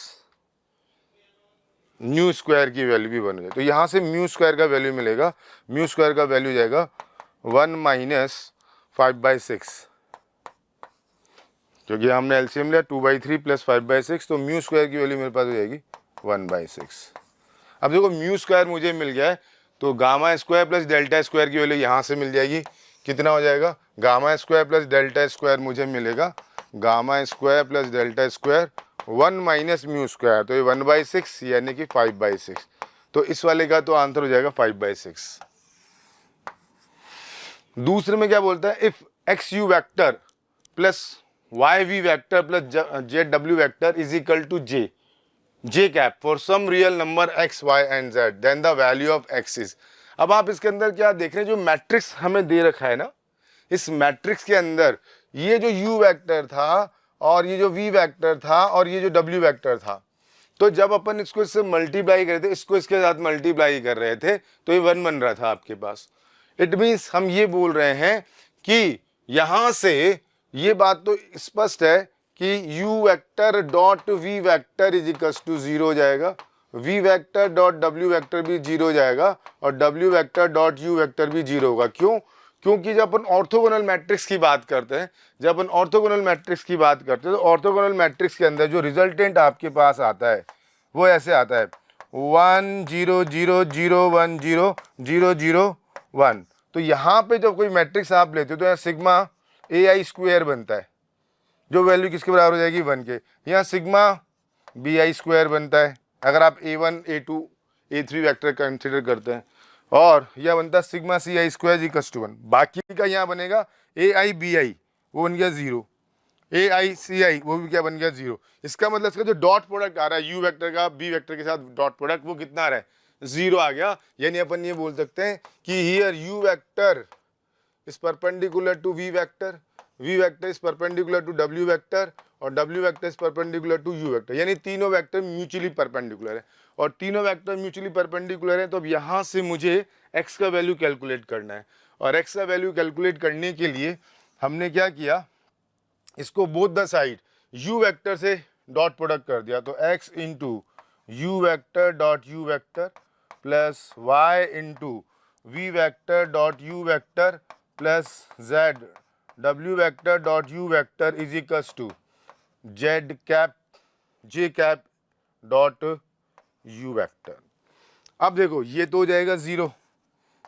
Speaker 7: mu square की value भी 1 हो जाएगी। तो यहाँ से म्यू स्क्वायर का वैल्यू मिलेगा, म्यू स्क्वायर का वैल्यू जाएगा 1 माइनस 5/6, क्योंकि हमने एलसीएम लिया 2/3 प्लस 5/6, तो म्यू स्क्वायर की वैल्यू मेरे पास हो जाएगी 1/6। अब देखो म्यू स्क्वायर मुझे मिल गया है तो gamma square plus delta square की वैल्यू यहाँ से मिल जाएगी, कितना हो जाएगा, gamma square plus delta square मुझे मिलेगा, gamma square plus delta square 1 minus mu square, तो ये 1/6 यानी कि 5/6। तो इस वाले का तो आंसर हो जाएगा 5/6। दूसरे में क्या बोलता है, if x u vector plus y v vector plus z डब्ल्यू vector is equal to j cap for some real number x y and z then the value of x is. अब आप इसके अंदर क्या देख रहे हैं, जो मैट्रिक्स हमें दे रखा है ना, इस मैट्रिक्स के अंदर ये जो u वेक्टर था और ये जो v वेक्टर था और ये जो w वेक्टर था, तो जब अपन इसको इससे मल्टीप्लाई कर रहे थे, इसको इसके साथ मल्टीप्लाई कर रहे थे तो ये 1 बन रहा था आपके पास। इट मीन्स हम ये बोल रहे हैं कि यहाँ से ये बात तो स्पष्ट है कि u vector dot v vector is equals to 0 हो जाएगा, v vector dot w vector भी 0 हो जाएगा और w vector dot u vector भी 0 होगा। क्यों? क्योंकि जब अपन ऑर्थोगोनल मैट्रिक्स की बात करते हैं, जब अपन ऑर्थोगोनल मैट्रिक्स की बात करते हैं तो ऑर्थोगोनल मैट्रिक्स के अंदर जो रिजल्टेंट आपके पास आता है वो ऐसे आता है 1 0 0 0 1 0 0 0 1। तो यहाँ पे जब कोई मैट्रिक्स आप लेते हो तो यहाँ सिग्मा ए आई स्क्वायर बनता है, जो वैल्यू किसके बराबर हो जाएगी 1 के। यहाँ सिग्मा बी आई स्क्वायर बनता है अगर आप A1 A2 A3 vector consider करते हैं, और यह बनता है sigma c i square equals to 1। बाकी का यहाँ बनेगा ए आई बी आई, वो बन गया 0, ए आई सी आई वो भी क्या बन गया 0। इसका मतलब इसका जो डॉट प्रोडक्ट आ रहा है यू वेक्टर का बी वेक्टर के साथ डॉट प्रोडक्ट, वो कितना आ रहा है 0 आ गया। यानी अपन ये बोल सकते हैं कि here U vector is perpendicular to V vector is perpendicular to W vector, और W vector is perpendicular to U vector. यानी तीनों वेक्टर म्यूचुअली परपेंडिकुलर है, और तीनों वेक्टर म्यूचुअली परपेंडिकुलर है। तो अब यहाँ से मुझे x का वैल्यू कैलकुलेट करना है, और x का वैल्यू कैलकुलेट करने के लिए हमने क्या किया, इसको both the side u vector से डॉट प्रोडक्ट कर दिया। तो x into u vector dot u vector plus y into v vector dot u vector plus z w vector dot u vector is equals to z cap j cap dot u vector. अब देखो ये तो हो जाएगा 0,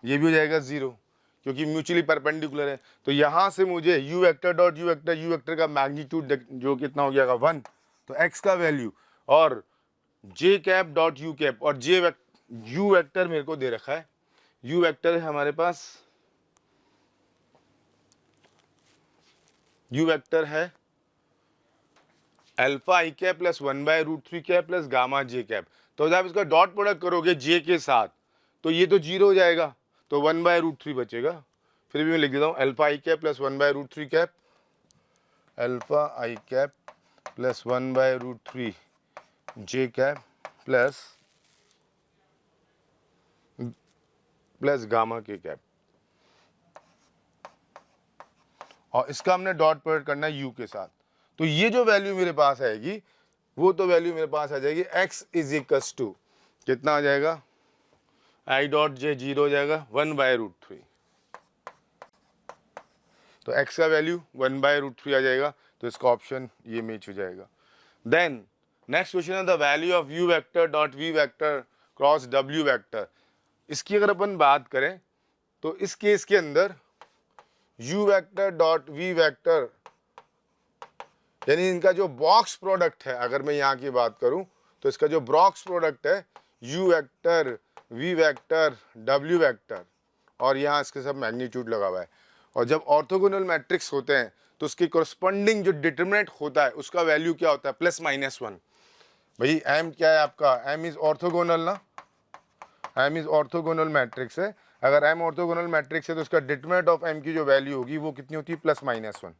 Speaker 7: ये भी हो जाएगा 0 क्योंकि म्यूचुअली परपेंडिकुलर है। तो यहाँ से मुझे you vector dot u vector का मैग्नीट्यूड जो कितना हो जाएगा 1, तो x का वैल्यू, और j cap dot U cap, और यू वेक्टर मेरे को दे रखा है, यू वेक्टर है हमारे पास, यू वेक्टर है alpha I cap plus 1/√3 cap plus gamma J cap. तो जब आप इसका डॉट प्रोडक्ट करोगे जे के साथ तो ये तो 0 हो जाएगा, तो 1/√3 बचेगा। फिर भी मैं लिख देता हूँ alpha I cap plus 1/√3 cap, alpha I cap plus 1/√3 J cap plus gamma के कैप, और इसका हमने डॉट प्रोडक्ट करना है यू के साथ। तो ये जो वैल्यू मेरे पास आएगी वो तो वैल्यू मेरे पास आ जाएगी x इज इक्वल्स टू कितना आ जाएगा, आई डॉट जे 0 हो जाएगा 1/√3। तो x का वैल्यू 1/√3 आ जाएगा, तो इसका ऑप्शन ये मैच हो जाएगा। देन नेक्स्ट क्वेश्चन है the value of u vector dot v vector cross w vector. इसकी अगर अपन बात करें तो इस केस के अंदर u vector dot v vector यानी इनका जो बॉक्स प्रोडक्ट है, अगर मैं यहाँ की बात करूं तो इसका जो बॉक्स प्रोडक्ट है u vector v vector w vector, और यहाँ इसके सब मैग्नीट्यूड लगा हुआ है। और जब ऑर्थोगोनल मैट्रिक्स होते हैं तो उसके कोरस्पॉन्डिंग जो डिटरमिनेंट होता है उसका वैल्यू क्या होता है, +-1। भाई m क्या है आपका, m इज ऑर्थोगोनल ना, m इज ऑर्थोगोनल मैट्रिक्स है। अगर m ऑर्थोगोनल मैट्रिक्स है तो उसका डिटरमिनेंट ऑफ m की जो वैल्यू होगी वो कितनी होती है, +-1।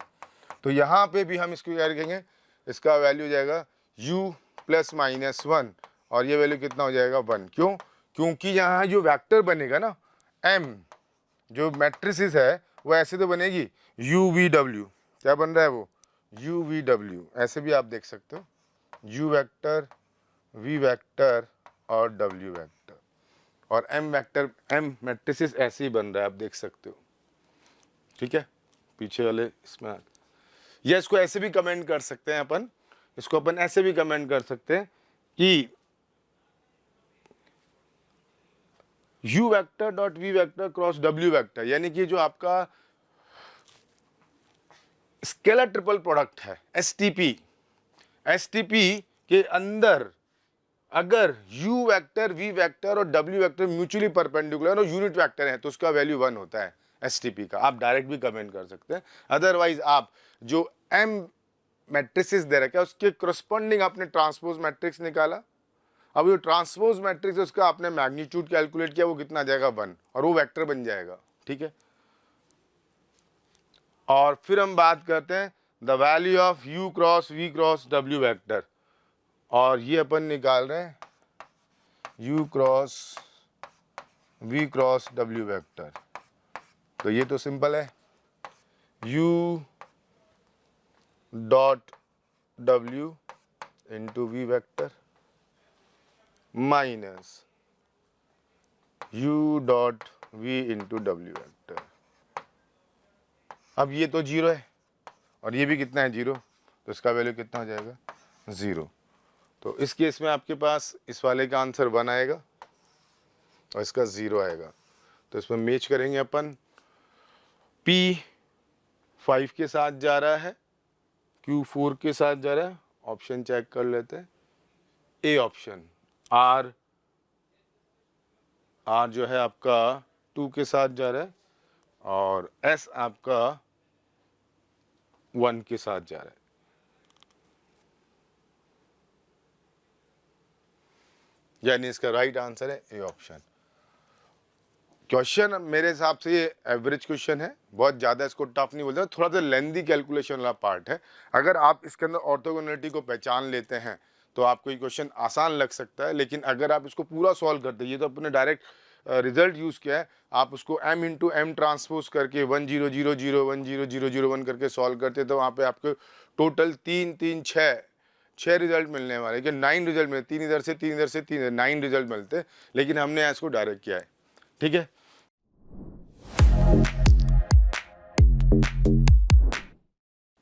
Speaker 7: तो यहाँ पे भी हम इसको क्या लिखेंगे, इसका वैल्यू हो जाएगा u +-1, और ये वैल्यू कितना हो जाएगा 1। क्यों, क्योंकि यहाँ जो वेक्टर बनेगा ना m, जो मैट्रिसेस है वो ऐसे तो बनेगी u v w, क्या बन रहा है वो u v w, ऐसे भी आप देख सकते हो u वेक्टर v वेक्टर और w वेक्टर, और m वेक्टर m मैट्रिसेस ऐसे ही बन रहा है, आप देख सकते हो। ठीक है, पीछे वाले इसमें, या इसको ऐसे भी कमेंट कर सकते हैं अपन, इसको अपन ऐसे भी कमेंट कर सकते हैं कि u vector dot v vector cross w vector, यानी कि जो आपका स्केलर ट्रिपल प्रोडक्ट है STP के अंदर अगर u वेक्टर v वेक्टर और w वेक्टर म्यूचुअली परपेंडिकुलर और यूनिट वेक्टर है तो उसका वैल्यू 1 होता है STP का। आप डायरेक्ट भी कमेंट कर सकते हैं, अदरवाइज आप जो m मैट्रिसेस दे रखा है उसके करस्पॉन्डिंग आपने ट्रांसपोज मैट्रिक्स निकाला, अब जो ट्रांसपोज मैट्रिक्स है उसका आपने मैग्नीट्यूड कैलकुलेट किया, वो कितना आ जाएगा 1, और वो वेक्टर बन जाएगा। ठीक है, और फिर हम बात करते हैं the value of u cross v cross w vector, और ये अपन निकाल रहे हैं u cross v cross w vector. तो ये तो सिंपल है, u dot w into v vector minus u dot v into w vector. अब ये तो 0 है और ये भी कितना है 0, तो इसका वैल्यू कितना हो जाएगा 0। तो इस केस में आपके पास इस वाले का आंसर 1 आएगा और इसका 0 आएगा। तो इसमें मैच करेंगे अपन, P 5 के साथ जा रहा है, Q 4 के साथ जा रहा है, ऑप्शन चेक कर लेते हैं। ए ऑप्शन R जो है आपका 2 के साथ जा रहा है और S आपका 1 के साथ जा रहा है। यानी इसका राइट आंसर है ए ऑप्शन। क्वेश्चन मेरे हिसाब से ये एवरेज क्वेश्चन है, बहुत ज़्यादा इसको टफ नहीं बोलते, थोड़ा सा लेंदी कैलकुलेशन वाला पार्ट है। अगर आप इसके अंदर ऑर्थोगोनलिटी को पहचान लेते हैं तो आपको ये क्वेश्चन आसान लग सकता है, लेकिन अगर आप इसको पूरा सॉल्व करते हैं, ये तो अपने डायरेक्ट रिजल्ट यूज़ किया है, आप उसको m इंटू एम ट्रांसपोज करके 1 0 0 0 1 0 0 0 1 करके सॉल्व करते तो वहाँ पे आपको टोटल 3 3 6 रिजल्ट मिलने वाले, कि 9 रिजल्ट मिले, 3 इधर से 3 इधर से 3 9 रिजल्ट मिलते, लेकिन हमने इसको डायरेक्ट किया है। ठीक है,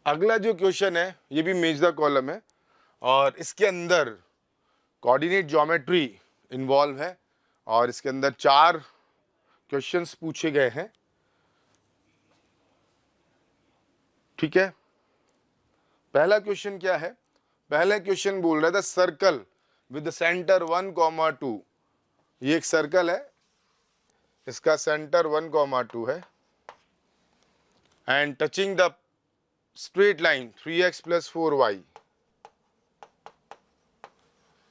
Speaker 7: अगला जो क्वेश्चन है ये भी मैच द कॉलम है और इसके अंदर कोऑर्डिनेट ज्योमेट्री इन्वॉल्व है और इसके अंदर 4 क्वेश्चंस पूछे गए हैं। ठीक है, पहला क्वेश्चन क्या है? पहला क्वेश्चन बोल रहा था सर्कल विद सेंटर 1, 2। ये एक सर्कल है, इसका सेंटर 1, 2 है and touching the straight line 3x + 4y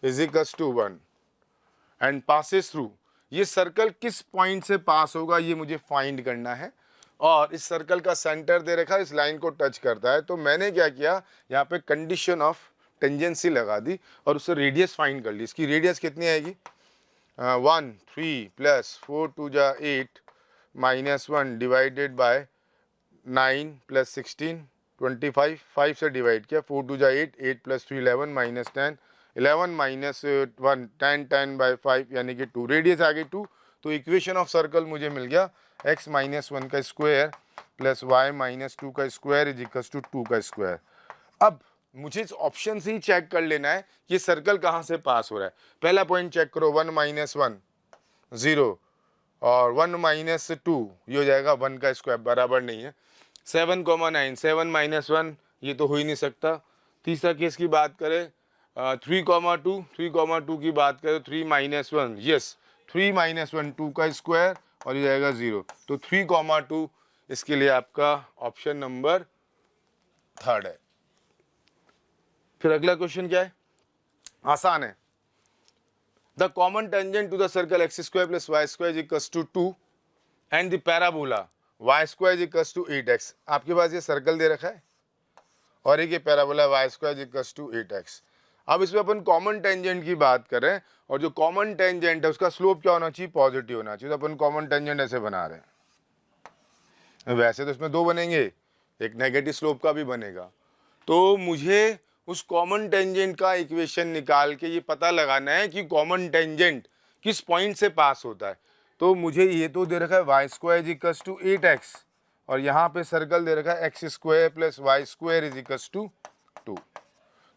Speaker 7: = 1 and passes through. ये सर्कल किस पॉइंट से पास होगा ये मुझे फाइंड करना है और इस सर्कल का सेंटर दे रखा है, इस लाइन को टच करता है। तो मैंने क्या किया, यहाँ पे कंडीशन ऑफ टेंजेंसी लगा दी और उससे रेडियस फाइंड कर ली। इसकी रेडियस कितनी आएगी? 1 3 + 4 2 8 -1 डिवाइडेड बाय 9 + 16 25, 5 से डिवाइड किया, 4 2 8 8 + 3 11 -10 11 - 1 10 10 बाय 5 यानी कि 2। रेडियस आ गई 2। तो इक्वेशन ऑफ सर्कल मुझे मिल गया x - 1 का स्क्वायर + y - 2 का स्क्वायर = 2 का स्क्वायर। अब मुझे इस ऑप्शन से ही चेक कर लेना है कि सर्कल कहाँ से पास हो रहा है। पहला पॉइंट चेक करो, 1 - 1 0 और 1 - 2 ये हो जाएगा 1 का स्क्वायर, बराबर नहीं है। 7, 9 7 - 1 ये तो हो ही नहीं सकता। तीसरा केस की बात करें 3, 2 की बात करें 3 - 1 यस 3 - 1 2 का स्क्वायर और ये जाएगा 0। तो 3, 2 इसके लिए आपका ऑप्शन नंबर 3 है। फिर अगला क्वेश्चन क्या है? आसान है। The common tangent to the circle x² + y² = 2 and the parabola y² = 8x। आपके पास ये सर्कल दे रखा है और एक ये पैराबोला y² = 8x। अब इसमें अपन कॉमन टेंजेंट की बात करें और जो कॉमन टेंजेंट है उसका स्लोप क्या होना चाहिए? पॉजिटिव होना चाहिए। तो अपन कॉमन टेंजेंट ऐसे बना रहे हैं। वैसे तो इसमें 2 बनेंगे, एक नेगेटिव स्लोप का भी बनेगा। तो मुझे उस कॉमन टेंजेंट का इक्वेशन निकाल के ये पता लगाना है कि कॉमन टेंजेंट किस पॉइंट से पास होता है। तो मुझे ये तो दे रखा है y² = 8x और यहाँ पे सर्कल दे रखा है x² + y² = 2।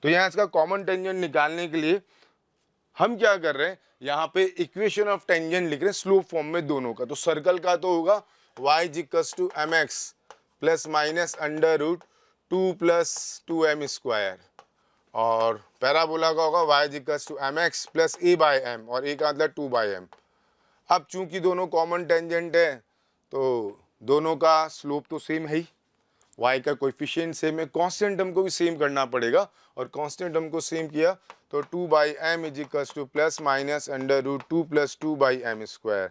Speaker 7: तो यहाँ इसका कॉमन टेंजेंट निकालने के लिए हम क्या कर रहे हैं, यहाँ पे इक्वेशन ऑफ टेंजेंट लिख रहे हैं स्लोप फॉर्म में दोनों का। तो सर्कल का तो होगा y = mx ± √2 + 2m² और पैराबोला का होगा y = mx + a/m और a का मतलब 2/m। अब चूंकि दोनों कॉमन टेंजेंट है तो दोनों का स्लोप तो सेम है ही, y का कोएफिशिएंट सेम है, कांस्टेंट टर्म को भी सेम करना पड़ेगा और कांस्टेंट टर्म को सेम किया तो 2/m = ±√2 + 2/m²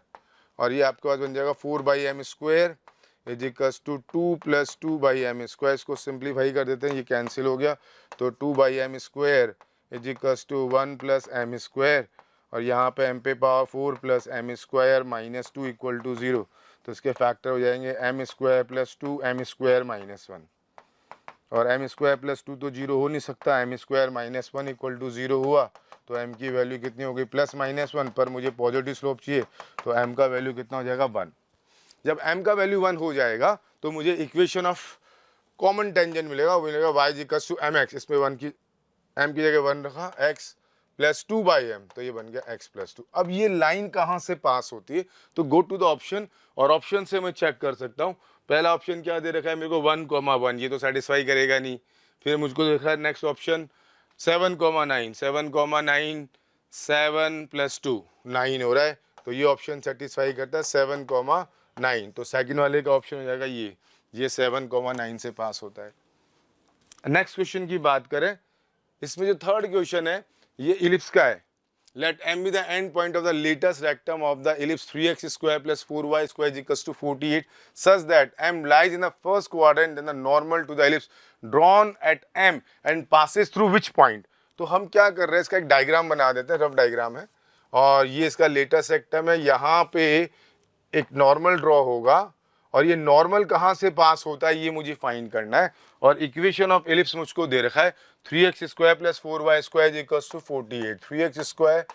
Speaker 7: और ये आपके पास बन जाएगा 4/m² = 2 + 2/m²। इसको सिंप्लीफाई कर देते हैं, ये कैंसिल हो गया। तो 2/m² = 1 + m² और यहाँ पे m पे पावर 4 + m² - 2 = 0। तो इसके फैक्टर हो जाएंगे m² + 2 m² - 1 और m² + 2 तो 0 हो नहीं सकता। m² - 1 = 0 हुआ तो m की वैल्यू कितनी हो गई? +-1 पर मुझे पॉजिटिव स्लोप चाहिए तो m का वैल्यू कितना हो जाएगा? 1। जब m का वैल्यू 1 हो जाएगा तो मुझे इक्वेशन ऑफ कॉमन टेंजेंट मिलेगा, वो मिलेगा y = mx। इसमें 1 की m की जगह 1 रखा, x प्लस 2 बाई एम, तो ये बन गया x प्लस 2। अब ये लाइन कहाँ से पास होती है, तो गो टू द ऑप्शन, और ऑप्शन से मैं चेक कर सकता हूँ। पहला ऑप्शन क्या दे रखा है मेरे को 1,1, ये तो सेटिस्फाई करेगा नहीं। फिर मुझको देखा है नेक्स्ट ऑप्शन 7,9, 7,9, 7 प्लस 2 9 हो रहा है, तो ये ऑप्शन सेटिस्फाई करता है 7,9। तो सेकंड वाले का ऑप्शन हो जाएगा ये 7,9 से पास होता है। नेक्स्ट क्वेश्चन की बात करें, इसमें जो थर्ड क्वेश्चन है ये इलिप्स का है। Let m be the end point of the latest rectum of the ellipse 3x square plus 4y square is equals to 48 such that m lies in the first quadrant then the normal to the ellipse drawn at m and passes through which point। तो हम क्या कर रहे हैं, इसका एक diagram बना देते हैं, रफ डायग्राम है, और ये इसका लेटेस्ट रेक्टम है। यहाँ पे एक नॉर्मल ड्रॉ होगा और ये नॉर्मल कहाँ से पास होता है ये मुझे फाइंड करना है। और इक्वेशन ऑफ एलिप्स मुझको दे रखा है 3x square plus 4y square equals to 48, 3x square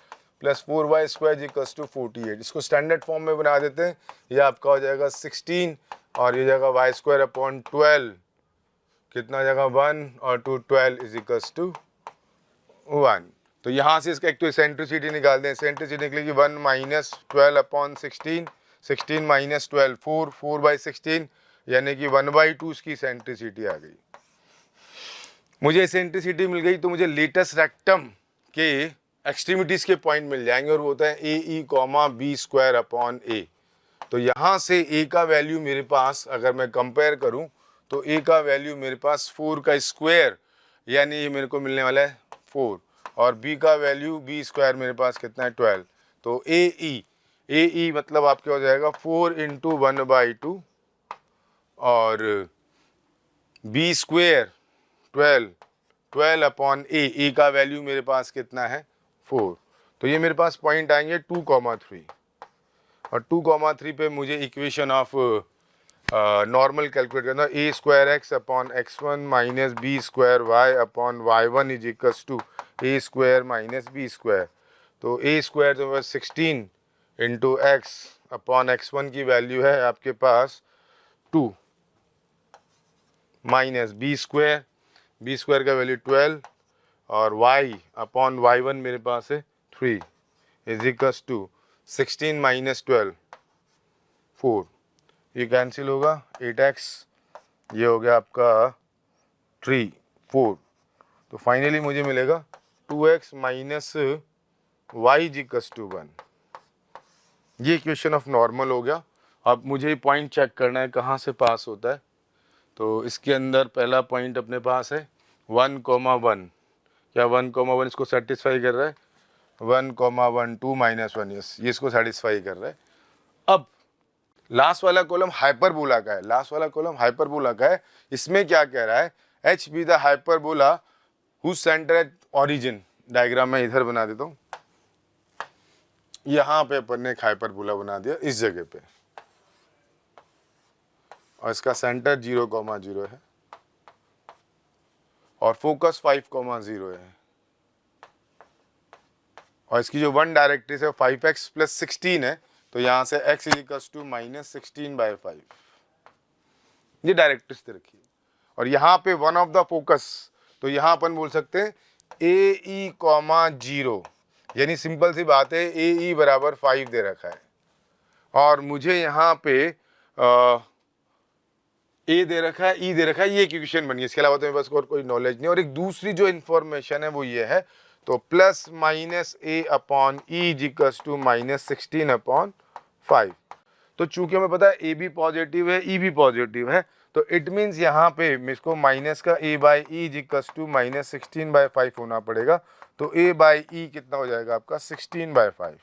Speaker 7: plus 4y square equals to 48। इसको स्टैंडर्ड फॉर्म में बना देते हैं, ये आपका हो जाएगा 16 और ये जाएगा y स्क्वायर अपॉन 12, कितना जाएगा 1 और 2 12 इज इक्वल्स टू 1। तो यहाँ से इसका एक तो एसेंट्रिसिटी निकाल दें, एसेंट्रिसिटी निकलेगी 1 माइनस 12 अपॉन 16, 16 माइनस 12 4, 4 बाई 16 यानी कि 1/2 इसकी एसेंट्रिसिटी आ गई। मुझे एसेंट्रिसिटी मिल गई तो मुझे लेटेस्ट रेक्टम के एक्सट्रीमिटीज़ के पॉइंट मिल जाएंगे और वो होता है AE, B square upon A। तो यहाँ से A का वैल्यू मेरे पास अगर मैं कंपेयर करूँ तो A का वैल्यू मेरे पास 4 का स्क्वायर यानी ये मेरे को मिलने वाला है 4, और B का वैल्यू B स्क्वायर मेरे पास कितना है 12। तो AE मतलब आपके हो जाएगा 4 इंटू 1/2 और B स्क्वायर 12 अपॉन A का वैल्यू मेरे पास कितना है 4। तो ये मेरे पास पॉइंट आएंगे 2,3 और 2,3 पे मुझे इक्वेशन ऑफ नॉर्मल कैलकुलेट करना है। A square x upon x1 minus B square y upon y1 is equals to A square minus B square. तो A स्क्वायर तो बस 16 इंटू x अपॉन x1 की वैल्यू है आपके पास 2 माइनस B स्क्वायर का value 12 और y अपॉन y1 मेरे पास है 3 इज इक्वल्स टू 16 माइनस 12 4, ये कैंसिल होगा 8x, ये हो गया आपका 3 4। तो फाइनली मुझे मिलेगा 2x minus y is equals to 1। ये इक्वेशन ऑफ नॉर्मल हो गया। अब मुझे पॉइंट चेक करना है कहाँ से पास होता है। तो इसके अंदर पहला पॉइंट अपने पास है 1,1, क्या 1,1 इसको सेटिस्फाई कर रहा है, 1,1 2 माइनस 1, यस ये इसको सेटिस्फाई कर रहा है। अब लास्ट वाला कॉलम हाइपरबोला का है, लास्ट वाला कॉलम हाइपरबोला का है। इसमें क्या कह रहा है, H be the hyperbola whose centre at origin. Diagram में इधर बना देता हूँ, यहाँ पे अपन ने एक हाइपरबोला बना दिया इस जगह पे, और इसका सेंटर 0,0 है और फोकस 5,0 है, और इसकी जो वन डायरेक्ट्रिक्स है 5x प्लस 16 है। तो यहाँ से x is equals to minus 16/5, ये डायरेक्ट्रिक्स दे रखी है। और यहाँ पे वन ऑफ द फोकस, तो यहाँ अपन बोल सकते हैं AE, 0, यानी सिंपल सी बात है AE बराबर 5 दे रखा है, और मुझे यहाँ पे A दे रखा है, E दे रखा है, ये इक्वेशन बनी है। इसके अलावा तो मेरे पास और कोई नॉलेज नहीं। और एक दूसरी जो इन्फॉर्मेशन है वो ये है, तो plus minus A upon E is equals to minus 16 upon 5। तो चूंकि हमें पता है A भी पॉजिटिव है, E भी पॉजिटिव है, तो इट मीन्स यहाँ पे इसको माइनस का A by E is equals to minus 16/5 होना पड़ेगा। तो A बाई E कितना हो जाएगा आपका 16/5।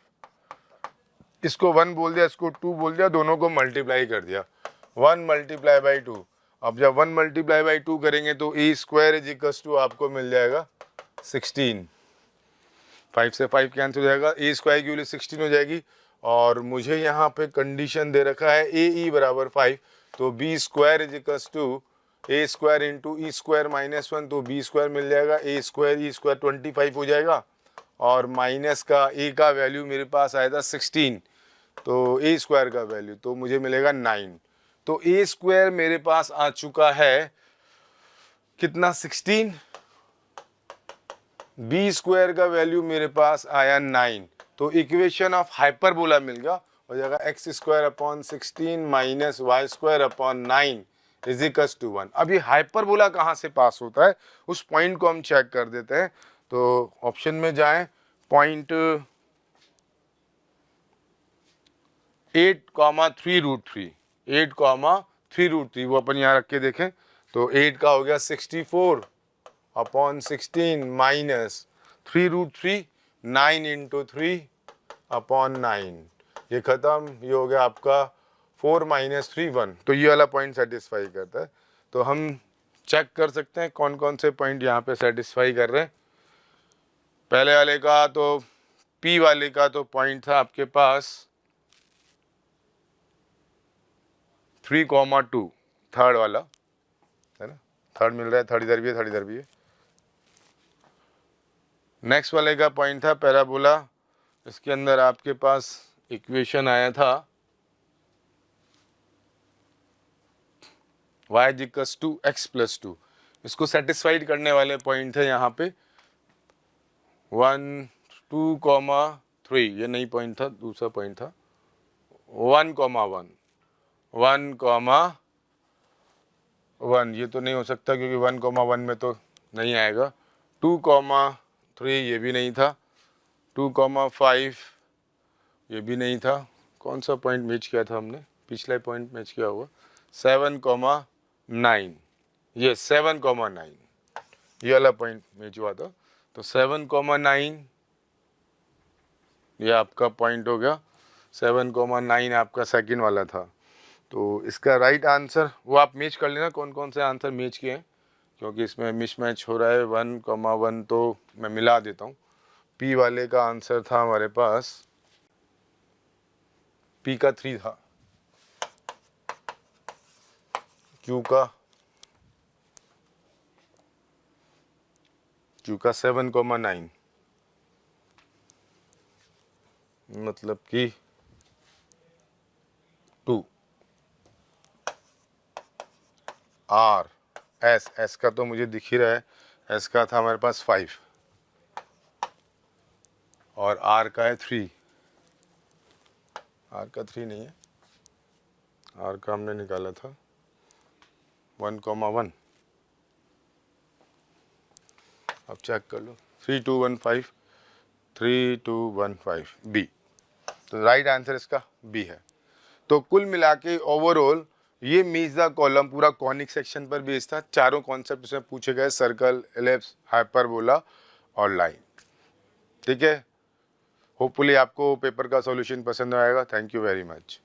Speaker 7: इसको 1 बोल दिया, इसको 2 बोल दिया, दोनों को मल्टीप्लाई कर दिया, 1 मल्टीप्लाई बाई 2। अब जब 1 मल्टीप्लाई बाई 2 करेंगे तो A square is equals to आपको मिल जाएगा 16, 5 से 5 कैंसिल हो जाएगा, A स्क्वायर की वैल्यू 16 हो जाएगी। और मुझे यहाँ पे कंडीशन दे रखा है AE बराबर 5, तो B square is equals to A square into E square minus 1, तो B स्क्वायर मिल जाएगा, A स्क्वायर E स्क्वायर 25 हो जाएगा, और माइनस का A का वैल्यू मेरे पास आया था 16, तो A स्क्वायर का वैल्यू तो मुझे मिलेगा 9। तो A स्क्वायर मेरे पास आ चुका है कितना 16, बी स्क्वायर का वैल्यू मेरे पास आया 9, तो इक्वेशन ऑफ हाइपरबोला मिल गया, हो जाएगा x square upon 16 minus y square upon 9 is equals to 1। अब ये हाइपरबोला कहाँ से पास होता है उस पॉइंट को हम चेक कर देते हैं। तो ऑप्शन में जाएं, पॉइंट 8,3√3, 8,3√3 वो अपन यहाँ रख के देखें तो 8 का हो गया 64 अपॉन 16 माइनस 3√3, 9 इंटू 3 अपॉन 9, ये खत्म, ये हो गया आपका 4 माइनस 3 1। तो ये वाला पॉइंट सेटिस्फाई करता है। तो हम चेक कर सकते हैं कौन कौन से पॉइंट यहाँ पे सेटिस्फाई कर रहे हैं। पहले वाले का तो पी वाले का तो पॉइंट था आपके पास 3,2, थर्ड वाला है ना, थर्ड मिल रहा है, थर्ड इधर भी है, थर्ड इधर भी है। नेक्स्ट वाले का पॉइंट था पैराबोला, इसके अंदर आपके पास इक्वेशन आया था y equals to x plus 2, इसको सेटिस्फाइड करने वाले पॉइंट थे यहाँ पे 1, 2,3, ये नहीं पॉइंट था, दूसरा पॉइंट था 1,1, 1,1, ये तो नहीं हो सकता क्योंकि 1,1 में तो नहीं आएगा, 2,3 ये भी नहीं था, 2,5 ये भी नहीं था। कौन सा पॉइंट मैच किया था हमने, पिछला पॉइंट मैच किया हुआ 7,9, ये 7,9 ये वाला पॉइंट मैच हुआ था। तो 7,9 ये आपका पॉइंट हो गया, 7,9 आपका सेकंड वाला था। तो इसका राइट आंसर वो आप मैच कर लेना कौन कौन से आंसर मैच किए हैं, क्योंकि इसमें मिसमैच हो रहा है। 1,1 तो मैं मिला देता हूँ। पी वाले का आंसर था हमारे पास, पी का 3 था, क्यू का 7,9, मतलब कि 2, आर एस का तो मुझे दिख ही रहा है, एस का था हमारे पास 5 और आर का है 3, आर का 3 नहीं है, आर का हमने निकाला था 1,1। अब चेक कर लो 3,2,1,5, 3,2,1,5 बी। तो राइट आंसर इसका बी है। तो कुल मिला के ओवरऑल ये मीज द कॉलम पूरा कॉनिक सेक्शन पर बेस्ड था। चारों कॉन्सेप्ट इसमें पूछे गए, सर्कल, एलिप्स, हाइपरबोला और लाइन। ठीक है, होपफुली आपको पेपर का सॉल्यूशन पसंद आएगा। Thank you very much.